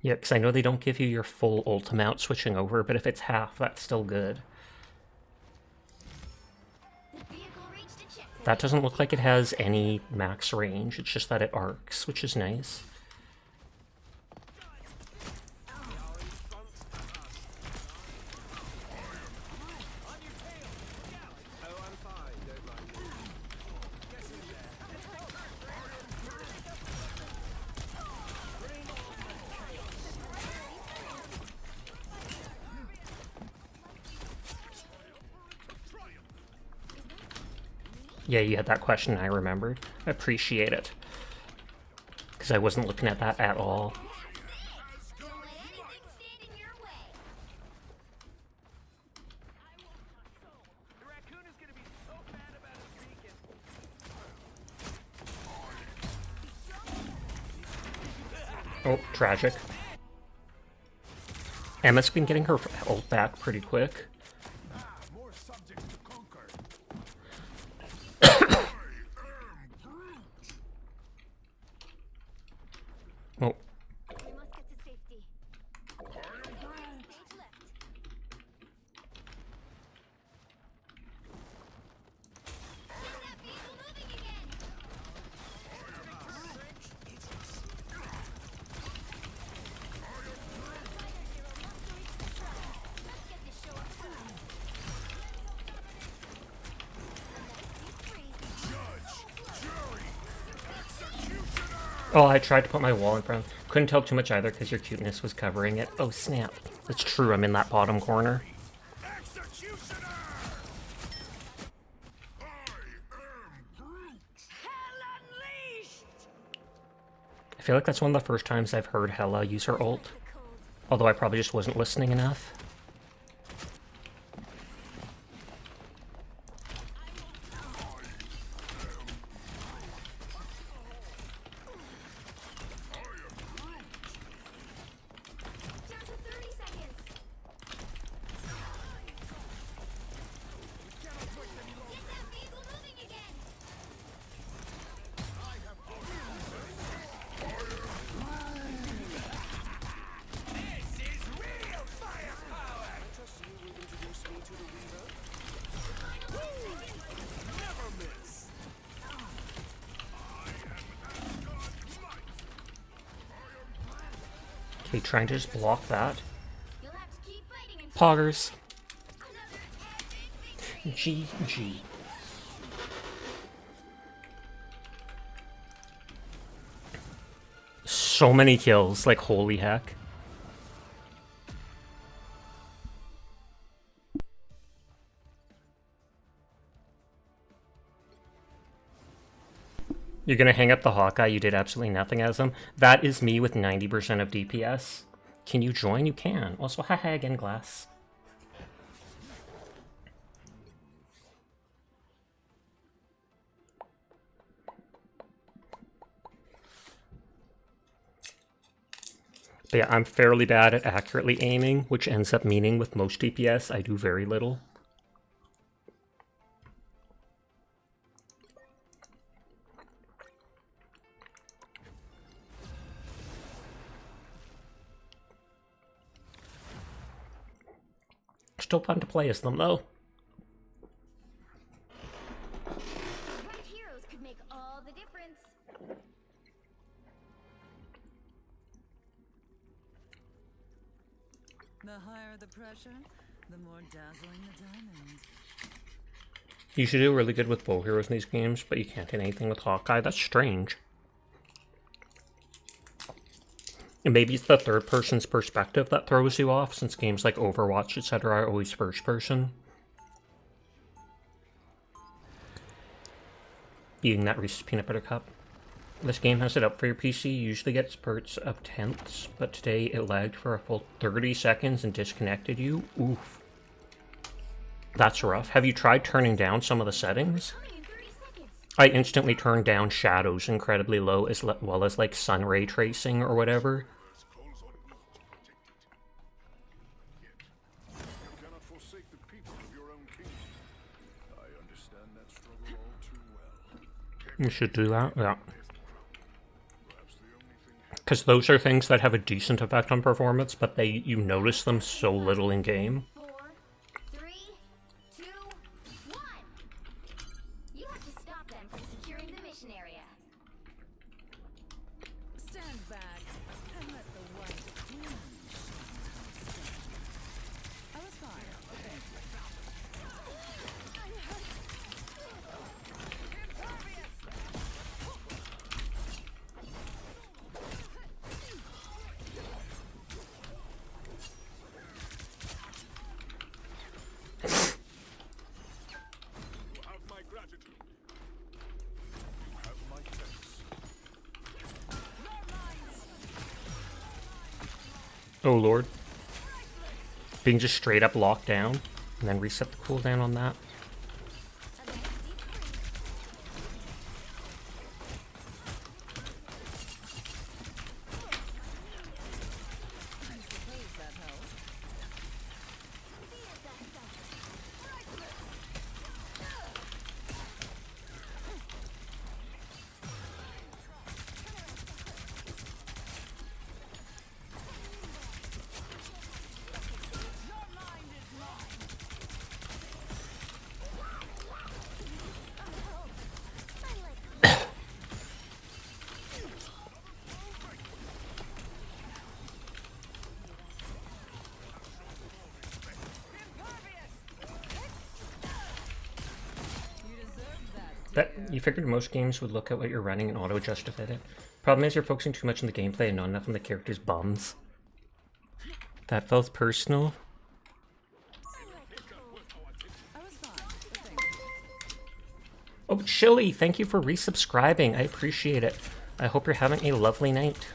Yeah, because I know they don't give you your full ult amount switching over, but if it's half, that's still good. The vehicle reached a checkpoint. That doesn't look like it has any max range, it's just that it arcs, which is nice. Oh, I'm fine. Don't mind me. Get in there. Yeah, you had that question, I remembered. I appreciate it. Because I wasn't looking at that at all. Don't let anything stand in your way. The raccoon is gonna be so bad about his beacon. Oh, tragic. Emma's been getting her ult back pretty quick. More subjects to conquer. Oh, We must get to safety. Stage left. Get that vehicle moving again. Let's get this show on time. oh, I tried to put my wall in front. Couldn't tell too much either because your cuteness was covering it. Oh, snap. It's true, I'm in that bottom corner. Executioner! I am Groot! I feel like that's one of the first times I've heard Hela use her ult. Although I probably just wasn't listening enough. Down to 30 seconds. Get that vehicle moving again. I trust you will introduce me to the Weaver. Never miss! Okay, trying to just block that. You'll have to keep fighting until Poggers. another epic victory. GG. So many kills, like holy heck. You're gonna hang up the Hawkeye, you did absolutely nothing as him. That is me with 90% of DPS. Can you join? You can. Also, haha again, Glass. But yeah, I'm fairly bad at accurately aiming, which ends up meaning with most DPS, I do very little. Still fun to play as them, though. The right heroes could make all the difference. The higher the pressure, the more dazzling the diamond. You should do really good with bow heroes in these games, but you can't hit anything with Hawkeye. That's strange. And maybe it's the third person's perspective that throws you off, since games like Overwatch, etc. are always first person. Eating that Reese's Peanut Butter Cup. This game has it up for your PC. You usually get spurts of tenths, but today it lagged for a full 30 seconds and disconnected you. Oof. That's rough. Have you tried turning down some of the settings? Coming in 30 seconds. I instantly turned down shadows incredibly low, as well as like sun ray tracing or whatever. You cannot forsake the people of your own kingdom. I understand that struggle all too well. You should do that. Yeah. Perhaps the only thing Because those are things that have a decent effect on performance, but you notice them so little in game. 4, 3, 2, 1. You have to stop them from securing the mission area. Stand back and let the white queen shine. I was fine. Thank you. You have my gratitude. You have my thanks. Oh lord. Being just straight up locked down, and then reset the cooldown on that. A nice deep breath. I suppose that helped. You deserved that, That you figured most games would look at what you're running and auto adjust to fit it. Problem is you're focusing too much on the gameplay and not enough on the character's bums. That felt personal. I was fine. But thank you. Oh, Chili, thank you for resubscribing. I appreciate it. I hope you're having a lovely night.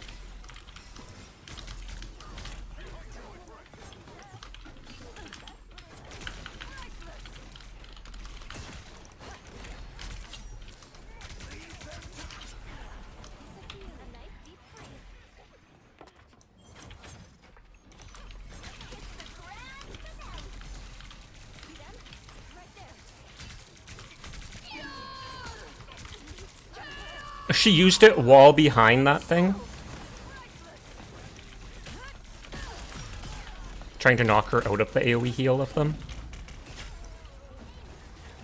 A nice deep breath. It's the grand finale. See them? Right there. She used it while behind that thing. Trying to knock her out of the AoE heal of them.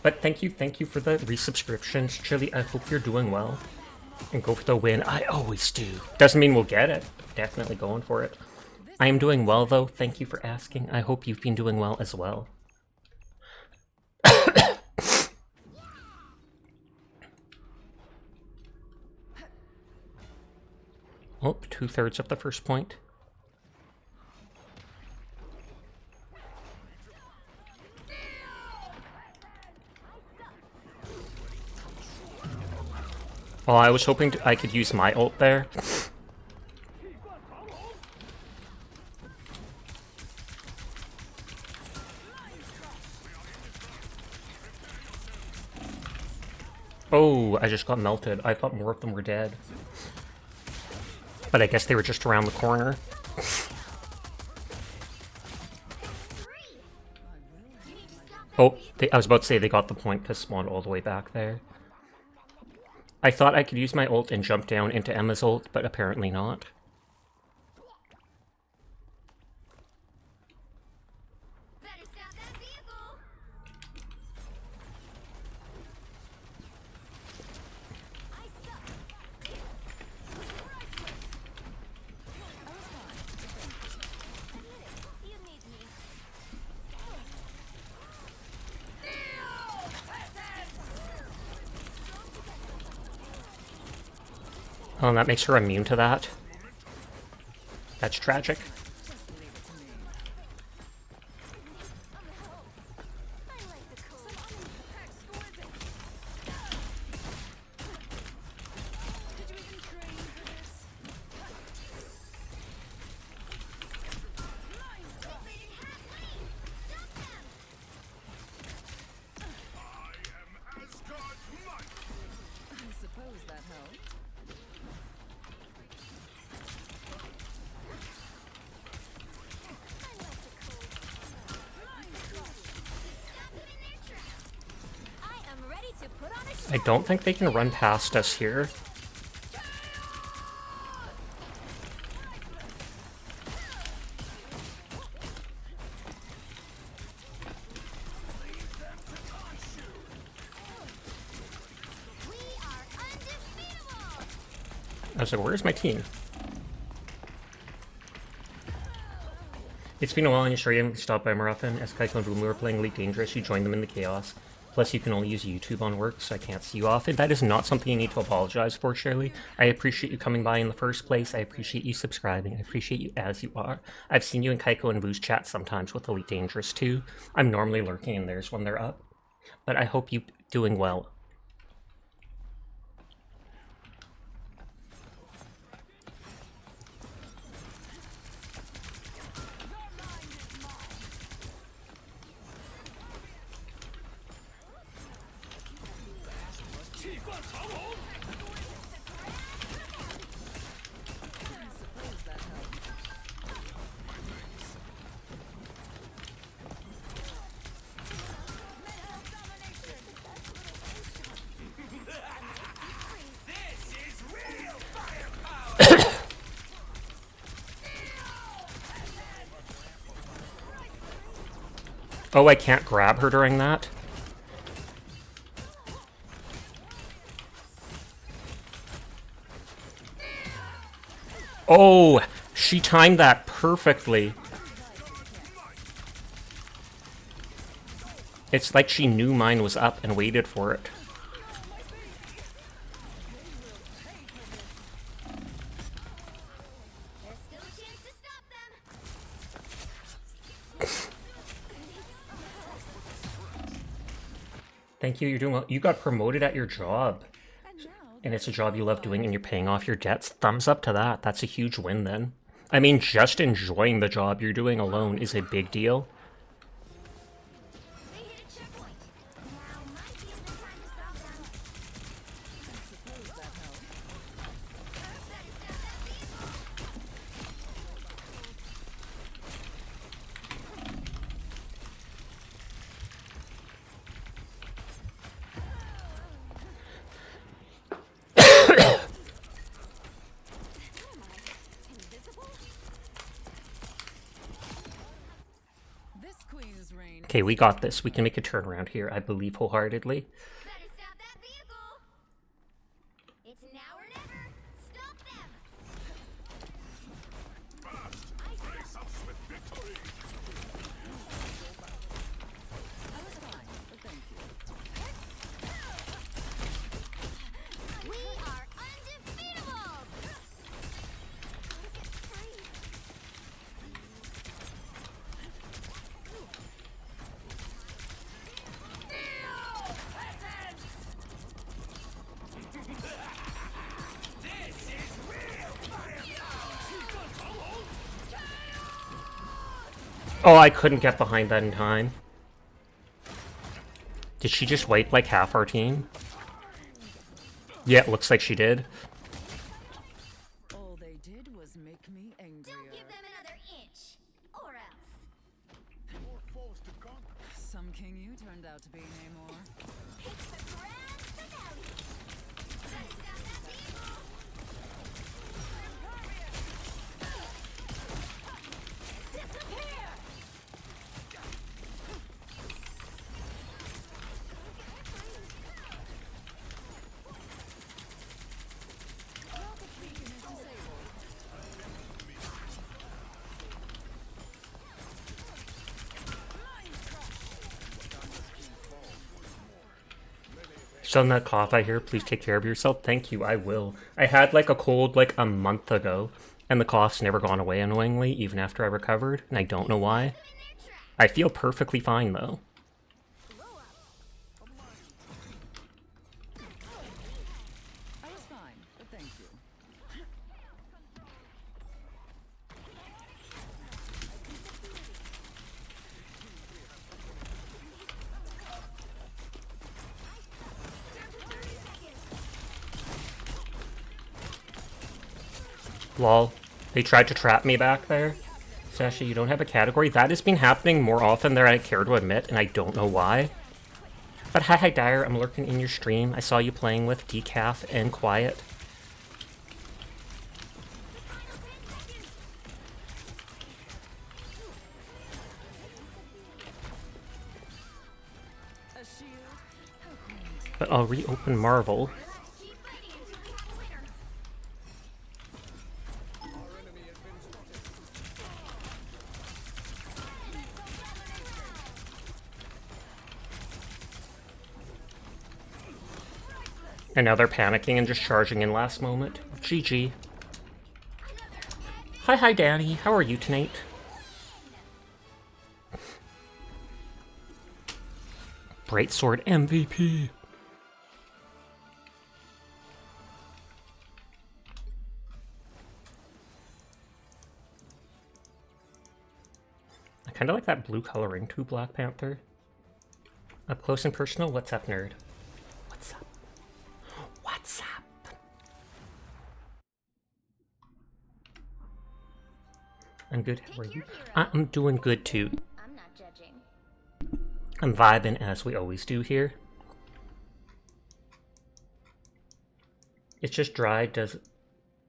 But thank you for the resubscriptions, Chili. I hope you're doing well. And go for the win. I always do. Doesn't mean we'll get it. Definitely going for it. I am doing well, though. Thank you for asking. I hope you've been doing well as well. Oh, 2/3 of the first point. Well, I was hoping I could use my ult there. Oh, I just got melted. I thought more of them were dead. But I guess they were just around the corner. Oh, I was about to say they got the point because spawned all the way back there. I thought I could use my ult and jump down into Emma's ult, but apparently not. Better stop that vehicle. I suck. You need me. Oh, and that makes her immune to that. That's tragic. I like the cool. Did you even train for this? I suppose that helped. I am ready to put on a I don't think they can run past us here. I was like, where's my team? It's been a while and you're sure you haven't stopped by more often. As Kaiko and Boom were playing Elite Dangerous, you joined them in the chaos. Plus, you can only use YouTube on work, so I can't see you often. That is not something you need to apologize for, Shirley. I appreciate you coming by in the first place. I appreciate you subscribing. I appreciate you as you are. I've seen you in Kaiko and Boo's chat sometimes with Elite Dangerous too. I'm normally lurking in theirs when they're up. But I hope you're doing well. Oh, I can't grab her during that? Oh, she timed that perfectly. It's like she knew mine was up and waited for it. There's still a chance to stop them. Thank you, you're doing well. You got promoted at your job. And now And it's a job you love doing and you're paying off your debts. Thumbs up to that. That's a huge win then. I mean, just enjoying the job you're doing alone is a big deal. They hit a checkpoint. Now might be a good time to stop them. suppose that helps. Better stop that vehicle. Invisible? This queen's reign. Okay, we got this. We can make a turnaround here, I believe wholeheartedly. Better stop that vehicle. It's now or never. Stop them. I was fine, but thank you. We are undefeatable. Get free. Oh, I couldn't get behind that in time. Did she just wipe like half our team? Yeah, it looks like she did. All they did was make me angrier. Don't give them another inch, or else. More foes to conquer. Some king you turned out to be, Namor. It's the grand finale. Better stop that vehicle. Disappear. Still that cough I hear, please take care of yourself. Thank you, I will. I had like a cold like a month ago, and the cough's never gone away annoyingly, even after I recovered, and I don't know why. In their track. I feel perfectly fine though. Blow up. I was fine, but thank you. Lol. They tried to trap me back there. Sasha, you don't have a category? That has been happening more often than I care to admit, and I don't know why. But hi Dyer, I'm lurking in your stream. I saw you playing with Decaf and Quiet. A shield? How quaint. But I'll reopen Marvel. Keep fighting until we have a winner. And now they're panicking and just charging in last moment. GG. Hi, Danny. How are you tonight? Brightsword MVP. I kind of like that blue coloring too, Black Panther. Up close and personal, what's up, nerd? What's up? What's up? I'm good, how are you? I'm doing good too. I'm not judging. I'm vibing as we always do here. It's just dry. Does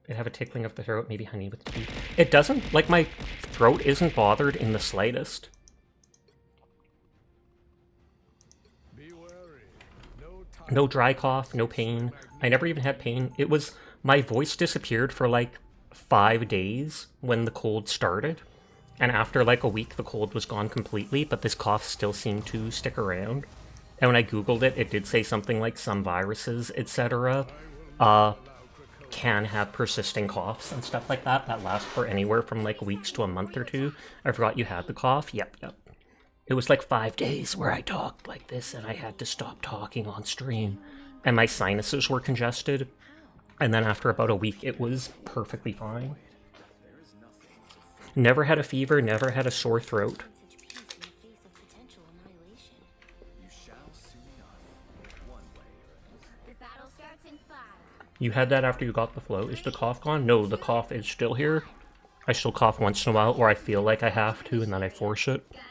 it have a tickling of the throat? Maybe honey with tea? It doesn't. Like, my throat isn't bothered in the slightest. Be wary. No time. No dry cough, no pain. I never even had pain. It was, my voice disappeared for like 5 days when the cold started. And after like a week, the cold was gone completely, but this cough still seemed to stick around. And when I googled it, it did say something like some viruses, etc. Can have persisting coughs and stuff like that last for anywhere from like weeks to a month or two. I forgot you had the cough. Yep. It was like 5 days where I talked like this and I had to stop talking on stream. And my sinuses were congested. And then after about a week, it was perfectly fine. Never had a fever, never had a sore throat. Such peace in the face of potential annihilation. You shall soon enough, one way or another. The battle starts in 5. You had that after you got the flow. Is the cough gone? No, the cough is still here. I still cough once in a while, or I feel like I have to, and then I force it. Got it?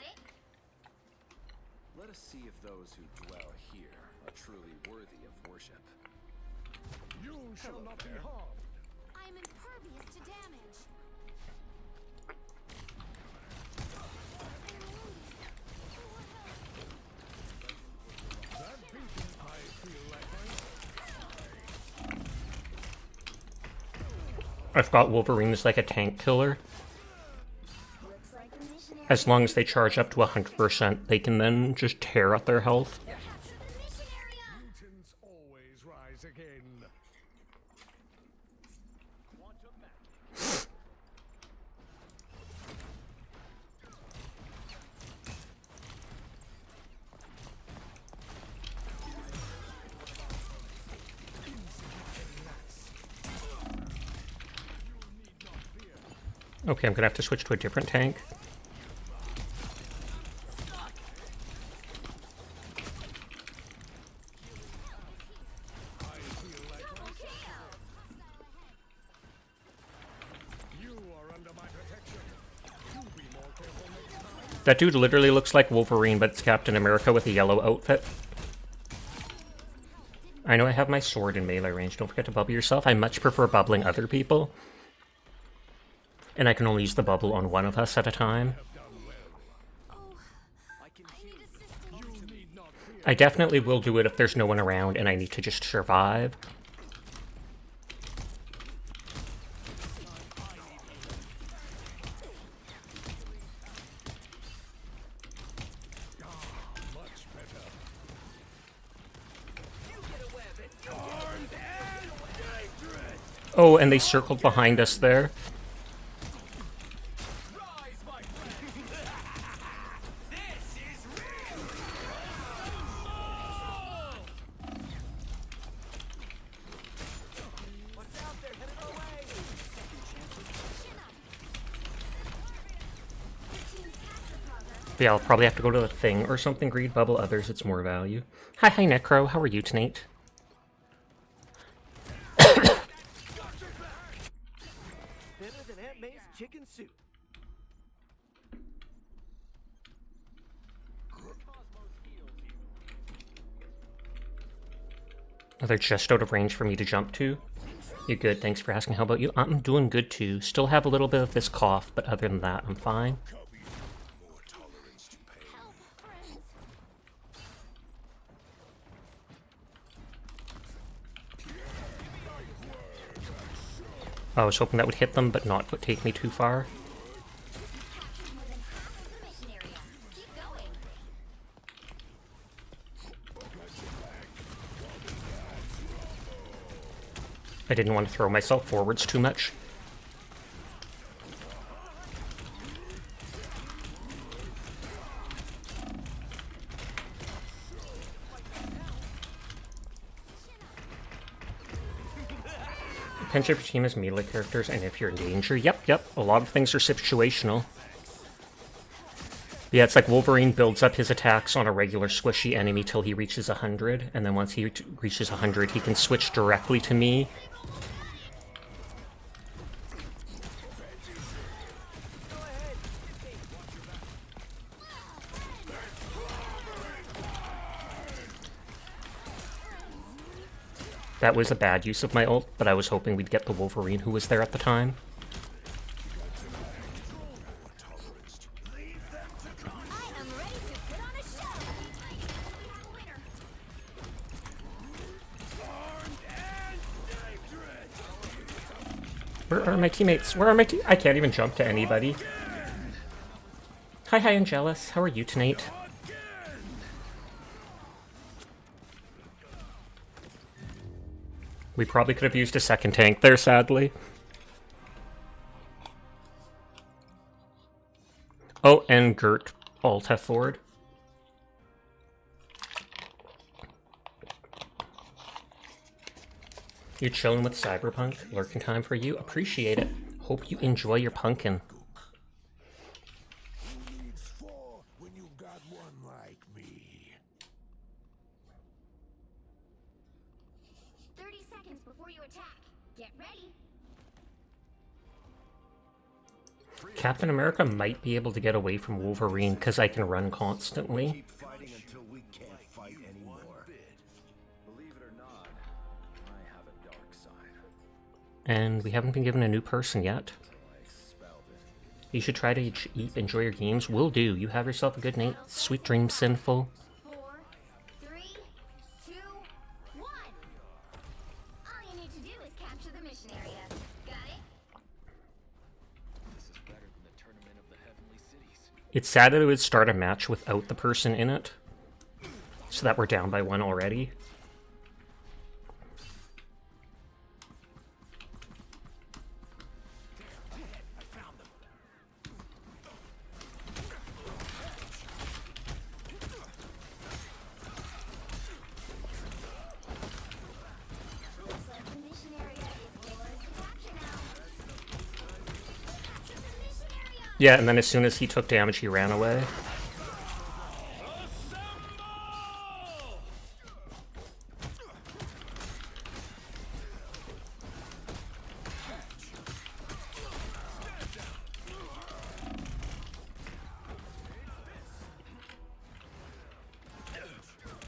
Let us see if those who dwell here are truly worthy of worship. You shall not be harmed. I am impervious to damage. That beacon, I feel like I forgot Wolverine is like a tank killer. Looks like a missionary. As long as they charge up to 100%, they can then just tear up their health. Capture the mission area. mutants always rise again. Okay, I'm gonna have to switch to a different tank. Double kill. You are under my protection. You be more careful next time. That dude literally looks like Wolverine, but it's Captain America with a yellow outfit. I know I have my sword in melee range. Don't forget to bubble yourself. I much prefer bubbling other people. And I can only use the bubble on one of us at a time. I need assistance. You need not fear. I definitely will do it if there's no one around and I need to just survive. Much better. Oh, and they circled behind us there. But yeah, I'll probably have to go to the thing or something. Greed bubble others, it's more value. Hi, Necro. How are you tonight? Better than Aunt May's chicken soup. Oh, they're just out of range for me to jump to. You're good, thanks for asking. How about you? I'm doing good too. Still have a little bit of this cough, but other than that, I'm fine. More tolerance to pain. Help, friends. I was hoping that would hit them, but not take me too far. Capture more than half of the mission area. Keep going. I didn't want to throw myself forwards too much. Depends if your team has melee characters and if you're in danger. Yep. A lot of things are situational. Yeah, it's like Wolverine builds up his attacks on a regular squishy enemy till he reaches 100, and then once he reaches 100, he can switch directly to me. That was a bad use of my ult, but I was hoping we'd get the Wolverine who was there at the time. I am ready to put on a show. Winner. Where are my teammates? Where are my I can't even jump to anybody. Hi, Angelus. How are you tonight? We probably could have used a second tank there, sadly. Oh, and Gert ult forward. You chilling with Cyberpunk? Lurking time for you? Appreciate it. Hope you enjoy your pumpkin. Who needs four when you've got one like me? 30 seconds before you attack. Get ready. Captain America might be able to get away from Wolverine because I can run constantly. Keep fighting until we can't fight anymore. Believe it or not, I have a dark side. And we haven't been given a new person yet. I expelled it. You should try to enjoy your games. Will do. You have yourself a good night. Sweet dreams, Sinful. 4, 3, 2, 1. All you need to do is capture the mission area. Got it? This is better than the tournament of the heavenly cities. It's sad that it would start a match without the person in it. So that we're down by 1 already. Looks like the mission area is yours to capture now. Capture the mission area! Yeah, and then as soon as he took damage, he ran away.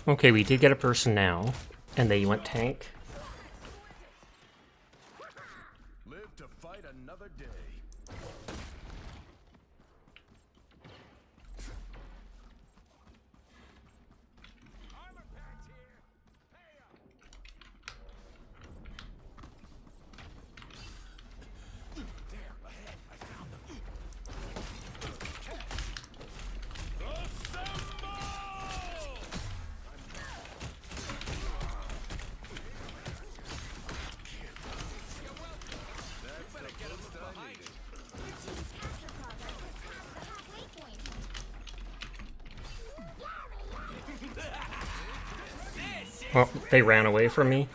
Okay, we did get a person now, and they went tank. Live to fight another day. Your team's capture progress has passed the halfway point. Well, they ran away from me.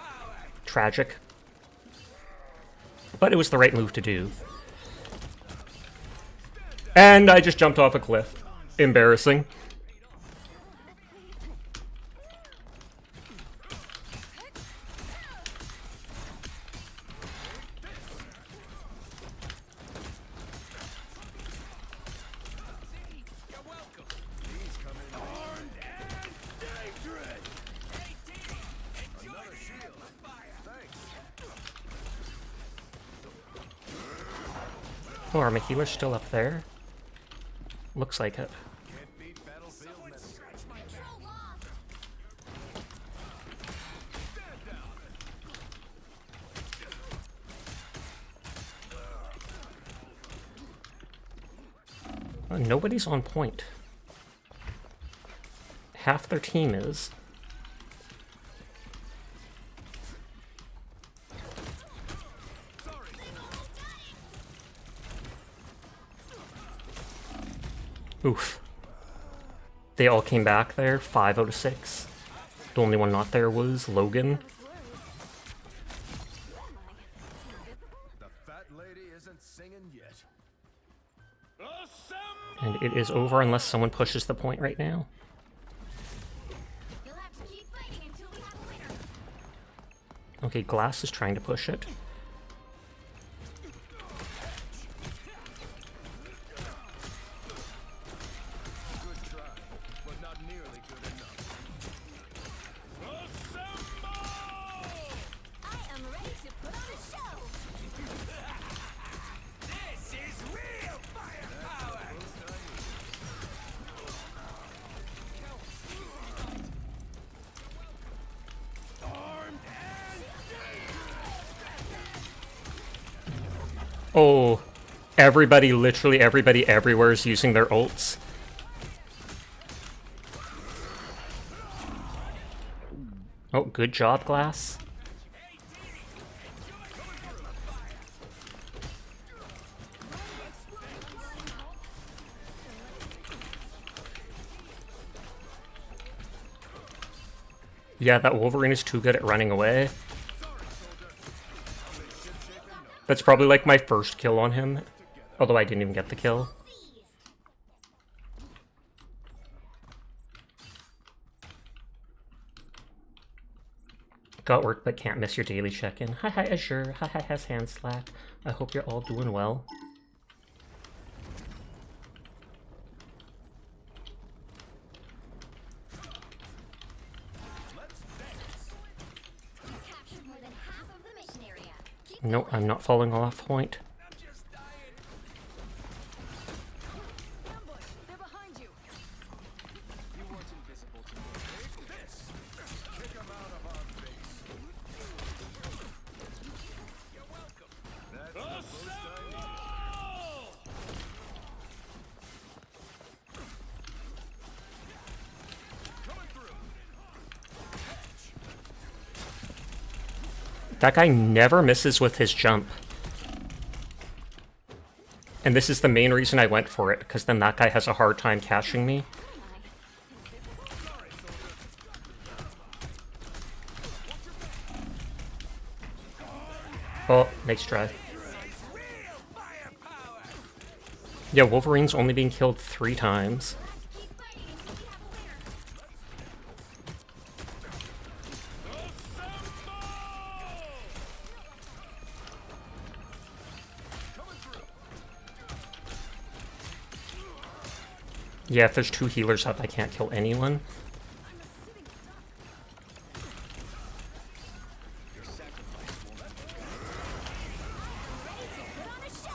Tragic. But it was the right move to do. And I just jumped off a cliff. Embarrassing. Oh, are my healers still up there? Looks like it. Can't beat battlefield medicine. Control lost. Nobody's on point. Half their team is. Oof. They all came back there, 5 out of 6. The only one not there was Logan. The fat lady isn't singing yet. And it is over unless someone pushes the point right now. You'll have to keep fighting until we have a winner. Okay, Glass is trying to push it. Good try, but not nearly good enough. I am ready to put on a show. This is real firepower! Oh, everybody, literally everybody everywhere is using their ults. Oh, good job, Glass. Yeah, that Wolverine is too good at running away. That's probably like my first kill on him, although I didn't even get the kill. Got work but can't miss your daily check-in. Hi hi Azure, hi hi has hand slack. I hope you're all doing well. You've captured more than half of the mission area. Keep No, I'm not falling off point. Ambush! They're behind you! You weren't invisible to me. Take this! Kick him out of our base. You're welcome. That's the boost I need. Coming through. That guy never misses with his jump. And this is the main reason I went for it, because then that guy has a hard time catching me. Oh, nice try. Yeah, Wolverine's only been killed 3 times. keep fighting until we have a winner. Yeah, if there's 2 healers up, I can't kill anyone. Put on a show.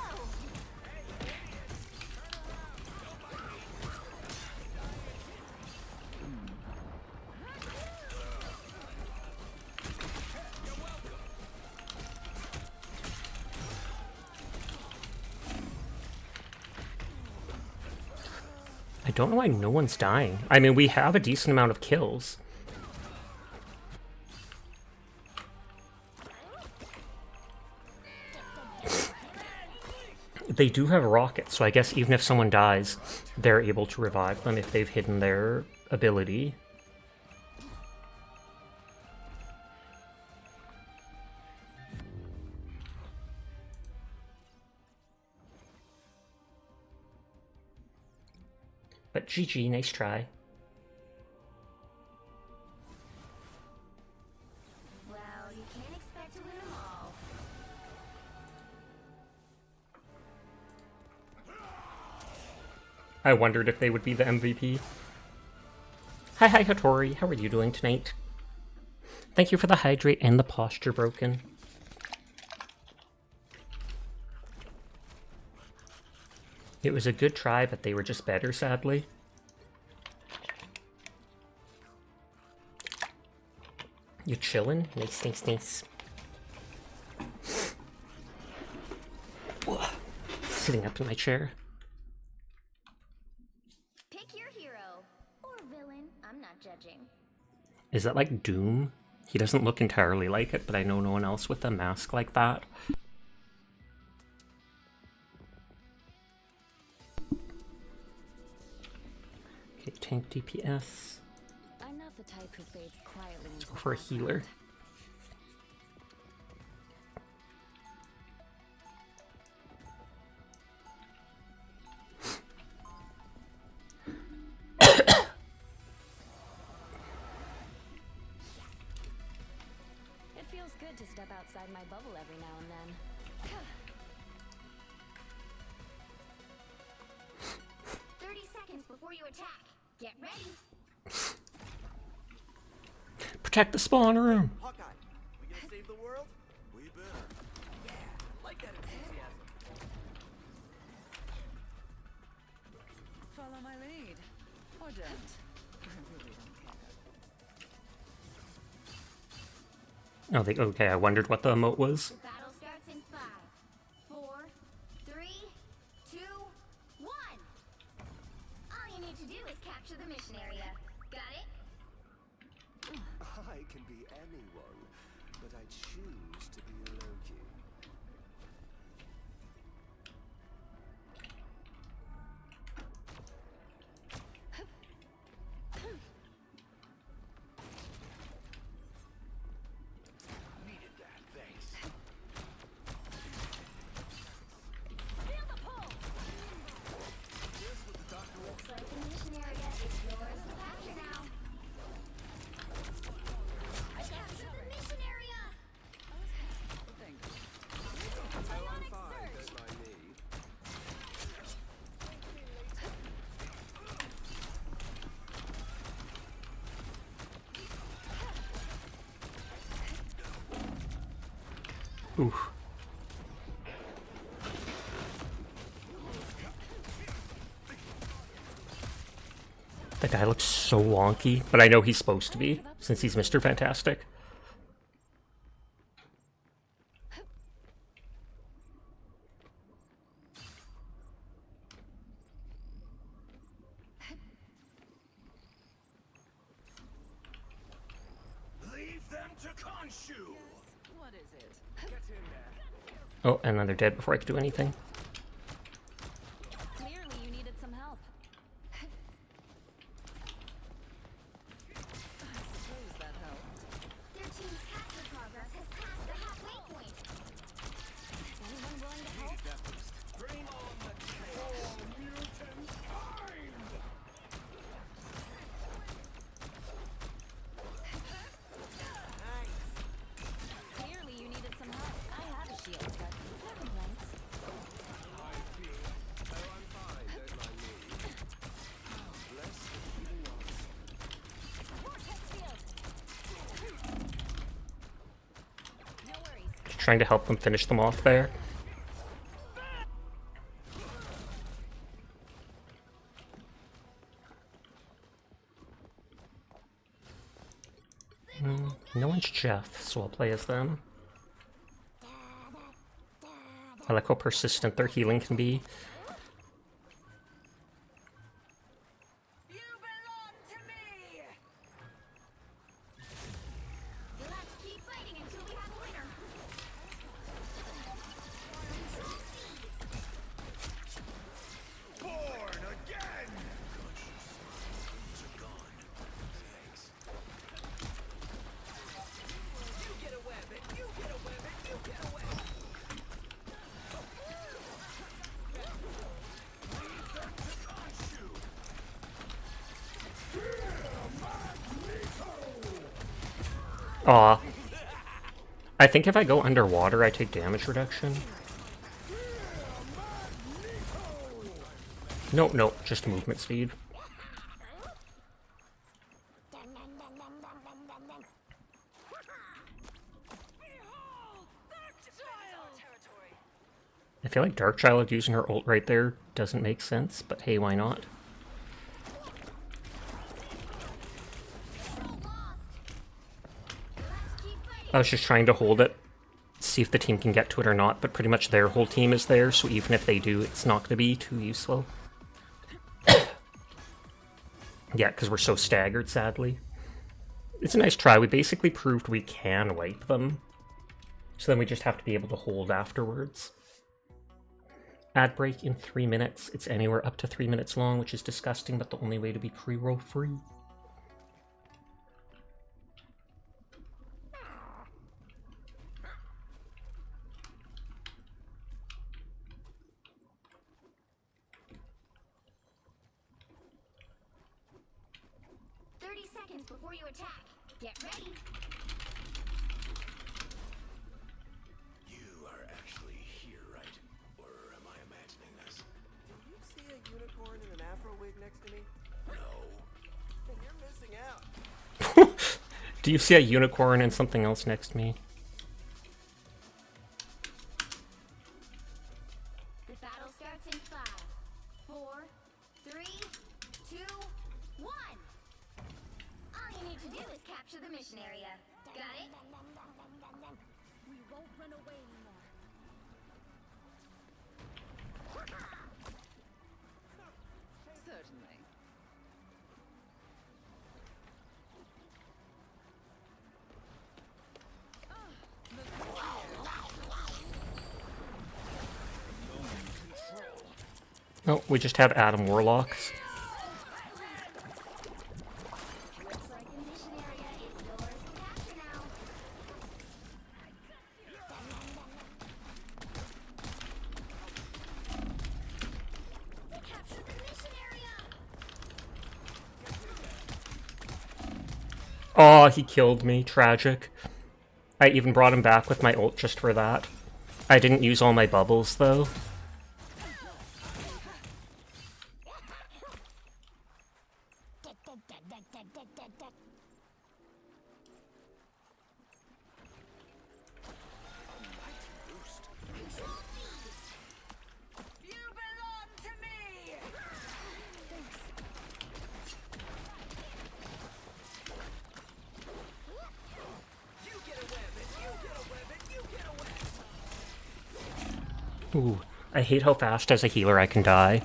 I don't know why no one's dying. I mean, we have a decent amount of kills. They do have rockets, so I guess even if someone dies, they're able to revive them if they've hidden their ability. But GG, nice try. Well, you can't expect to win them all. I wondered if they would be the MVP. Hi Hattori, how are you doing tonight? Thank you for the hydrate and the posture broken. It was a good try, but they were just better, sadly. You chillin'? Nice, nice, nice. Sitting up in my chair. Pick your hero or villain. I'm not judging. Is that like Doom? He doesn't look entirely like it, but I know no one else with a mask like that. tank DPS. I'm not the type who fades quietly. Let's go for a healer. It feels good to step outside my bubble every now and then. 30 seconds before you attack. Get ready. Protect the spawn room. Hawkeye, we gonna save the world? We better. Yeah, like that enthusiasm. Follow my lead. Or don't. I really don't care. Oh, okay, I wondered what the emote was. The battle starts in 5, 4, 3, 2, 1. All you need to do is capture the mission area. Got it? I can be anyone, but I choose to be Loki. Needed that, thanks. Feel the pull! Looks like the mission area is yours to capture now. Capture the mission area! Thank Ionic surge! Don't mind me. Oof. That guy looks so wonky, but I know he's supposed to be, since he's Mr. Fantastic. Leave them to Khonshu! What is it? Get in there. Oh, and then they're dead before I could do anything. Clearly, you needed some help. I suppose that helped. Their team's capture progress has passed the halfway point. Anyone willing to help? Bring on the chaos! Mutant kind! Clearly, you needed some help. I have a shield, but no complaints. I feel. Oh, I'm fine. Don't mind me. Bless the healing arts. Vortex field. No worries. Just trying to help them finish them off there. No one's Jeff, so I'll play as them. I like how persistent their healing can be. You belong to me! You'll have to keep fighting until we have a winner. Born again! Are gone. Thanks. You get a weapon! You get a weapon! You get a weapon! Leave them to Khonshu! Aw. I think if I go underwater, I take damage reduction. No, no, just movement speed. I feel like Darkchild using her ult right there doesn't make sense, but hey, why not? Control lost. You'll have to keep fighting. I was just trying to hold it, see if the team can get to it or not, but pretty much their whole team is there, so even if they do, it's not going to be too useful. Yeah, because we're so staggered, sadly. It's a nice try. We basically proved we can wipe them, so then we just have to be able to hold afterwards. Ad break in 3 minutes. It's anywhere up to 3 minutes long, which is disgusting, but the only way to be pre-roll free. Before you attack, get ready. You are actually here, right? Or am I imagining this? Did you see a unicorn in an afro wig next to me? No. Then you're missing out. Do you see a unicorn and something else next to me? The battle starts in 5, 4, 3, 2, 1. All you need to do is capture the mission area. Got it? We won't run away anymore. Certainly. Oh, we just have Adam Warlocks. Looks like the mission area is yours to capture now. Capture the mission area! Oh, he killed me. Tragic. I even brought him back with my ult just for that. I didn't use all my bubbles, though. You belong to me! You get a web and you get a web and you get a web. Ooh, I hate how fast as a healer I can die.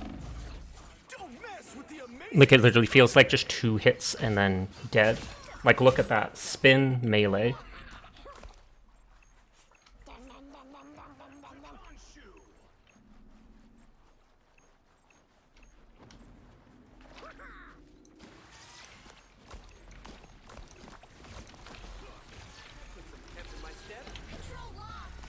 Don't mess with the amazing. Like, it literally feels like just 2 hits and then dead. Like, look at that. Spin, melee. Pep in my step. Control lost!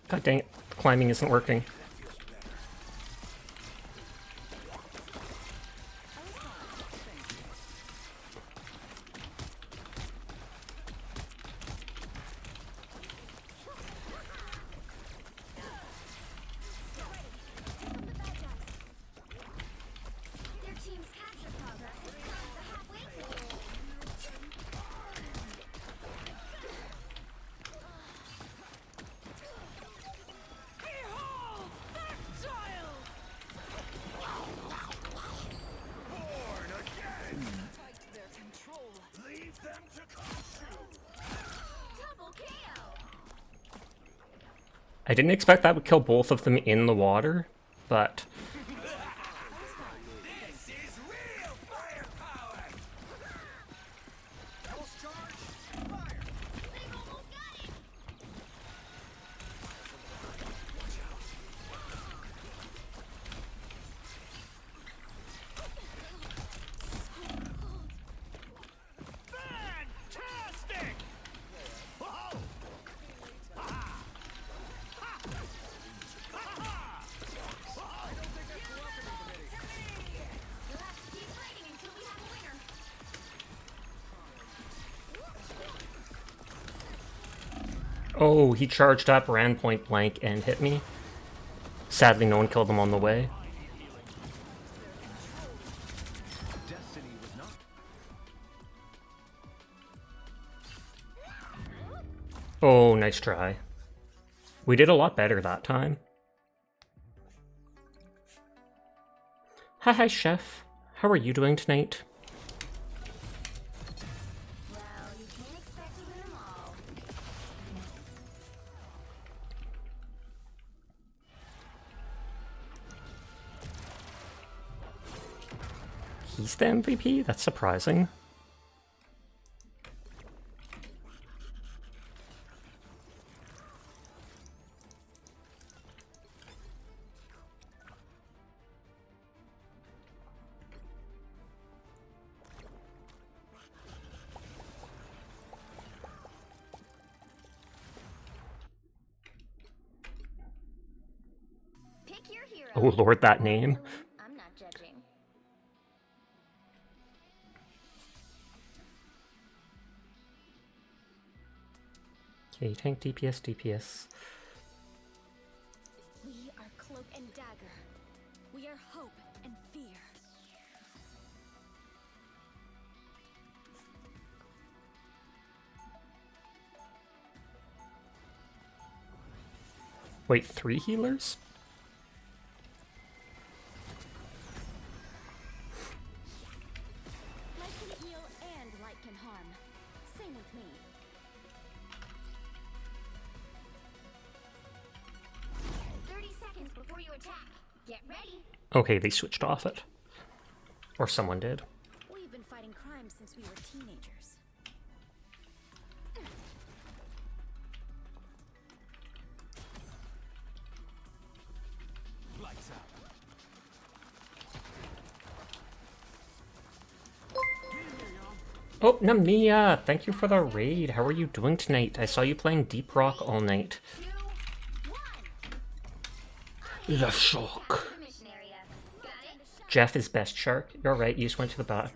God dang it. Climbing isn't working. Their team's capture progress is past the halfway point. Behold! That child! Born again. Fight their control. Leave them to consume. Double KO! I didn't expect that would kill both of them in the water, but This is real firepower. Pulse charge. Fire. They've almost got it! Fantastic. Oh. You'll have to keep fighting until we have a winner. oh, he charged up, ran point blank, and hit me. Sadly, no one killed him on the way. Destiny was not. Oh, nice try. We did a lot better that time. Hi, Chef. How are you doing tonight? Well, you can't expect to win them all. He's the MVP? That's surprising. Pick your hero. Oh lord, that name. I'm not judging. Okay, tank DPS, DPS. We are Cloak and Dagger. We are hope and fear. Wait, 3 healers? Light can heal and light can harm. Same with me. Seconds before you attack. Get ready. Okay, they switched off it. Or someone did. We've been fighting crime since we were teenagers. Lights out. Oh, Namiya! Thank you for the raid. How are you doing tonight? I saw you playing Deep Rock all night. 2, 1. Le shock. The mission area. Got it? Jeff is best shark. You're right, you just went to the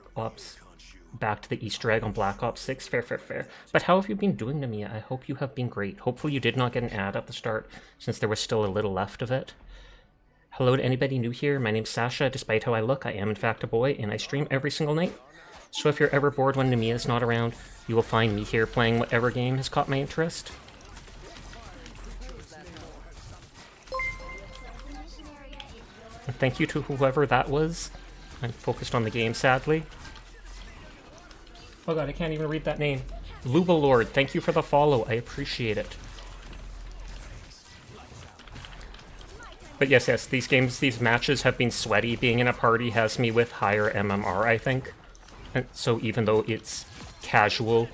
back to the Easter egg on Black Ops 6. Fair, fair, fair. But how have you been doing, Namiya? I hope you have been great. Hopefully you did not get an ad at the start, since there was still a little left of it. Hello to anybody new here. My name's Sasha. Despite how I look, I am in fact a boy, and I stream every single night. So if you're ever bored when Namiya is not around, you will find me here playing whatever game has caught my interest. And thank you to whoever that was. I'm focused on the game, sadly. Oh god, I can't even read that name. Luba Lord, thank you for the follow. I appreciate it. But yes, these matches have been sweaty. Being in a party has me with higher MMR, I think. And so even though it's casual,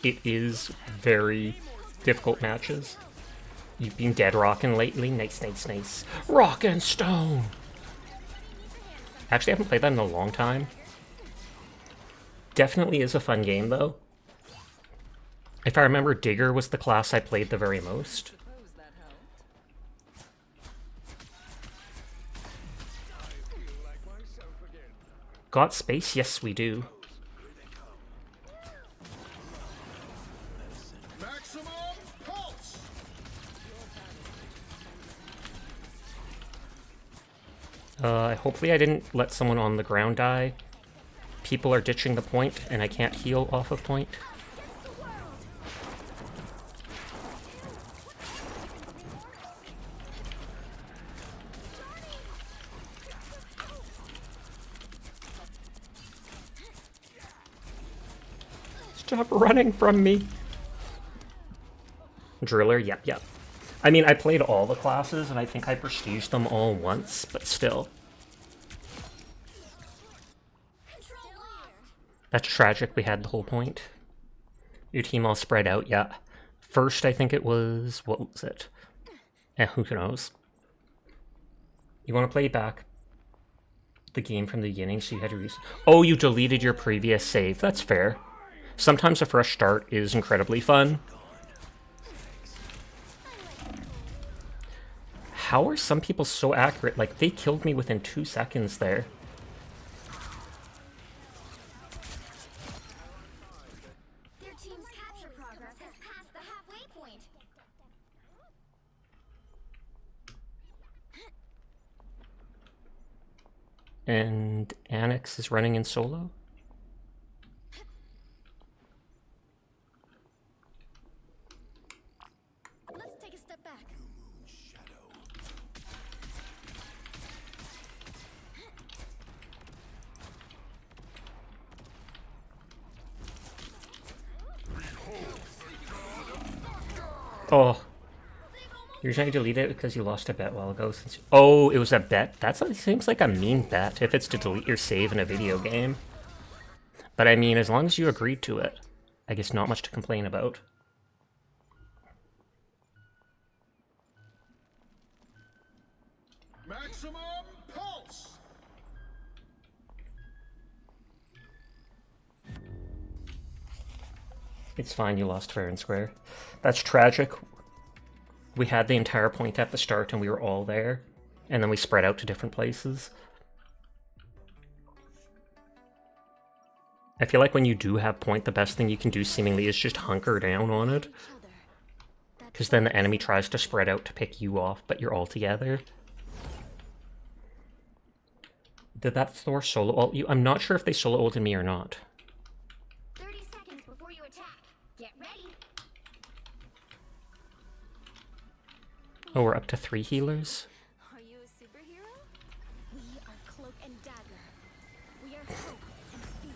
it is very difficult matches. You've been dead rockin' lately. Nice, nice, nice. Rock and Stone! Actually, I haven't played that in a long time. Definitely is a fun game, though. If I remember, Digger was the class I played the very most. Suppose that helped. Got space? Yes, we do. Maximum pulse. Hopefully I didn't let someone on the ground die. People are ditching the point, and I can't heal off of point. Stop running from me! Driller, yep, yep. I mean, I played all the classes, and I think I prestiged them all once, but still. That's tragic, we had the whole point. Your team all spread out, yeah. First, I think it was... what was it? Who knows? You want to play back the game from the beginning, so you had to Oh, you deleted your previous save. That's fair. Sometimes a fresh start is incredibly fun. How are some people so accurate? Like, they killed me within 2 seconds there. Their team's capture progress has passed the halfway point. And Annex is running in solo. Let's take a step back. Oh. You're trying to delete it because you lost a bet a while ago. Since oh, it was a bet. That seems like a mean bet if it's to delete your save in a video game. But I mean, as long as you agreed to it, I guess not much to complain about. Maximum pulse! It's fine, you lost fair and square. That's tragic. We had the entire point at the start and we were all there. And then we spread out to different places. I feel like when you do have point, the best thing you can do seemingly is just hunker down on it. Because then the enemy tries to spread out to pick you off, but you're all together. Did that Thor solo ult you? I'm not sure if they solo ulted me or not. 30 seconds before you attack. Get ready. Oh, we're up to 3 healers? Are you a superhero? We are Cloak and Dagger. We are hope and fear.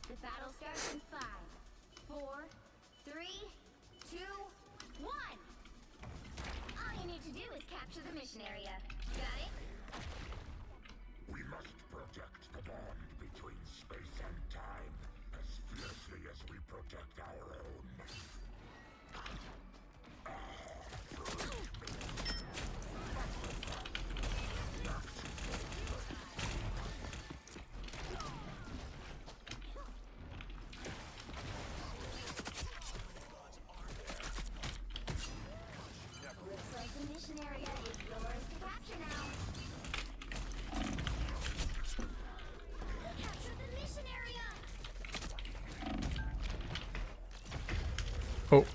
The battle starts in 5, 4, 3, 2, 1. All you need to do is capture the mission area. Got it? We must protect the bond between space and time as fiercely as we protect our own. Looks like the mission area is yours to capture now. Capture the mission area! Oh.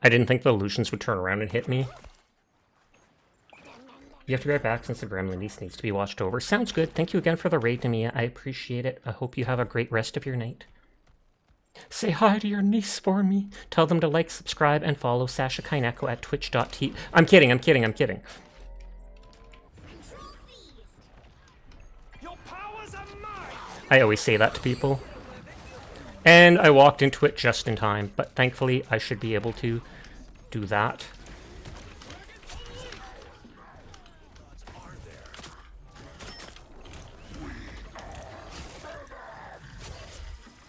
I didn't think the illusions would turn around and hit me. You have to be right back since the gremlin niece needs to be watched over. Sounds good. Thank you again for the raid, Nemia. I appreciate it. I hope you have a great rest of your night. Say hi to your niece for me. Tell them to like, subscribe, and follow Sasha Kaineko at twitch.tv. I'm kidding. Control seized! Your powers are mine! I always say that to people. And I walked into it just in time, but thankfully I should be able to do that.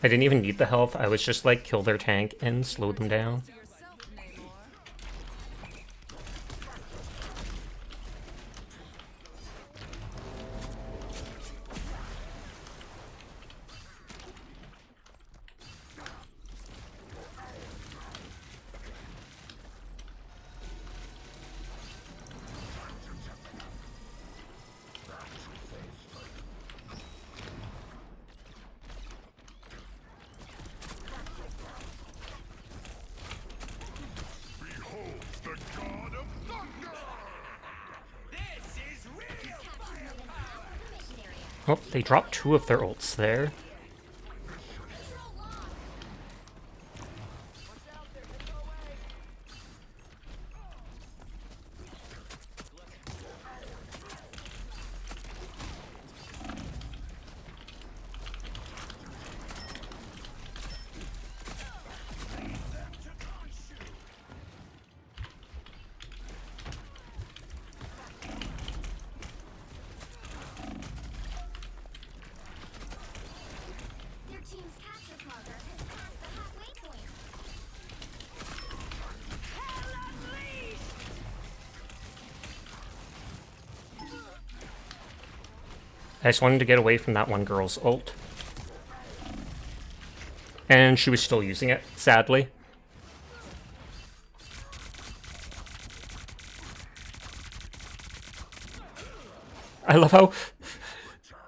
I didn't even need the health, I was just like kill their tank and slow them down. To yourself, Namor. Behold the god of thunder! This is real Capture more than half of the mission area. Oh, they dropped 2 of their ults there. Control lost. Their team's capture marker has passed the halfway point. I just wanted to get away from that one girl's ult. And she was still using it, sadly. I love how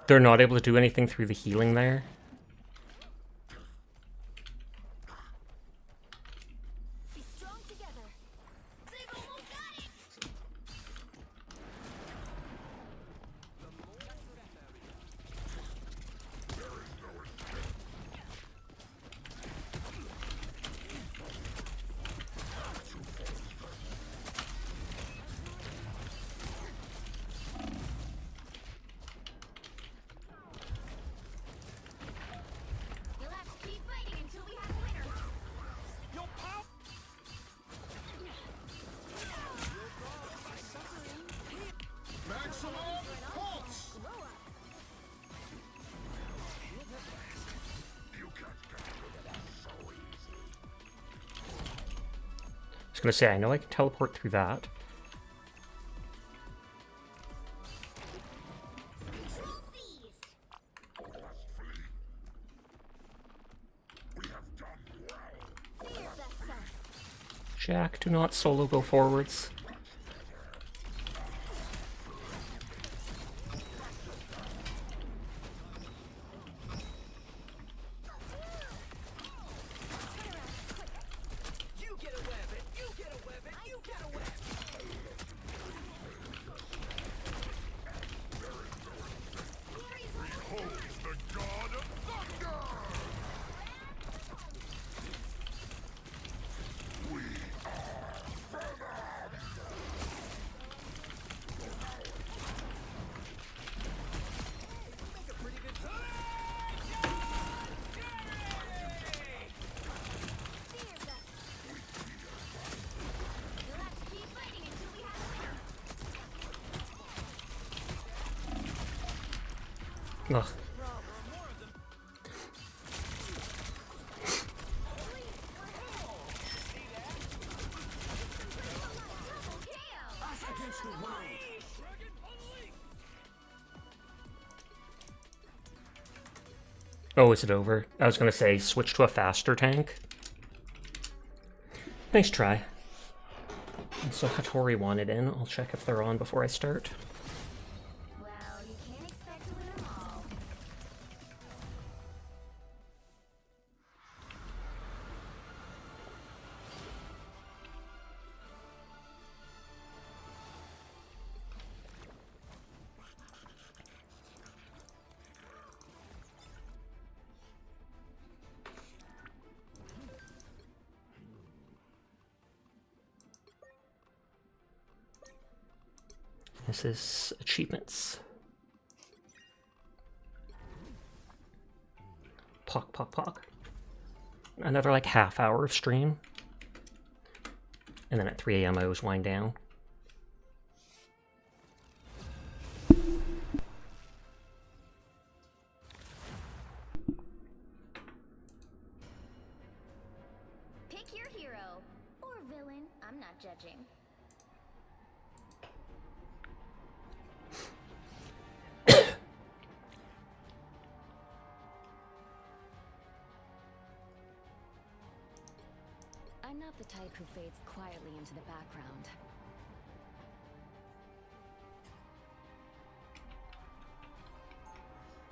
they're not able to do anything through the healing there. Be strong together. They've almost got it. gonna say, I know I can teleport through that. Control seized. We have done well. Fear vessel. Jack, do not solo go forwards. You get a weapon. You get a weapon. You get a weapon. Behold the god of thunder! We are Venom! Make a pretty good team. Fear vessel. You'll have to keep fighting until we have a winner. Ugh. Double KO. Oh, is it over? I was gonna say, switch to a faster tank. Nice try. And so Hattori wanted in. I'll check if they're on before I start. Well, you can't expect to win them all. This is achievements. Pock, pock, pock. Another like half hour of stream. And then at 3 a.m. I always wind down. Pick your hero. Or villain. I'm not judging. I'm not the type who fades quietly into the background.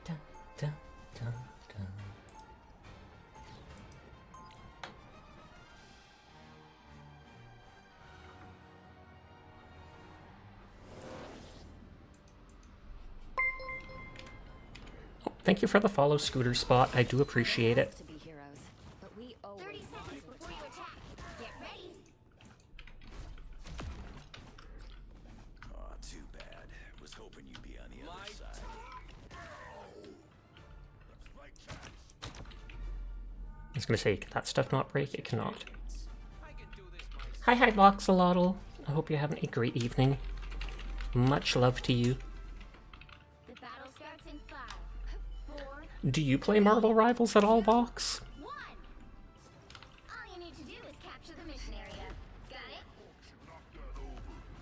Dun, dun, dun, dun. Oh, thank you for the follow, Scooter Spot. I do appreciate it. To be heroes, but we 30 always seconds before you attack. Get ready. Aw, too bad. Was hoping you'd be on the other side. I was gonna say, can that stuff not break? It cannot. I can do this myself. Hi, hi, Voxolotl. I hope you're having a great evening. Much love to you. The battle starts in 5, 4, Do you play Marvel Rivals at all, Vox? 1. All you need to do is capture the mission area. Got it?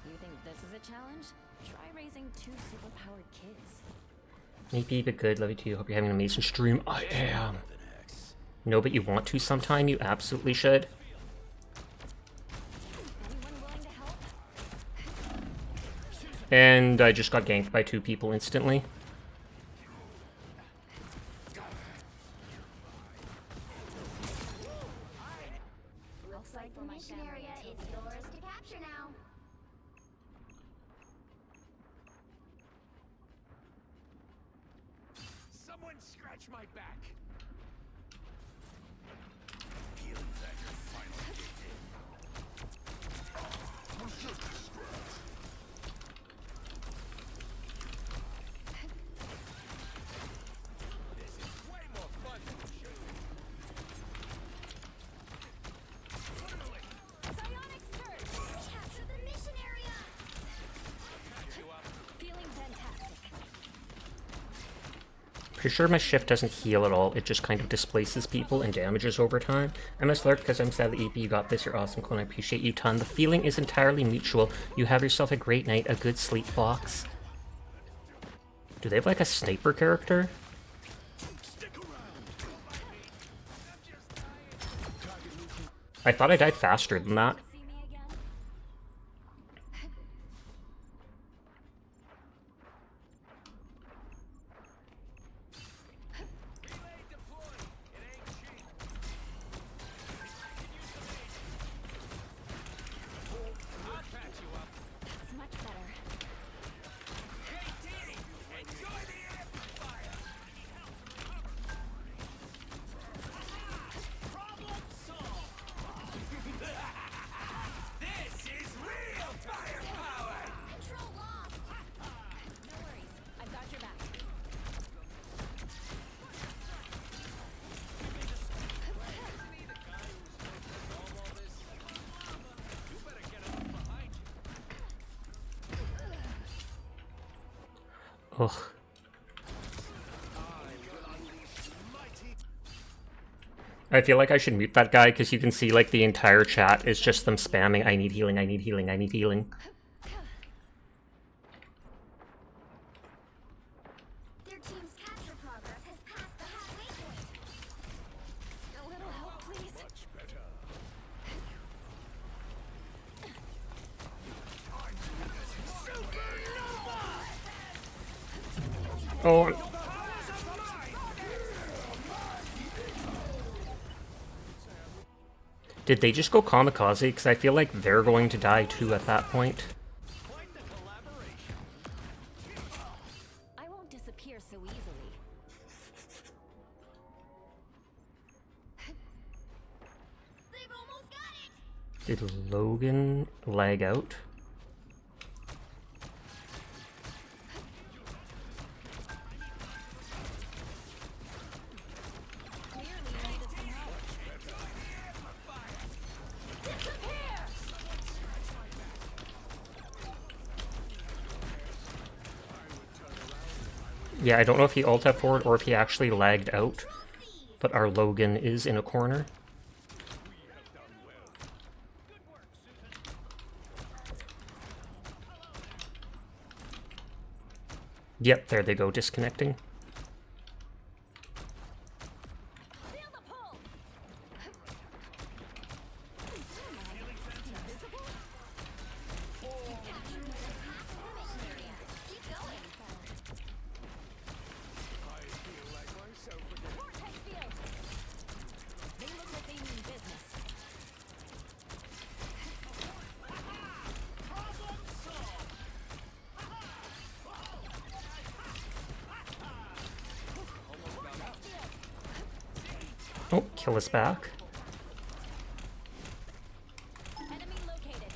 You think this is a challenge? Try raising 2 superpowered kids. Maybe, but good. Love you too. Hope you're having an amazing stream. I am. No, but you want to sometime? You absolutely should. Anyone willing to help? And I just got ganked by 2 people instantly. Looks like the mission area is yours to capture now. Someone scratch my back. Healing factor finally kicked in. This is way more fun than it should be. Psionic surge! Capture the mission area. Catch you up. Feeling fantastic. pretty sure my shift doesn't heal at all. It just kind of displaces people and damages over time. I must lurk because I'm sad that EP, you got this. You're awesome, Clone. I appreciate you ton. The feeling is entirely mutual. You have yourself a great night, a good sleep, Fox. Do they have like a sniper character? I thought I died faster than that. See me again? Relay deployed. It ain't cheap. I'll patch you up. That's much better. Hey, Diddy, enjoy the amplifier. Problem solved. This is real firepower. Control lost. No worries. I've got your back. You better get him behind you. Ugh. I feel like I should mute that guy because you can see like the entire chat is just them spamming, I need healing, I need healing, I need healing. Their team's capture progress has passed the halfway point. A little help, please. Oh. Did they just go kamikaze? Because I feel like they're going to die too at that point. Quite the collaboration. I won't disappear so easily. They've almost got it. Did Logan lag out? Clearly needed some help. Yeah, I don't know if he ult forward or if he actually lagged out. But our Logan is in a corner. Yep, there they go, disconnecting. Feel the pull. Keep going. Vortex field. They look like they mean business. Oh, kill us back. Enemy located.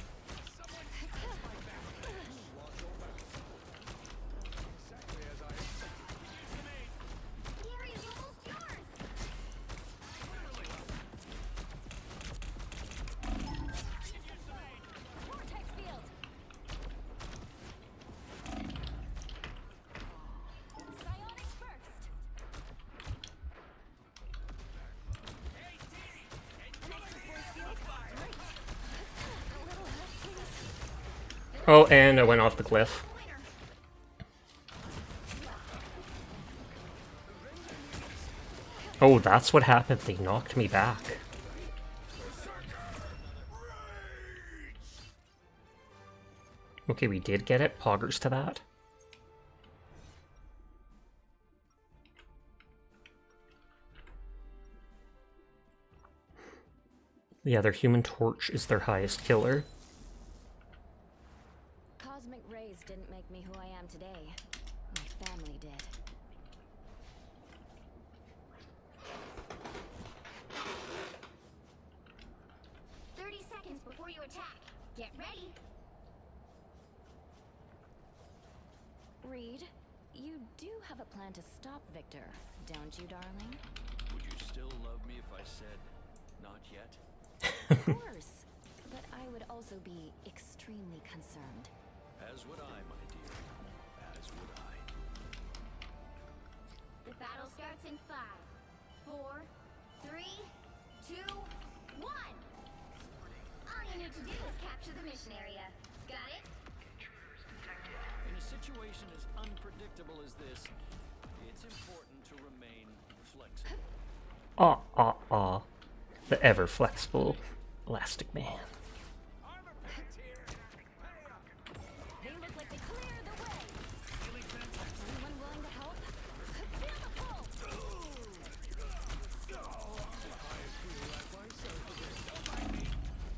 The area's almost yours. Vortex field. Psionics first. An extra force field. Great. A little help, please. Oh, and I went off the cliff. Oh, that's what happened. They knocked me back. Okay, we did get it. Poggers to that. Yeah, their Human Torch is their highest killer. Cosmic rays didn't make me who I am today. My family did. Before you attack, get ready. Reed, you do have a plan to stop Victor, don't you, darling? Would you still love me if I said, not yet? Of course. But I would also be extremely concerned. As would I, my dear. As would I. Battle starts in 5, 4, 3, 2, 1. All you need to do is capture the mission area. Got it? In a situation as unpredictable as this, it's important to remain flexible. The ever flexible Elastic Man. They look like they cleared the way. Anyone willing to help? Feel the pull.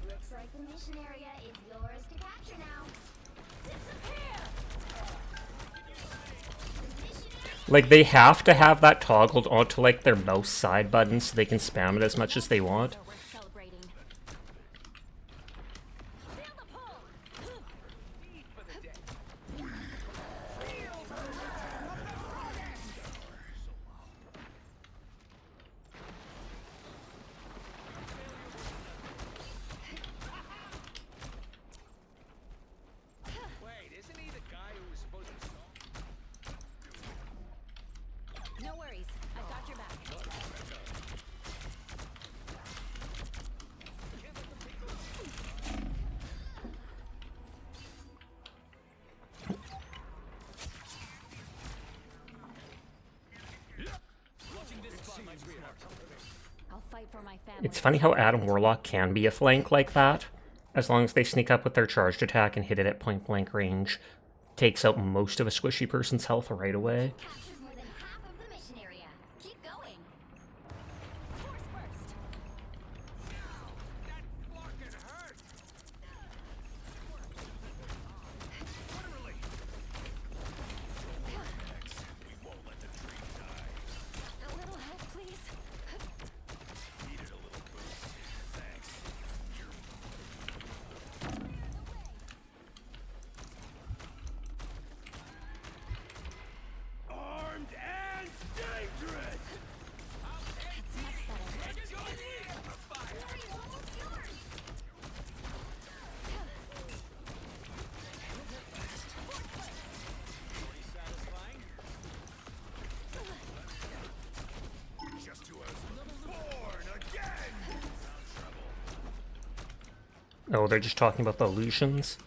Looks like the mission area is yours to capture now. Disappear. The mission area Like, they have to have that toggled onto, like, their mouse side button so they can spam it as much as they want. So we're celebrating. Feel the pull. Wait, isn't he the guy who was supposed to solve? No worries. I've got your back. I'll fight for my family. It's funny how Adam Warlock can be a flank like that. As long as they sneak up with their charged attack and hit it at point blank range. Takes out most of a squishy person's health right away. captures more than half of the mission area. Keep going. Force burst. A little help, please. armed and dangerous. That's much better. Just to us born again. Oh, they're just talking about the illusions?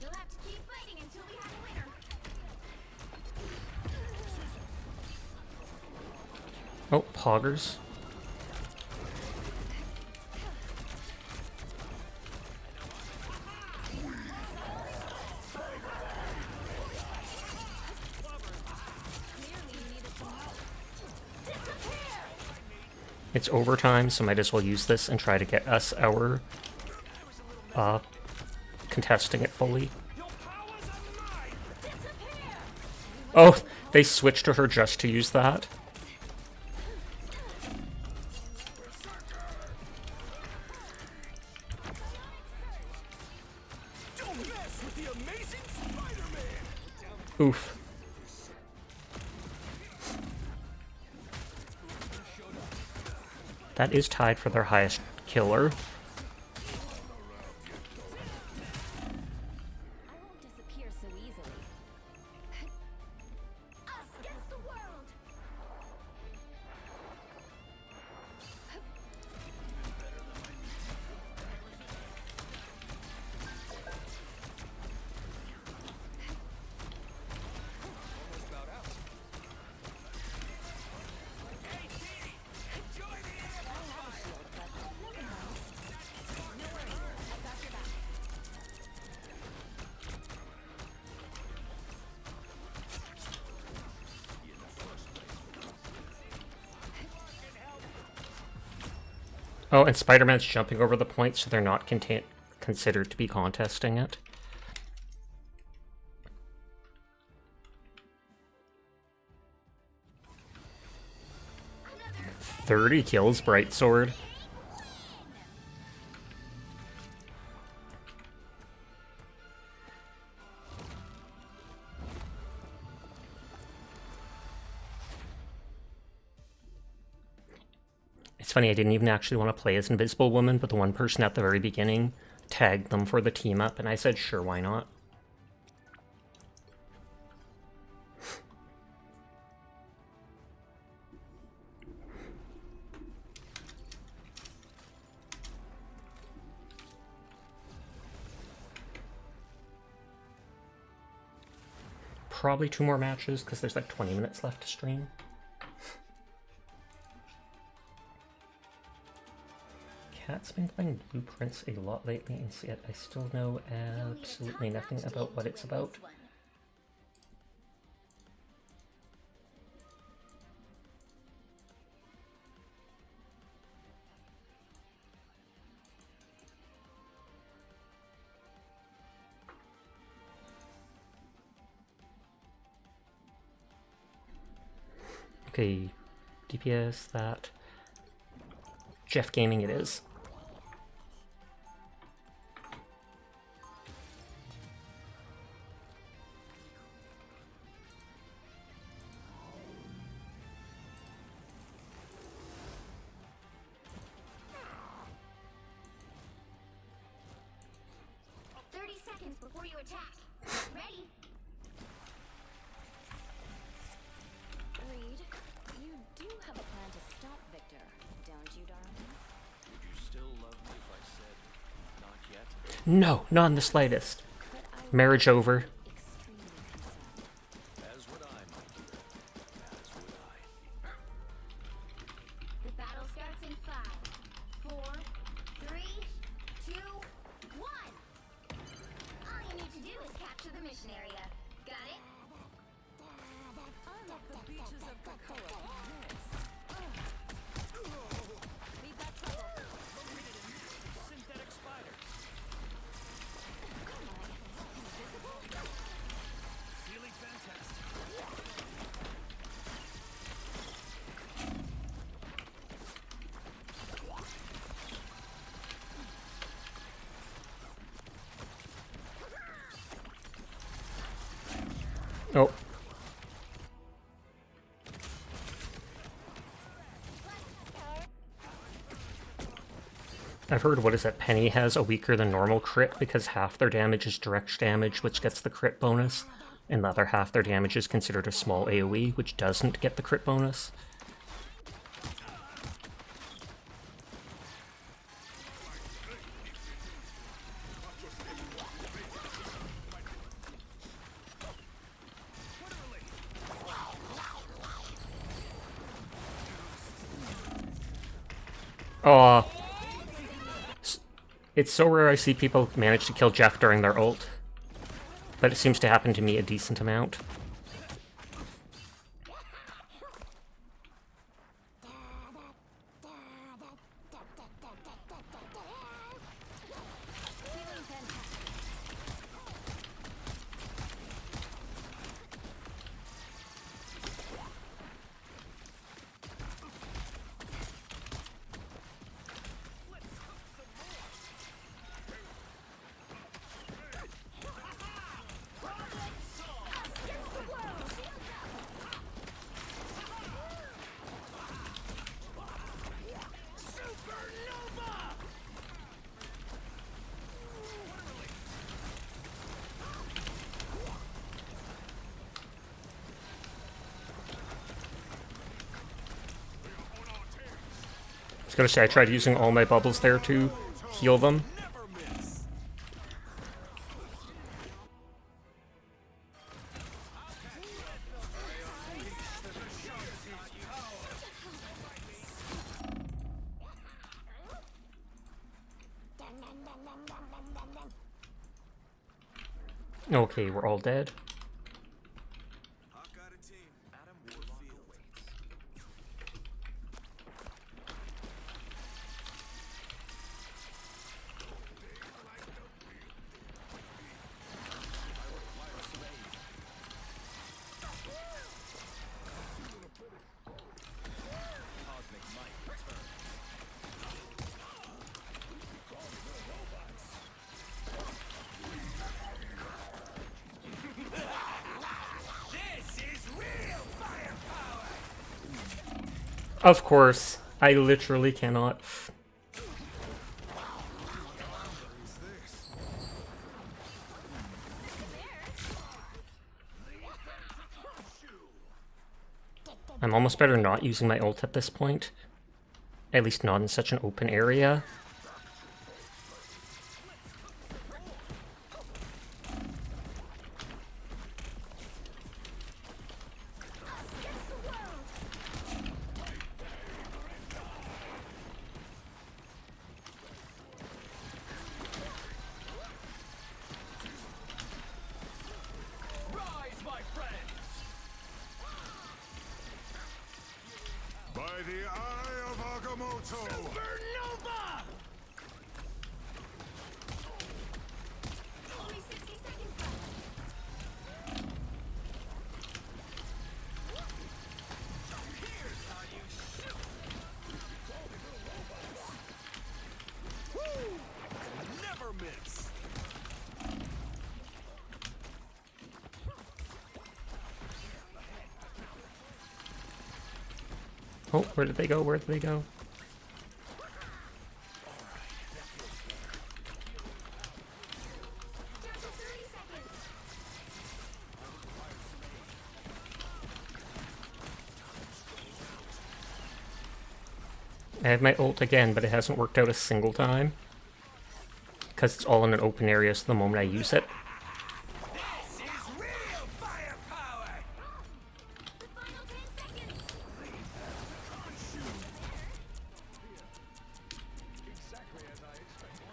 You'll have to keep fighting until we have a winner. Oh, poggers. It's overtime, so might as well use this and try to get us our contesting it fully. Your powers are mine. Oh, they switched to her just to use that. Don't mess with the amazing Spider-Man. Oof. That is tied for their highest killer. I won't disappear so easily. Us against the world. Oh, and Spider-Man's jumping over the point, so they're not considered to be contesting it. Another 30 kills, Bright Sword. It's funny, I didn't even actually want to play as Invisible Woman, but the one person at the very beginning tagged them for the team up, and I said, sure, why not? probably 2 more matches because there's like 20 minutes left to stream. Cat's been playing Blueprints a lot lately, and yet I still know absolutely nothing about what it's about. Okay, DPS that. Jeff Gaming it is. Before you attack. Ready? Reed, you do have a plan to stop Victor, don't you, darling? Would you still love me if I said not yet? No, not in the slightest. But I Marriage over. extremely concerned. As would I, my dear. As would I. The battle starts in 5, 4, 3, 2, 1. All you need to do is capture the mission area. Got it? I'm off the beaches of Krakoa. We've got trouble. Synthetic spiders. Feeling fantastic. Oh. I've heard, what is that, Penny has a weaker than normal crit because half their damage is direct damage, which gets the crit bonus, and the other half their damage is considered a small AoE, which doesn't get the crit bonus. Aw. It's so rare I see people manage to kill Jeff during their ult, but it seems to happen to me a decent amount. Feeling fantastic. I was gonna say, I tried using all my bubbles there to heal them. Okay, we're all dead. I've got a team. Adam Warfield. Cosmic might return. This is real firepower. Of course, I literally cannot. I'm almost better not using my ult at this point. At least not in such an open area. this. Oh, where did they go? Where did they go? Down to 30 seconds. I have my ult again, but it hasn't worked out a single time. Because it's all in an open area, so the moment I use it. This is real firepower! The final 10 seconds. Exactly as I expected.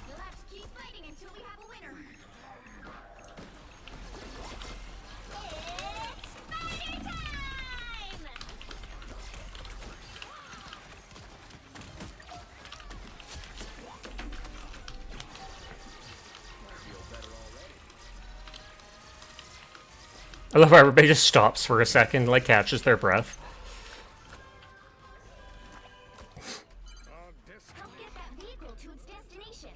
You'll have to keep fighting until we have a winner. It's fighter time! I love how everybody just stops for a second, like catches their breath. Help get that vehicle to its destination.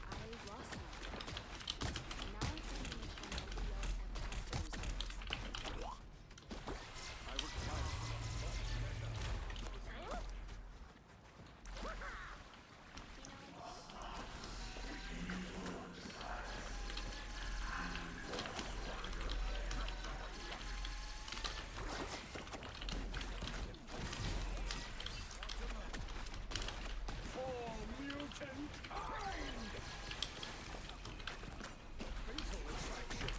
I lost her. Now I'm thinking of customs service. Full mutant kind! Fatal attraction.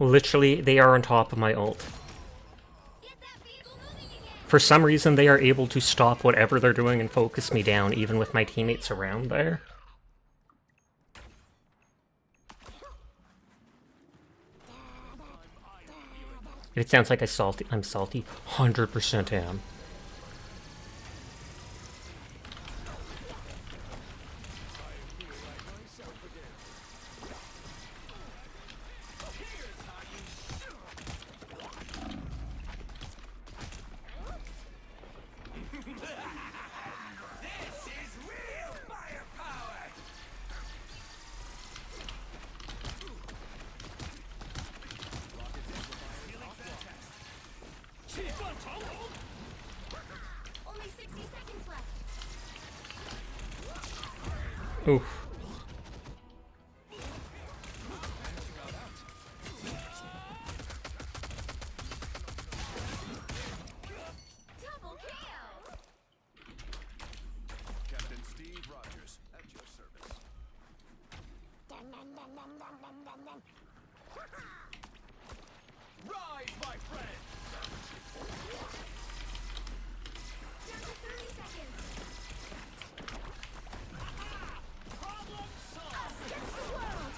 Literally, they are on top of my ult. Get that vehicle moving again. For some reason, they are able to stop whatever they're doing and focus me down, even with my teammates around there. It sounds like I'm salty. 100% am. This is real firepower! Only 60 seconds left. Oof. Double kill. Captain Steve Rogers, at your service. Rise, my friend! Down to 30 seconds. Problem solved! Us against the world.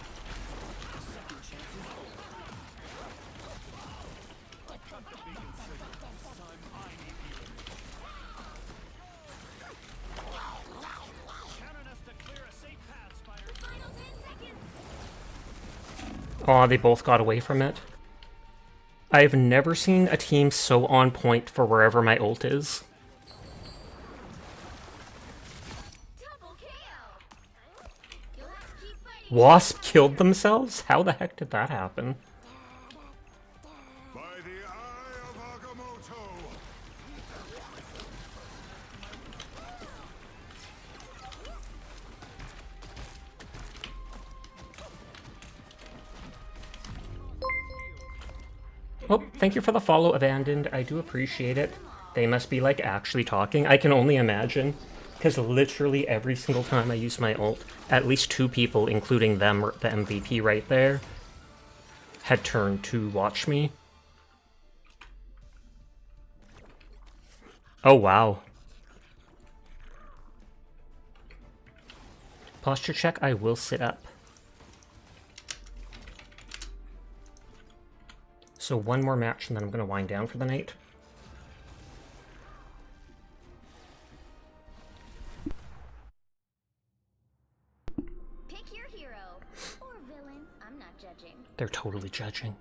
Cut the beacon signal. Time I need you. Cannon us to clear a safe path, Spider. Final 10 seconds. Aw, they both got away from it. I've never seen a team so on point for wherever my ult is. Double kill. You'll have to keep fighting. Wasp killed themselves? How the heck did that happen? By the eye of Agamotto! Oh, thank you for the follow, Abandoned. I do appreciate it. They must be, like, actually talking. I can only imagine. Because literally every single time I use my ult, at least two people, including them, the MVP right there, had turned to watch me. Oh, wow. Posture check, I will sit up. So one more match and then I'm going to wind down for the night. Pick your hero. Or villain. I'm not judging. They're totally judging.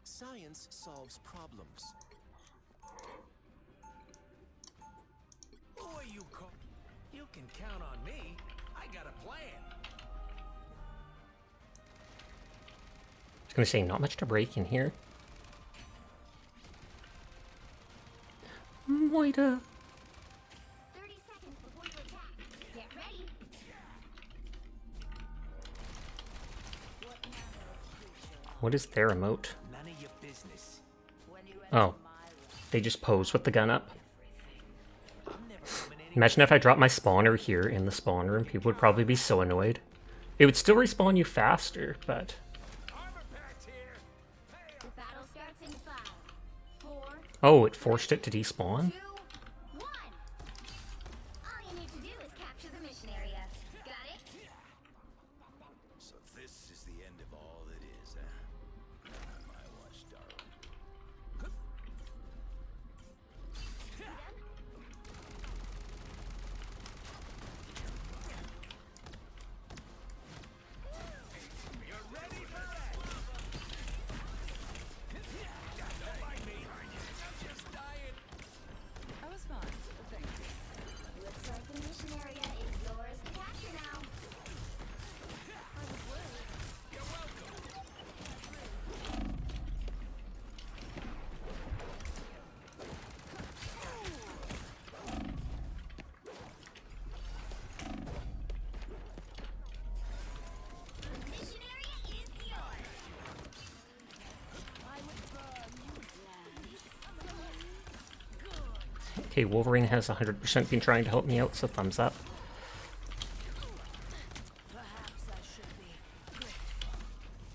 Science solves problems. Who are you call? You can count on me. I got a plan. I was going to say, not much to break in here. Moida. 30 seconds before you attack. Get ready. What is their emote? None of your business. Oh. They just pose with the gun up. I'm never coming any. Imagine if I dropped my spawner here in the spawn room. People would probably be so annoyed. It would still respawn you faster, but... Armor packs here. The battle starts in 5, 4, Oh, it forced it to despawn? 2, 1. All you need to do is capture the mission area. Got it? So this is the end of all that is, my watchdog. You're ready for that? Don't mind me. I'm just dying. I was fine, but thank you. Looks like the mission area is yours to capture now. I was worried. You're welcome. The mission area is yours. I would burn you down. Okay, Wolverine has 100% been trying to help me out, so thumbs up. Perhaps I should be.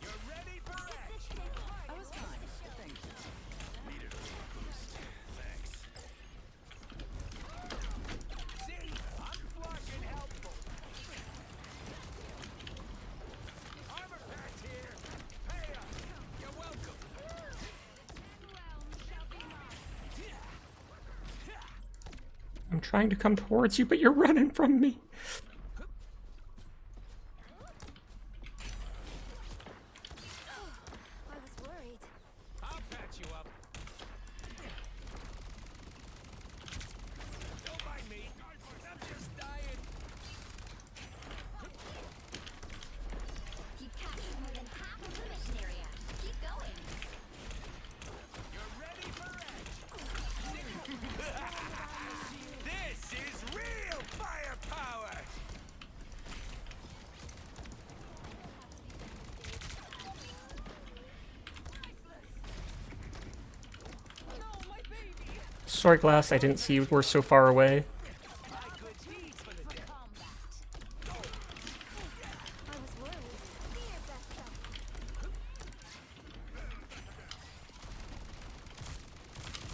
You're ready for action. I was fine, but thank you. Needed a little boost. Thanks. See, I'm fucking helpful. Armor packs here. Hey, you're welcome. I'm trying to come towards you, but you're running from me. I was worried. I'll patch you up. Don't mind me. I'm just dying. You've captured more than half of the mission area. Keep going. You're ready for action. This is real firepower. Sorry, Glass, I didn't see you were so far away. My good deeds for the dead. I was worried. Be your best self.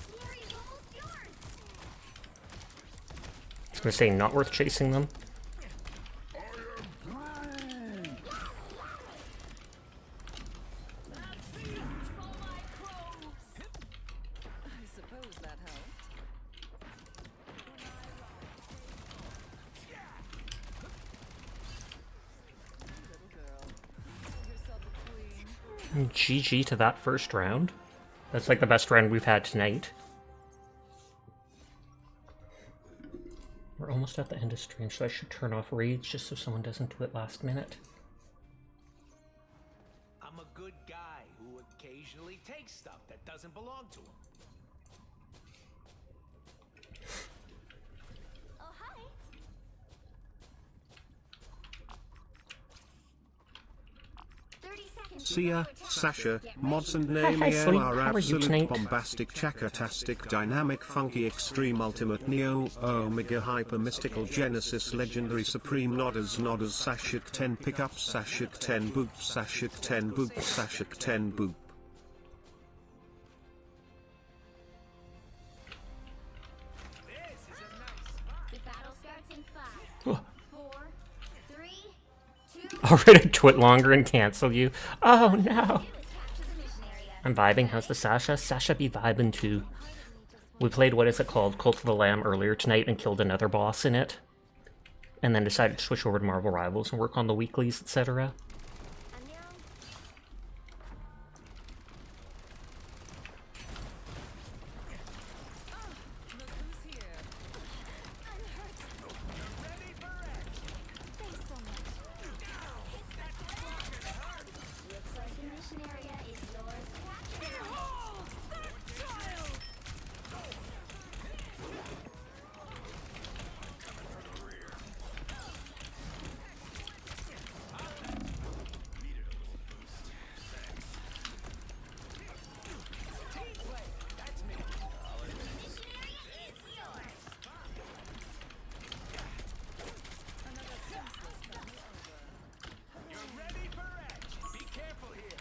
The area's almost yours. I was going to say, not worth chasing them. I suppose that helped. Little girl, give yourself a queen. GG to that first round. That's like the best round we've had tonight. We're almost at the end of stream, so I should turn off raids just so someone doesn't do it last minute. I'm a good guy who occasionally takes stuff that doesn't belong to him. Oh, hi. Sia, Sasha, mods and Hi, name Sleep. are How are you absolute tonight? bombastic, chakatastic, dynamic, funky, extreme, ultimate, neo, omega, hyper, mystical, genesis, legendary, supreme, nodders, Sashik 10 pickups, Sashik 10 boop, Sashik 10 boop, Sashik 10 boop. The battle starts in 5, Oh. 4, 3, 2, I'll read a twit longer and cancel you. Oh no. do is capture the mission area. I'm vibing. How's the Sasha? Sasha be vibing too. We played, what is it called? Cult of the Lamb earlier tonight and killed another boss in it. And then decided to switch over to Marvel Rivals and work on the weeklies, etc. Look who's here. I'm hurt. Thanks so much. Looks like the mission area is yours to capture. Behold that child! You're ready for edge. Be careful here.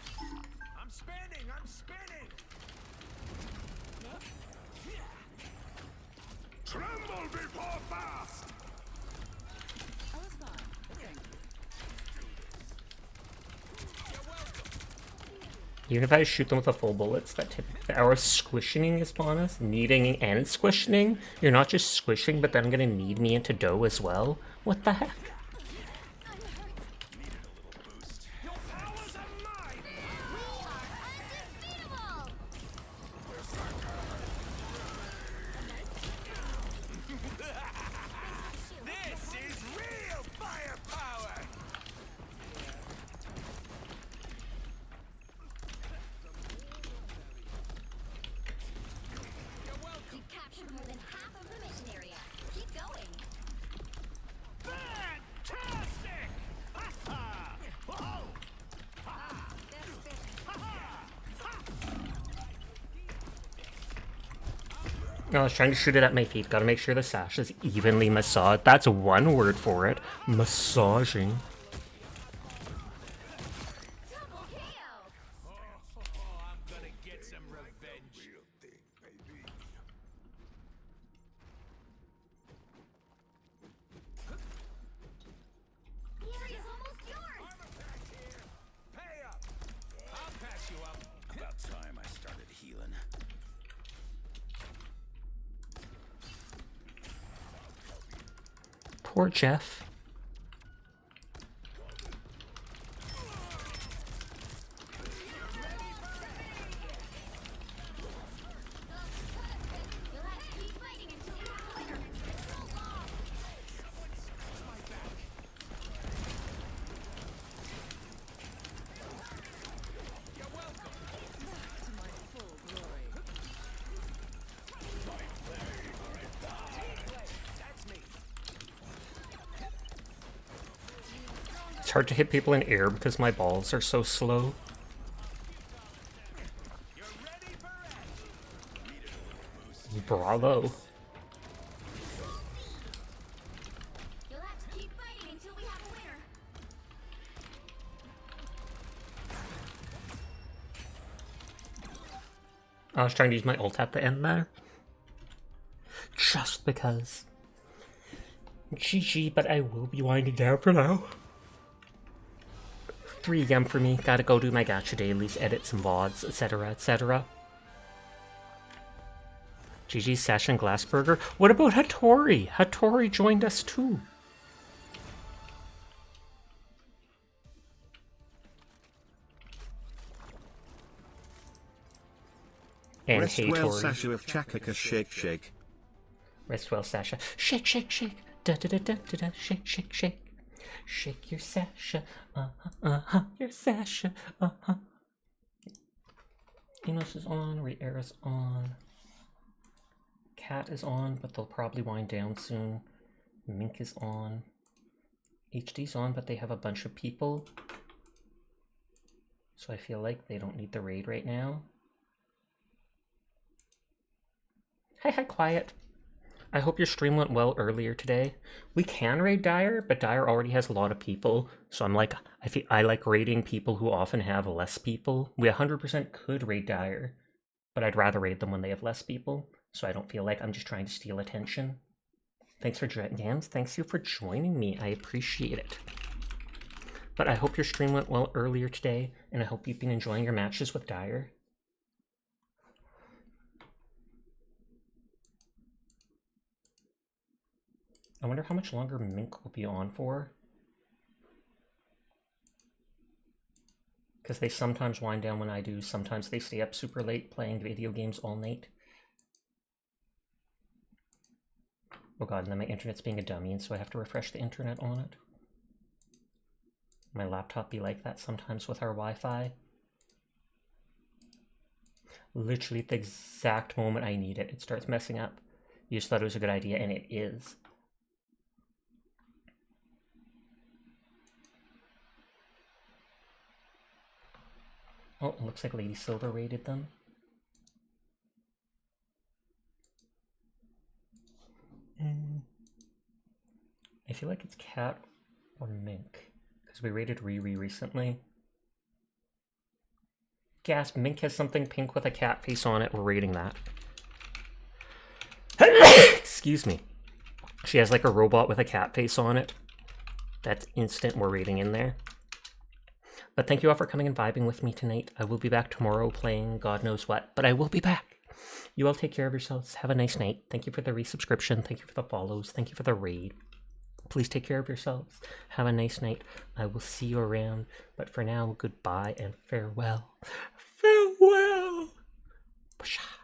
I'm spinning. I'm spinning. Tremble before fast! I was fine. Thank you. Even if I shoot them with the full bullets, that our squishing is upon us. Kneading and squishing. You're not just squishing, but then gonna knead me into dough as well? What the heck? Your powers are mine. Undefeatable! This is real firepower. You've captured more than half of the mission area. Keep going. Fantastic! Ha-ha! Whoa! I was trying to shoot it at my feet. Gotta make sure the sash is evenly massaged. That's one word for it. Massaging. Double KO. I'm gonna get some revenge. The area's almost yours. Pay up. I'll patch you up. About time I started healing. Poor Jeff. You'll have to keep fighting until you have a winner. So long. To my full glory. That's me. It's hard to hit people in air because my balls are so slow. You're ready for edge. Bravo. You'll have to keep fighting until we have a winner. I was trying to use my ult at the end there. Just because. GG, but I will be winding down for now. 3 AM for me. Gotta go do my gacha dailies, edit some VODs, etc, etc. GG, Sasha and Glassberger. What about Hattori? Hattori joined us too. And Rest hey, well, Tori. Sasha of Chakaka, shake, shake. Rest well, Sasha. Shake, shake, shake. Da da da da da da. Shake, shake, shake. Shake your Sasha. Your Sasha. Enos is on. Re-air is on. Cat is on, but they'll probably wind down soon. Mink is on. HD's on, but they have a bunch of people. So I feel like they don't need the raid right now. Hi, Quiet. I hope your stream went well earlier today. We can raid Dire, but Dire already has a lot of people. So I'm like, I like raiding people who often have less people. We 100% could raid Dire, but I'd rather raid them when they have less people. So I don't feel like I'm just trying to steal attention. Thanks for Gams. Thanks you for joining me. I appreciate it. But I hope your stream went well earlier today, and I hope you've been enjoying your matches with Dire. I wonder how much longer Mink will be on for. Because they sometimes wind down when I do, sometimes they stay up super late playing video games all night. Oh god, and then my internet's being a dummy, and so I have to refresh the internet on it. My laptop be like that sometimes with our Wi-Fi. Literally at the exact moment I need it, it starts messing up. You just thought it was a good idea, and it is. Oh, it looks like Lady Silver raided them. I feel like it's Cat or Mink, because we raided Riri recently. Gasp, Mink has something pink with a cat face on it. We're raiding that. Excuse me. She has like a robot with a cat face on it. That's instant. We're raiding in there. But thank you all for coming and vibing with me tonight. I will be back tomorrow playing God knows what, but I will be back. You all take care of yourselves. Have a nice night. Thank you for the resubscription. Thank you for the follows. Thank you for the raid. Please take care of yourselves. Have a nice night. I will see you around. But for now, goodbye and farewell. Farewell. Psha.